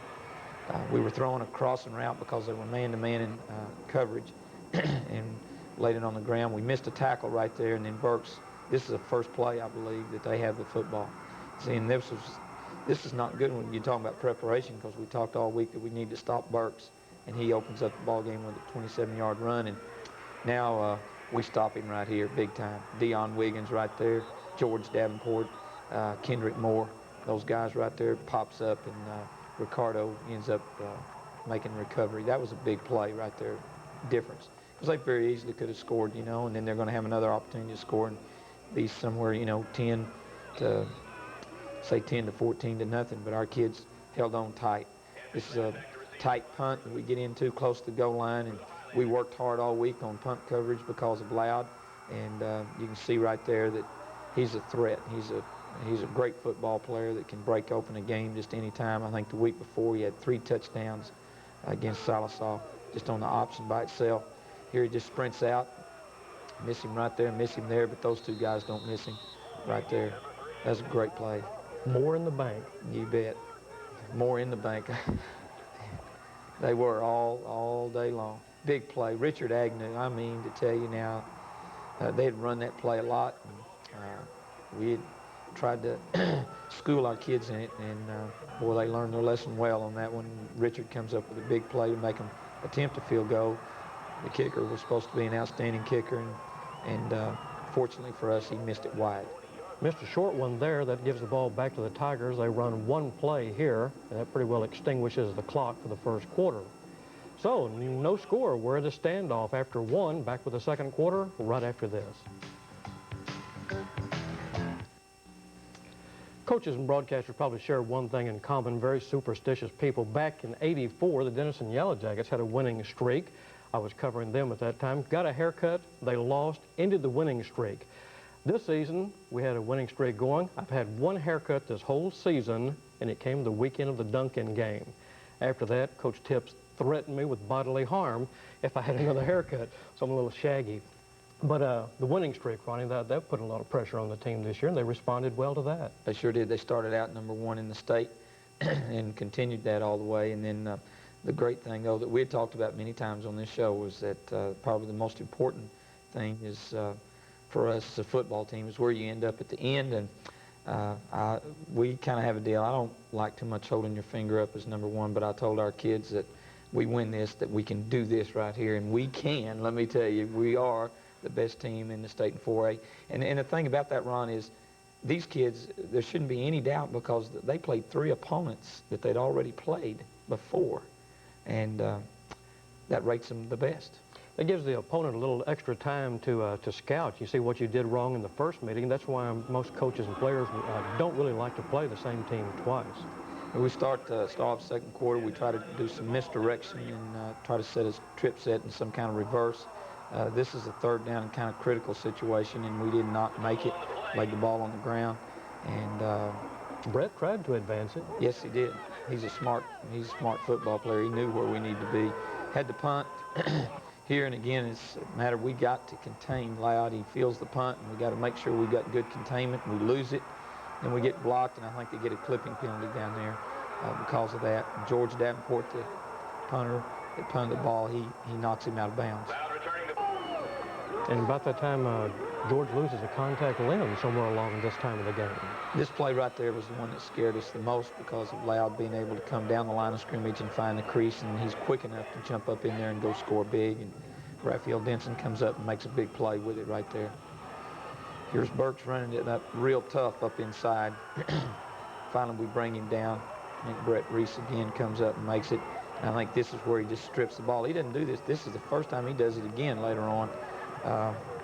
We were throwing a crossing route because they were man-to-man in coverage and laid it on the ground. We missed a tackle right there, and then Burks, this is the first play, I believe, that they have the football. See, and this is not good when you're talking about preparation, because we talked all week that we need to stop Burks, and he opens up the ball game with a 27-yard run, and now we stop him right here big time. Deion Wiggins right there, George Davenport, Kendrick Moore, those guys right there pops up, and Ricardo ends up making recovery. That was a big play right there, difference. Because they very easily could have scored, and then they're going to have another opportunity to score and be somewhere, 10 to 14 to nothing, but our kids held on tight. This is a tight punt that we get into close to the goal line, and we worked hard all week on punt coverage because of Loud, and you can see right there that he's a threat. He's a great football player that can break open a game just any time. I think the week before he had 3 touchdowns against Salisaw just on the option by itself. Here he just sprints out, miss him right there, miss him there, but those two guys don't miss him right there. That's a great play. More in the bank. You bet. More in the bank. They were all day long. Big play. Richard Agnew, I mean to tell you now, they had run that play a lot. And, we had tried to school our kids in it, and boy, they learned their lesson well on that one. Richard comes up with a big play to make them attempt a field goal. The kicker was supposed to be an outstanding kicker, and fortunately for us, he missed it wide. Missed a short one there. That gives the ball back to the Tigers. They run one play here, and that pretty well extinguishes the clock for the first quarter. So, no score. We're at a standoff after one. Back with the second quarter right after this. Coaches and broadcasters probably share one thing in common, very superstitious people. Back in '84, the Denison Yellow Jackets had a winning streak. I was covering them at that time. Got a haircut. They lost, ended the winning streak. This season, we had a winning streak going. I've had one haircut this whole season, and it came the weekend of the Duncan game. After that, Coach Tips threatened me with bodily harm if I had another haircut, so I'm a little shaggy. But the winning streak, Ronnie, that put a lot of pressure on the team this year, and they responded well to that. They sure did. They started out #1 in the state and continued that all the way. And then The great thing, though, that we had talked about many times on this show was that probably the most important thing is for us as a football team is where you end up at the end. And we kind of have a deal. I don't like too much holding your finger up as number one, but I told our kids that we win this, that we can do this right here. And we can, let me tell you, we are the best team in the state in 4A. And the thing about that, Ron, is these kids, there shouldn't be any doubt because they played 3 opponents that they'd already played before. And that rates them the best. It gives the opponent a little extra time to scout. You see what you did wrong in the first meeting. That's why most coaches and players don't really like to play the same team twice. We start off second quarter. We try to do some misdirection and try to set a trip set in some kind of reverse. This is a third down and kind of critical situation, and we did not make it. Laid the ball on the ground, and Brett tried to advance it. Yes, he did. He's a smart football player. He knew where we need to be. Had to punt. Here and again, it's a matter we got to contain Loud. He feels the punt, and we got to make sure we got good containment. We lose it, then we get blocked, and I think they get a clipping penalty down there because of that. And George Davenport, the punter that punted the ball, he knocks him out of bounds. And about that time, George loses a contact limb somewhere along this time of the game. This play right there was the one that scared us the most because of Loud being able to come down the line of scrimmage and find the crease, and he's quick enough to jump up in there and go score big. And Raphael Denson comes up and makes a big play with it right there. Here's Burks running it up real tough up inside. Finally, we bring him down. I think Brett Reese again comes up and makes it. And I think this is where he just strips the ball. He doesn't do this. This is the first time he does it again later on.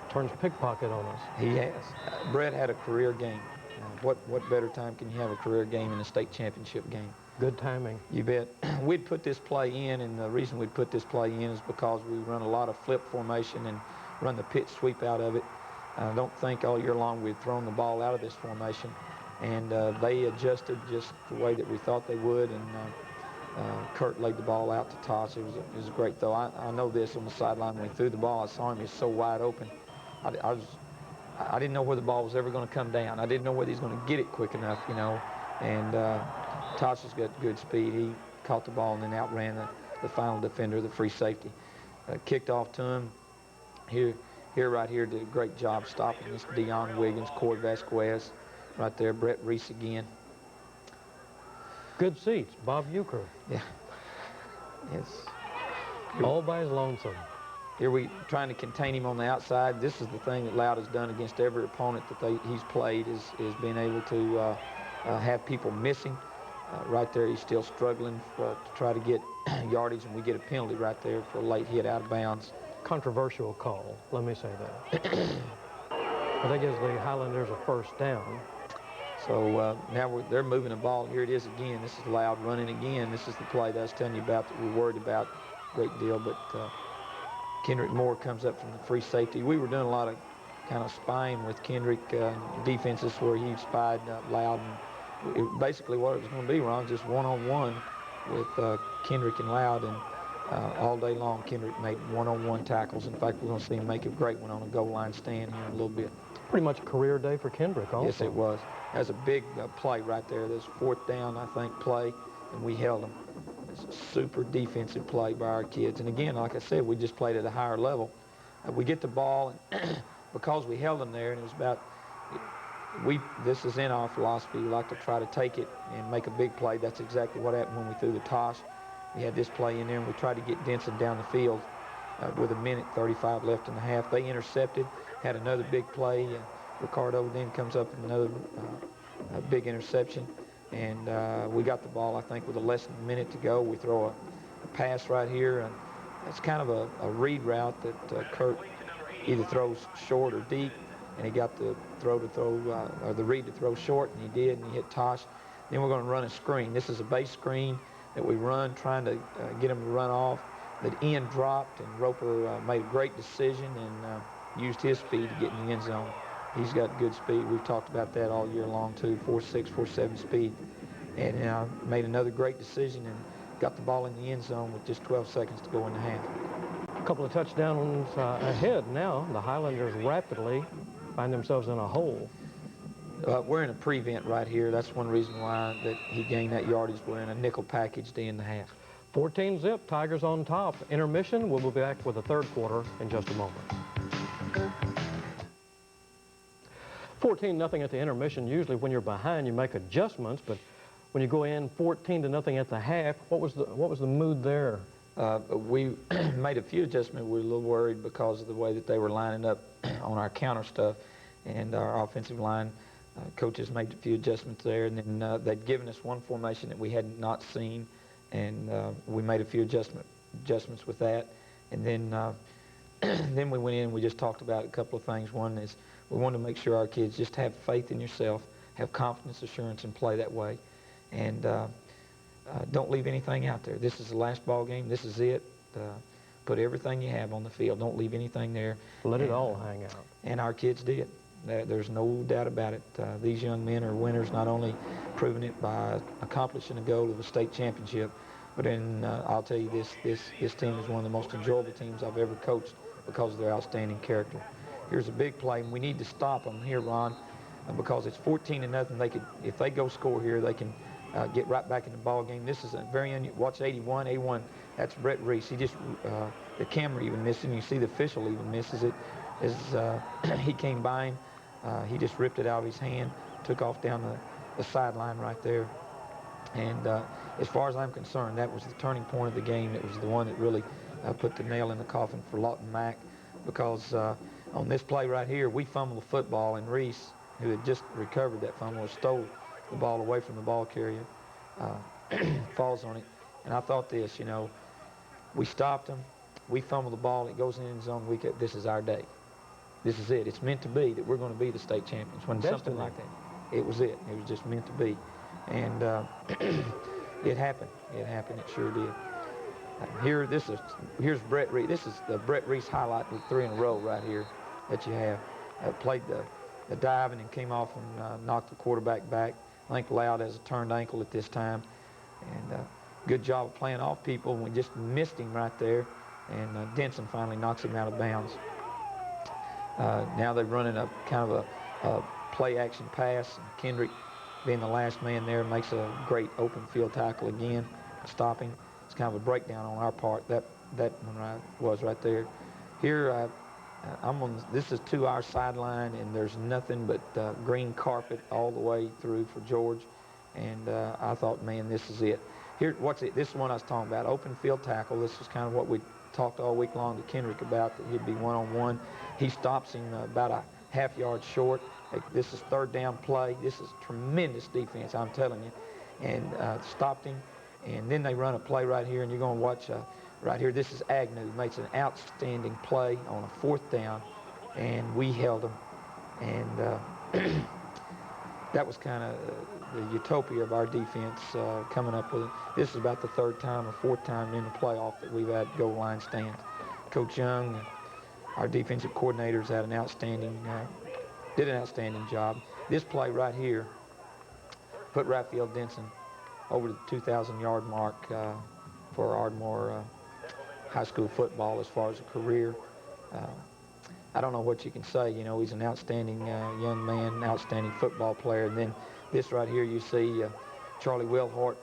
Turns pickpocket on us. He has. Brett had a career game. What better time can you have a career game in a state championship game? Good timing. You bet. We'd put this play in, and the reason we'd put this play in is because we run a lot of flip formation and run the pitch sweep out of it. I don't think all year long we'd thrown the ball out of this formation, and they adjusted just the way that we thought they would, and Kurt laid the ball out to Tosh. It was a great throw. I know this on the sideline when he threw the ball. I saw him. He was so wide open. I didn't know where the ball was ever going to come down. I didn't know whether he was going to get it quick enough, you know. And Tosh has got good speed. He caught the ball and then outran the final defender, the free safety. Kicked off to him. Right here did a great job stopping this. Deion Wiggins, Cord Vasquez, right there. Brett Reese again. Good seats. Bob Euchre. Yeah. Yes. All by his lonesome. Here we trying to contain him on the outside. This is the thing that Loud has done against every opponent that he's played is being able to have people missing. Right there, he's still struggling to try to get yardage, and we get a penalty right there for a late hit out of bounds. Controversial call, let me say that. But that gives the Highlanders a first down. So now they're moving the ball. Here it is again. This is Loud running again. This is the play that I was telling you about that we're worried about a great deal, but Kendrick Moore comes up from the free safety. We were doing a lot of kind of spying with Kendrick defenses where he spied Loud. And basically what it was going to be, Ron, just one-on-one with Kendrick and Loud. And all day long, Kendrick made one-on-one tackles. In fact, we're going to see him make a great one on a goal line stand here in a little bit. Pretty much a career day for Kendrick also. Yes, it was. That's a big play right there. This fourth down, I think, play, and we held them. It's a super defensive play by our kids. And again, like I said, we just played at a higher level. We get the ball, and because we held them there, and it was about, this is in our philosophy. We like to try to take it and make a big play. That's exactly what happened when we threw the toss. We had this play in there, and we tried to get Denson down the field with 1:35 left in the half. They intercepted, had another big play. Ricardo then comes up with another big interception. And we got the ball, I think, with less than a minute to go. We throw a pass right here, and it's kind of a read route that Kurt either throws short or deep, and he got the read to throw short, and he did, and he hit Tosh. Then we're going to run a screen. This is a base screen that we run, trying to get him to run off. The end dropped, and Roper made a great decision and used his speed to get in the end zone. He's got good speed. We've talked about that all year long, too, 4.6, 4.7 speed. And made another great decision and got the ball in the end zone with just 12 seconds to go in the half. A couple of touchdowns ahead now. The Highlanders rapidly find themselves in a hole. We're in a prevent right here. That's one reason why that he gained that yardage. We're in a nickel package to end the half. 14-zip, Tigers on top. Intermission, we'll be back with the third quarter in just a moment. 14-0 at the intermission. Usually when you're behind, you make adjustments, but when you go in 14-0 at the half, what was the mood there? We made a few adjustments. We were a little worried because of the way that they were lining up on our counter stuff, and our offensive line coaches made a few adjustments there, and then they'd given us one formation that we had not seen, and we made a few adjustments with that, and then then we went in and we just talked about a couple of things. One is we wanted to make sure our kids just have faith in yourself, have confidence, assurance, and play that way. And don't leave anything out there. This is the last ball game. This is it. Put everything you have on the field. Don't leave anything there. Let it all hang out. And our kids did. There's no doubt about it. These young men are winners, not only proving it by accomplishing a goal of a state championship, but I'll tell you this team is one of the most enjoyable teams I've ever coached because of their outstanding character. Here's a big play, and we need to stop them here, Ron, because it's 14-0. They could, if they go score here, they can get right back in the ball game. This is a very watch 81. 81. That's Brett Reese. He just the camera even missed it. You see the official even misses it. As he came by him, he just ripped it out of his hand, took off down the sideline right there. And as far as I'm concerned, that was the turning point of the game. It was the one that really put the nail in the coffin for Lawton Mac, because on this play right here, we fumbled the football, and Reese, who had just recovered that fumble, stole the ball away from the ball carrier, falls on it. And I thought this, you know, we stopped him, we fumbled the ball, it goes in the end zone, this is our day. This is it. It's meant to be that we're going to be the state champions. When something like that, it was it. It was just meant to be. And it happened. It happened. It sure did. Here's Brett Reese. This is the Brett Reese highlight with 3 in a row right here that you have. Played the diving and came off and knocked the quarterback back. I think Loud has a turned ankle at this time. And good job of playing off people. We just missed him right there. And Denson finally knocks him out of bounds. Now they're running a kind of a play-action pass. And Kendrick, being the last man there, makes a great open field tackle again, stopping. It's kind of a breakdown on our part. That one was right there. Here, this is to our sideline, and there's nothing but green carpet all the way through for George. And I thought, man, this is it. Here, this is one I was talking about, open field tackle. This is kind of what we talked all week long to Kendrick about, that he'd be one-on-one. He stops him about a half-yard short. This is third down play. This is tremendous defense, I'm telling you. And stopped him. And then they run a play right here, and you're going to watch right here. This is Agnew. Makes an outstanding play on a 4th down, and we held him. And that was kind of the utopia of our defense coming up with it. This is about the 3rd time or 4th time in the playoff that we've had goal line stands. Coach Young, our defensive coordinators, did an outstanding job. This play right here put Raphael Denson over the 2,000-yard mark for Ardmore high school football as far as a career. I don't know what you can say. You know, he's an outstanding young man, an outstanding football player. And then this right here, you see Charlie Hoyt,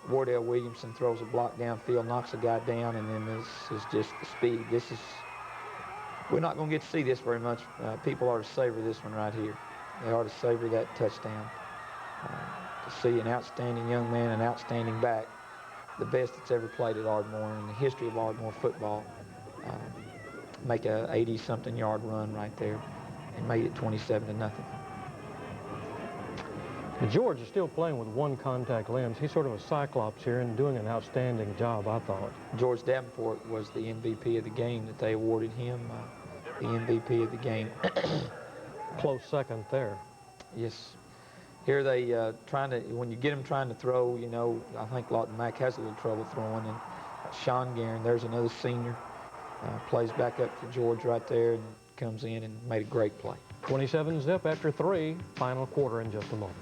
Wardell Williamson throws a block downfield, knocks a guy down, and then this is just the speed. We're not going to get to see this very much. People ought to savor this one right here. They ought to savor that touchdown. To see an outstanding young man, an outstanding back, the best that's ever played at Ardmore in the history of Ardmore football, make a 80-something yard run right there and made it 27-0. George is still playing with one contact lens. He's sort of a cyclops here and doing an outstanding job, I thought. George Davenport was the MVP of the game that they awarded him, the MVP of the game. Close second there. Yes. Here they when you get them trying to throw, you know, I think Lawton Mac has a little trouble throwing. And Sean Guerin, there's another senior, plays back up for George right there and comes in and made a great play. 27-zip after 3, final quarter in just a moment.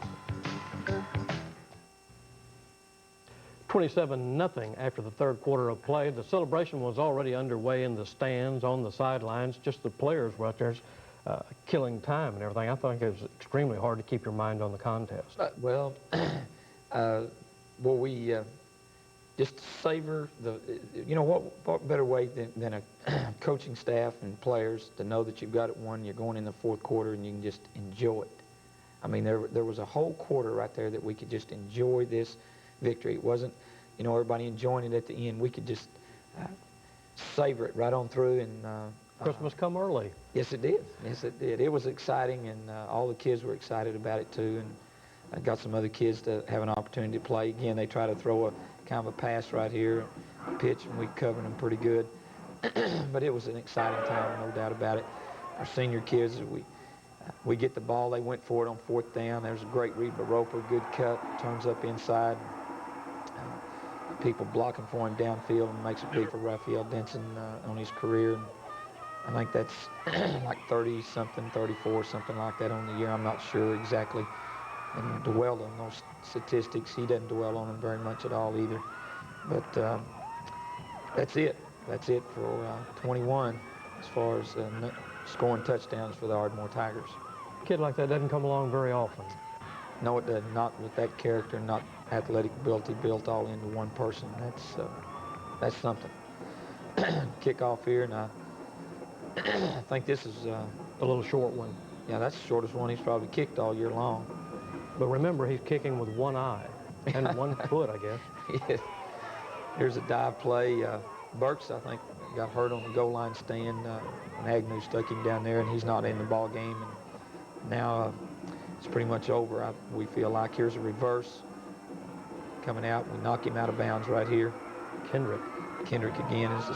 27-0 after the 3rd quarter of play. The celebration was already underway in the stands, on the sidelines. Just the players were out there killing time and everything. I think it was extremely hard to keep your mind on the contest. just savor the, you know, what better way than a coaching staff and players to know that you've got it won, you're going in the fourth quarter, and you can just enjoy it. I mean, there was a whole quarter right there that we could just enjoy this victory. It wasn't, you know, everybody enjoying it at the end. We could just savor it right on through. And Christmas come early. Yes, it did. Yes, it did. It was exciting, and all the kids were excited about it too. And I got some other kids to have an opportunity to play. Again, they try to throw a kind of a pass right here, pitch, and we covered them pretty good. But it was an exciting time, no doubt about it. Our senior kids, we get the ball. They went for it on fourth down. There's a great read by Roper, good cut, turns up inside. People blocking for him downfield, and makes it big for Raphael Denson on his career. And I think that's like 30-something, 34, something like that on the year. I'm not sure exactly. And dwell on those statistics. He doesn't dwell on them very much at all either. But that's it. That's it for 21 as far as scoring touchdowns for the Ardmore Tigers. A kid like that doesn't come along very often. No, it doesn't. Not with that character, not athletic ability built all into one person. That's something. Kickoff here, and I think this is a little short one. Yeah, that's the shortest one he's probably kicked all year long. But remember, he's kicking with one eye and one foot, I guess. Yes. Here's a dive play. Burks, I think, got hurt on the goal line stand. And Agnew stuck him down there, and he's not in the ball game. And now it's pretty much over, we feel like. Here's a reverse coming out. We knock him out of bounds right here. Kendrick again is a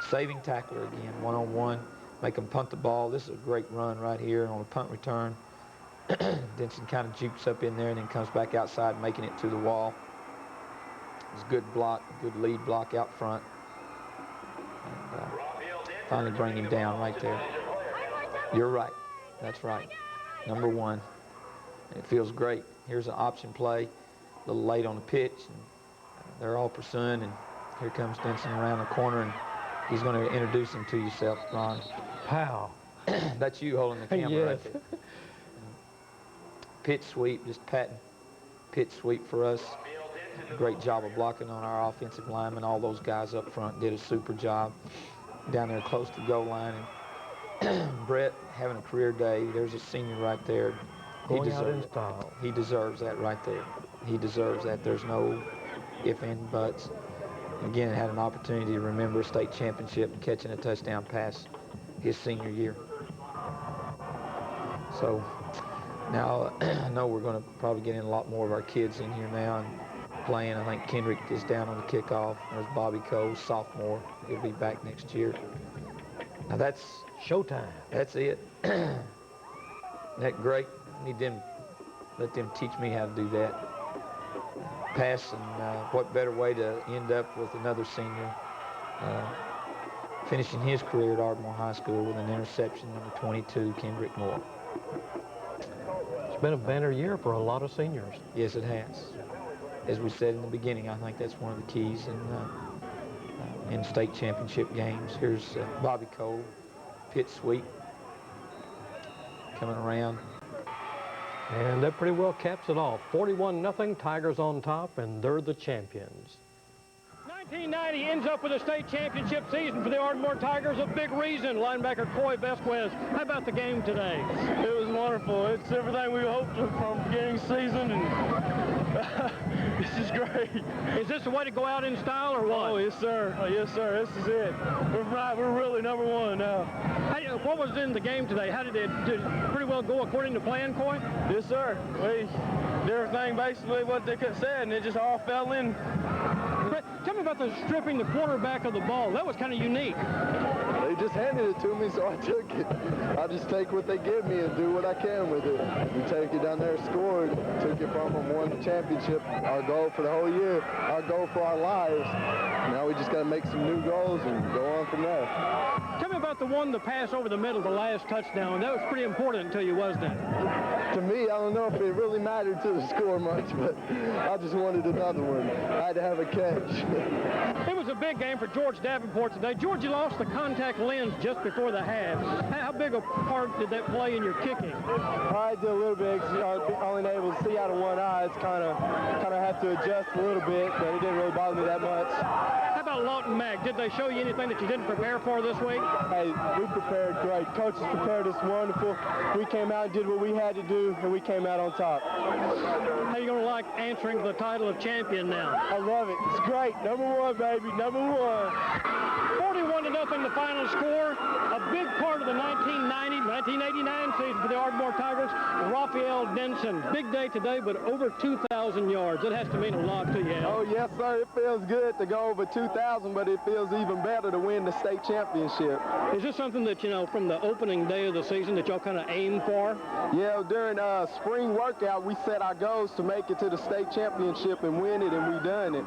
saving tackler again, one-on-one. Make him punt the ball. This is a great run right here on a punt return. Denson kind of jukes up in there and then comes back outside, making it to the wall. It's a good block, good lead block out front. And finally bring him down right there. You're right. That's right. Number 1. It feels great. Here's an option play. A little late on the pitch. And they're all pursuing, and here comes Denson around the corner, and he's going to introduce him to yourself, Ron. Wow. That's you holding the camera yes. right there. Pitch sweep, just patting pitch sweep for us. Great job of blocking on our offensive linemen. All those guys up front did a super job down there close to the goal line. And Brett having a career day. There's a senior right there. Going out in style. He deserves that right there. He deserves that. There's no if, and, buts. Again, had an opportunity to remember a state championship and catching a touchdown pass his senior year. So now I know we're going to probably get in a lot more of our kids in here now and playing. I think Kendrick is down on the kickoff. There's Bobby Cole, sophomore. He'll be back next year. Now that's showtime. That's it. Isn't that great? Let them teach me how to do that. Pass, and what better way to end up with another senior finishing his career at Ardmore High School with an interception, number 22, Kendrick Moore. It's been a banner year for a lot of seniors. Yes, it has. As we said in the beginning, I think that's one of the keys in state championship games. Here's Bobby Cole, pitch sweep, coming around. And that pretty well caps it off. 41-0, Tigers on top, and they're the champions. 1990 ends up with a state championship season for the Ardmore Tigers. A big reason, linebacker Coy Vesquez. How about the game today? It was wonderful. It's everything we hoped from beginning of the season, and this is great. Is this the way to go out in style or what? Oh, yes, sir. Oh, yes, sir. This is it. We're really number 1 now. What was in the game today? How did it pretty well go according to plan, Coy? Yes, sir. We did everything basically what they could have said, and it just all fell in. Tell me about the stripping the quarterback of the ball. That was kind of unique. They just handed it to me, so I took it. I just take what they give me and do what I can with it. We take it down there, scored, took it from them, won the championship. Our goal for the whole year, our goal for our lives. Now we just got to make some new goals and go on from there. Tell me about about the one, the pass over the middle, the last touchdown? That was pretty important to you, wasn't it? To me, I don't know if it really mattered to the score much, but I just wanted another one. I had to have a catch. It was a big game for George Davenport today. George, you lost the contact lens just before the half. How big a part did that play in your kicking? I did a little bit because I was only able to see out of one eye. It's kind of have to adjust a little bit, but it didn't really bother me that much. How about Lawton Mac? Did they show you anything that you didn't prepare for this week? Hey, we prepared great. Coaches prepared us wonderful. We came out and did what we had to do, and we came out on top. How are you going to like answering the title of champion now? I love it. It's great. Number one, baby. Number one. 41-0 the final score. A big part of the 1989 season for the Ardmore Tigers. Raphael Denson. Big day today, but over 2,000 yards. That has to mean a lot to you, Al. Oh, yes, sir. It feels good to go over 2,000, but it feels even better to win the state championship. Is this something that, you know, from the opening day of the season that y'all kind of aim for? Yeah, during spring workout, we set our goals to make it to the state championship and win it, and we done it.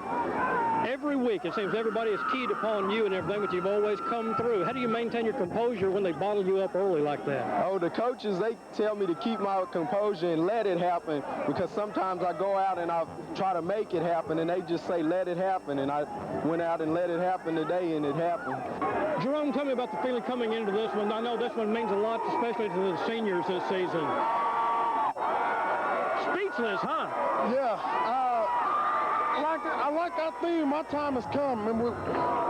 Every week, it seems everybody is keyed upon you and everything, but you've always come through. How do you maintain your composure when they bottle you up early like that? Oh, the coaches, they tell me to keep my composure and let it happen, because sometimes I go out and I try to make it happen, and they just say, let it happen, and I went out and let it happen today, and it happened. Jerome, tell me about the feeling coming into this one. I know this one means a lot, especially to the seniors this season. Speechless, huh? Yeah. I like our theme, my time has come, and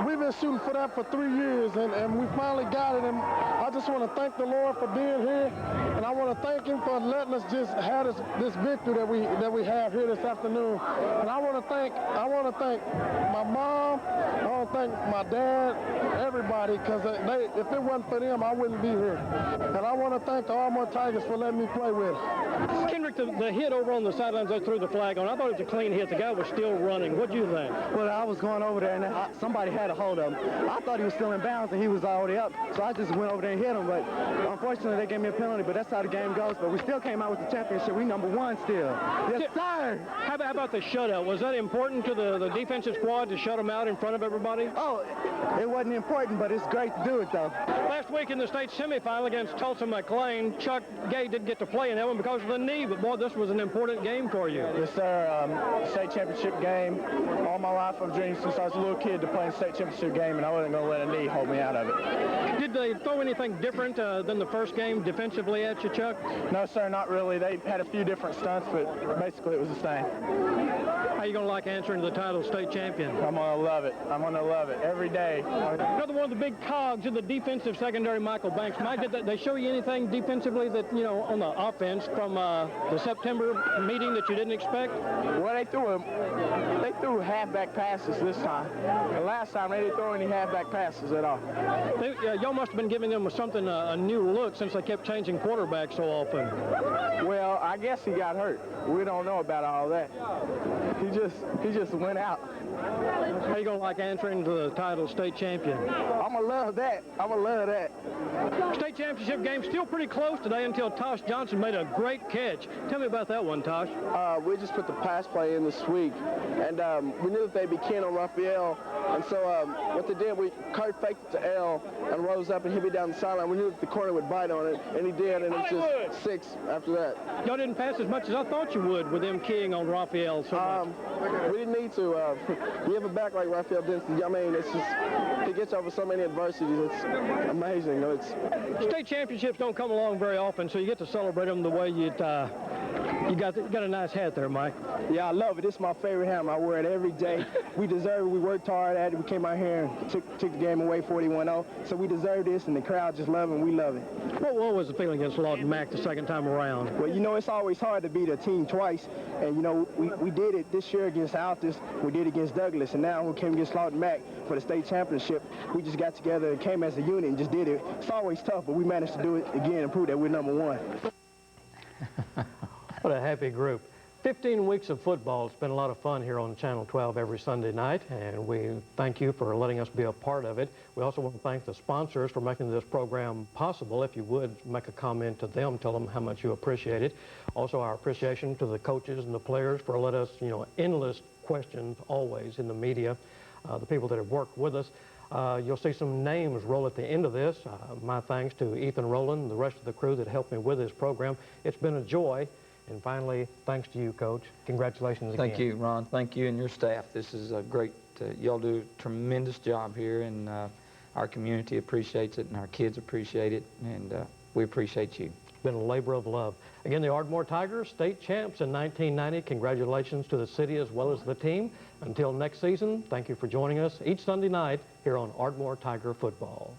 we've been shooting for that for 3 years, and we finally got it, and I just want to thank the Lord for being here, and I want to thank him for letting us just have this victory that we have here this afternoon. And I want to thank my mom, I want to thank my dad, everybody, because if it wasn't for them, I wouldn't be here. And I want to thank the Ardmore Tigers for letting me play with it. Kendrick, the hit over on the sidelines, they threw the flag on. I thought it was a clean hit. The guy was still running. What'd you think? Well, I was going over there, and somebody had a hold of him. I thought he was still in bounds, and he was already up, so I just went over there and hit him. But unfortunately, they gave me a penalty, but that's how the game goes. But we still came out with the championship. We number one still. Yes, sir. How about the shutout? Was that important to the defensive squad to shut them out in front of everybody? Oh, it wasn't important, but it's great to do it, though. Last week in the state semifinal against Tulsa McLean, Chuck Gay didn't get to play in that one because of the knee, but boy, this was an important game for you. Yes, sir. State championship game. All my life I've dreamed since I was a little kid to play in a state championship game, and I wasn't going to let a knee hold me out of it. Did they throw anything different than the first game defensively at you, Chuck? No, sir, not really. They had a few different stunts, but basically it was the same. How you going to like answering the title state champion? I'm going to love it. I'm going to love it every day. Another one of the big cogs in the defensive secondary, Michael Banks. Mike, did they show you anything defensively that, you know, on the offense from the September meeting that you didn't expect? Well, they threw halfback passes this time. The last time, they didn't throw any halfback passes at all. Y'all must have been giving them something, a new look, since they kept changing quarterbacks so often. Well, I guess he got hurt. We don't know about all that. He just went out. How you going to like answering the title state champion? I'm going to love that. I'm going to love that. State championship game still pretty close today until Tosh Johnson made a great catch. Tell me about that one, Tosh. We just put the pass play in this week, and we knew that they'd be keen on Raphael, and so what they did, Kurt faked it to L and rose up and hit me down the sideline. We knew that the corner would bite on it, and he did, and it was just 6 after that. Y'all didn't pass as much as I thought you would with them keying on Raphael so much. We didn't need to. You have a back like Raphael Denson, I mean, it's just, he gets over so many adversities. It's amazing. You know, state championships don't come along very often, so you get to celebrate them the way you got a nice hat there, Mike. Yeah, I love it. It's my favorite hat. I wear it every day. We deserve it. We worked hard at it. We came out here and took the game away 41-0. So we deserve this, and the crowd just love it, and we love it. What was the feeling against Lawton Mac the second time around? Well, you know, it's always hard to beat a team twice. And, you know, we did it this year against Altus. We did it against Douglas. And now we came against Lawton Mac for the state championship. We just got together and came as a unit and just did it. It's always tough, but we managed to do it again and prove that we're number one. What a happy group. 15 weeks of football. It's been a lot of fun here on Channel 12 every Sunday night, and we thank you for letting us be a part of it. We also want to thank the sponsors for making this program possible. If you would, make a comment to them, tell them how much you appreciate it. Also, our appreciation to the coaches and the players for letting us, you know, endless questions always in the media, the people that have worked with us. You'll see some names roll at the end of this. My thanks to Ethan Rowland and the rest of the crew that helped me with this program. It's been a joy. And finally, thanks to you, Coach. Congratulations again. Thank you, Ron. Thank you and your staff. This is a great, y'all do a tremendous job here, and our community appreciates it, and our kids appreciate it, and we appreciate you. It's been a labor of love. Again, the Ardmore Tigers, state champs in 1990. Congratulations to the city as well as the team. Until next season, thank you for joining us each Sunday night here on Ardmore Tiger Football.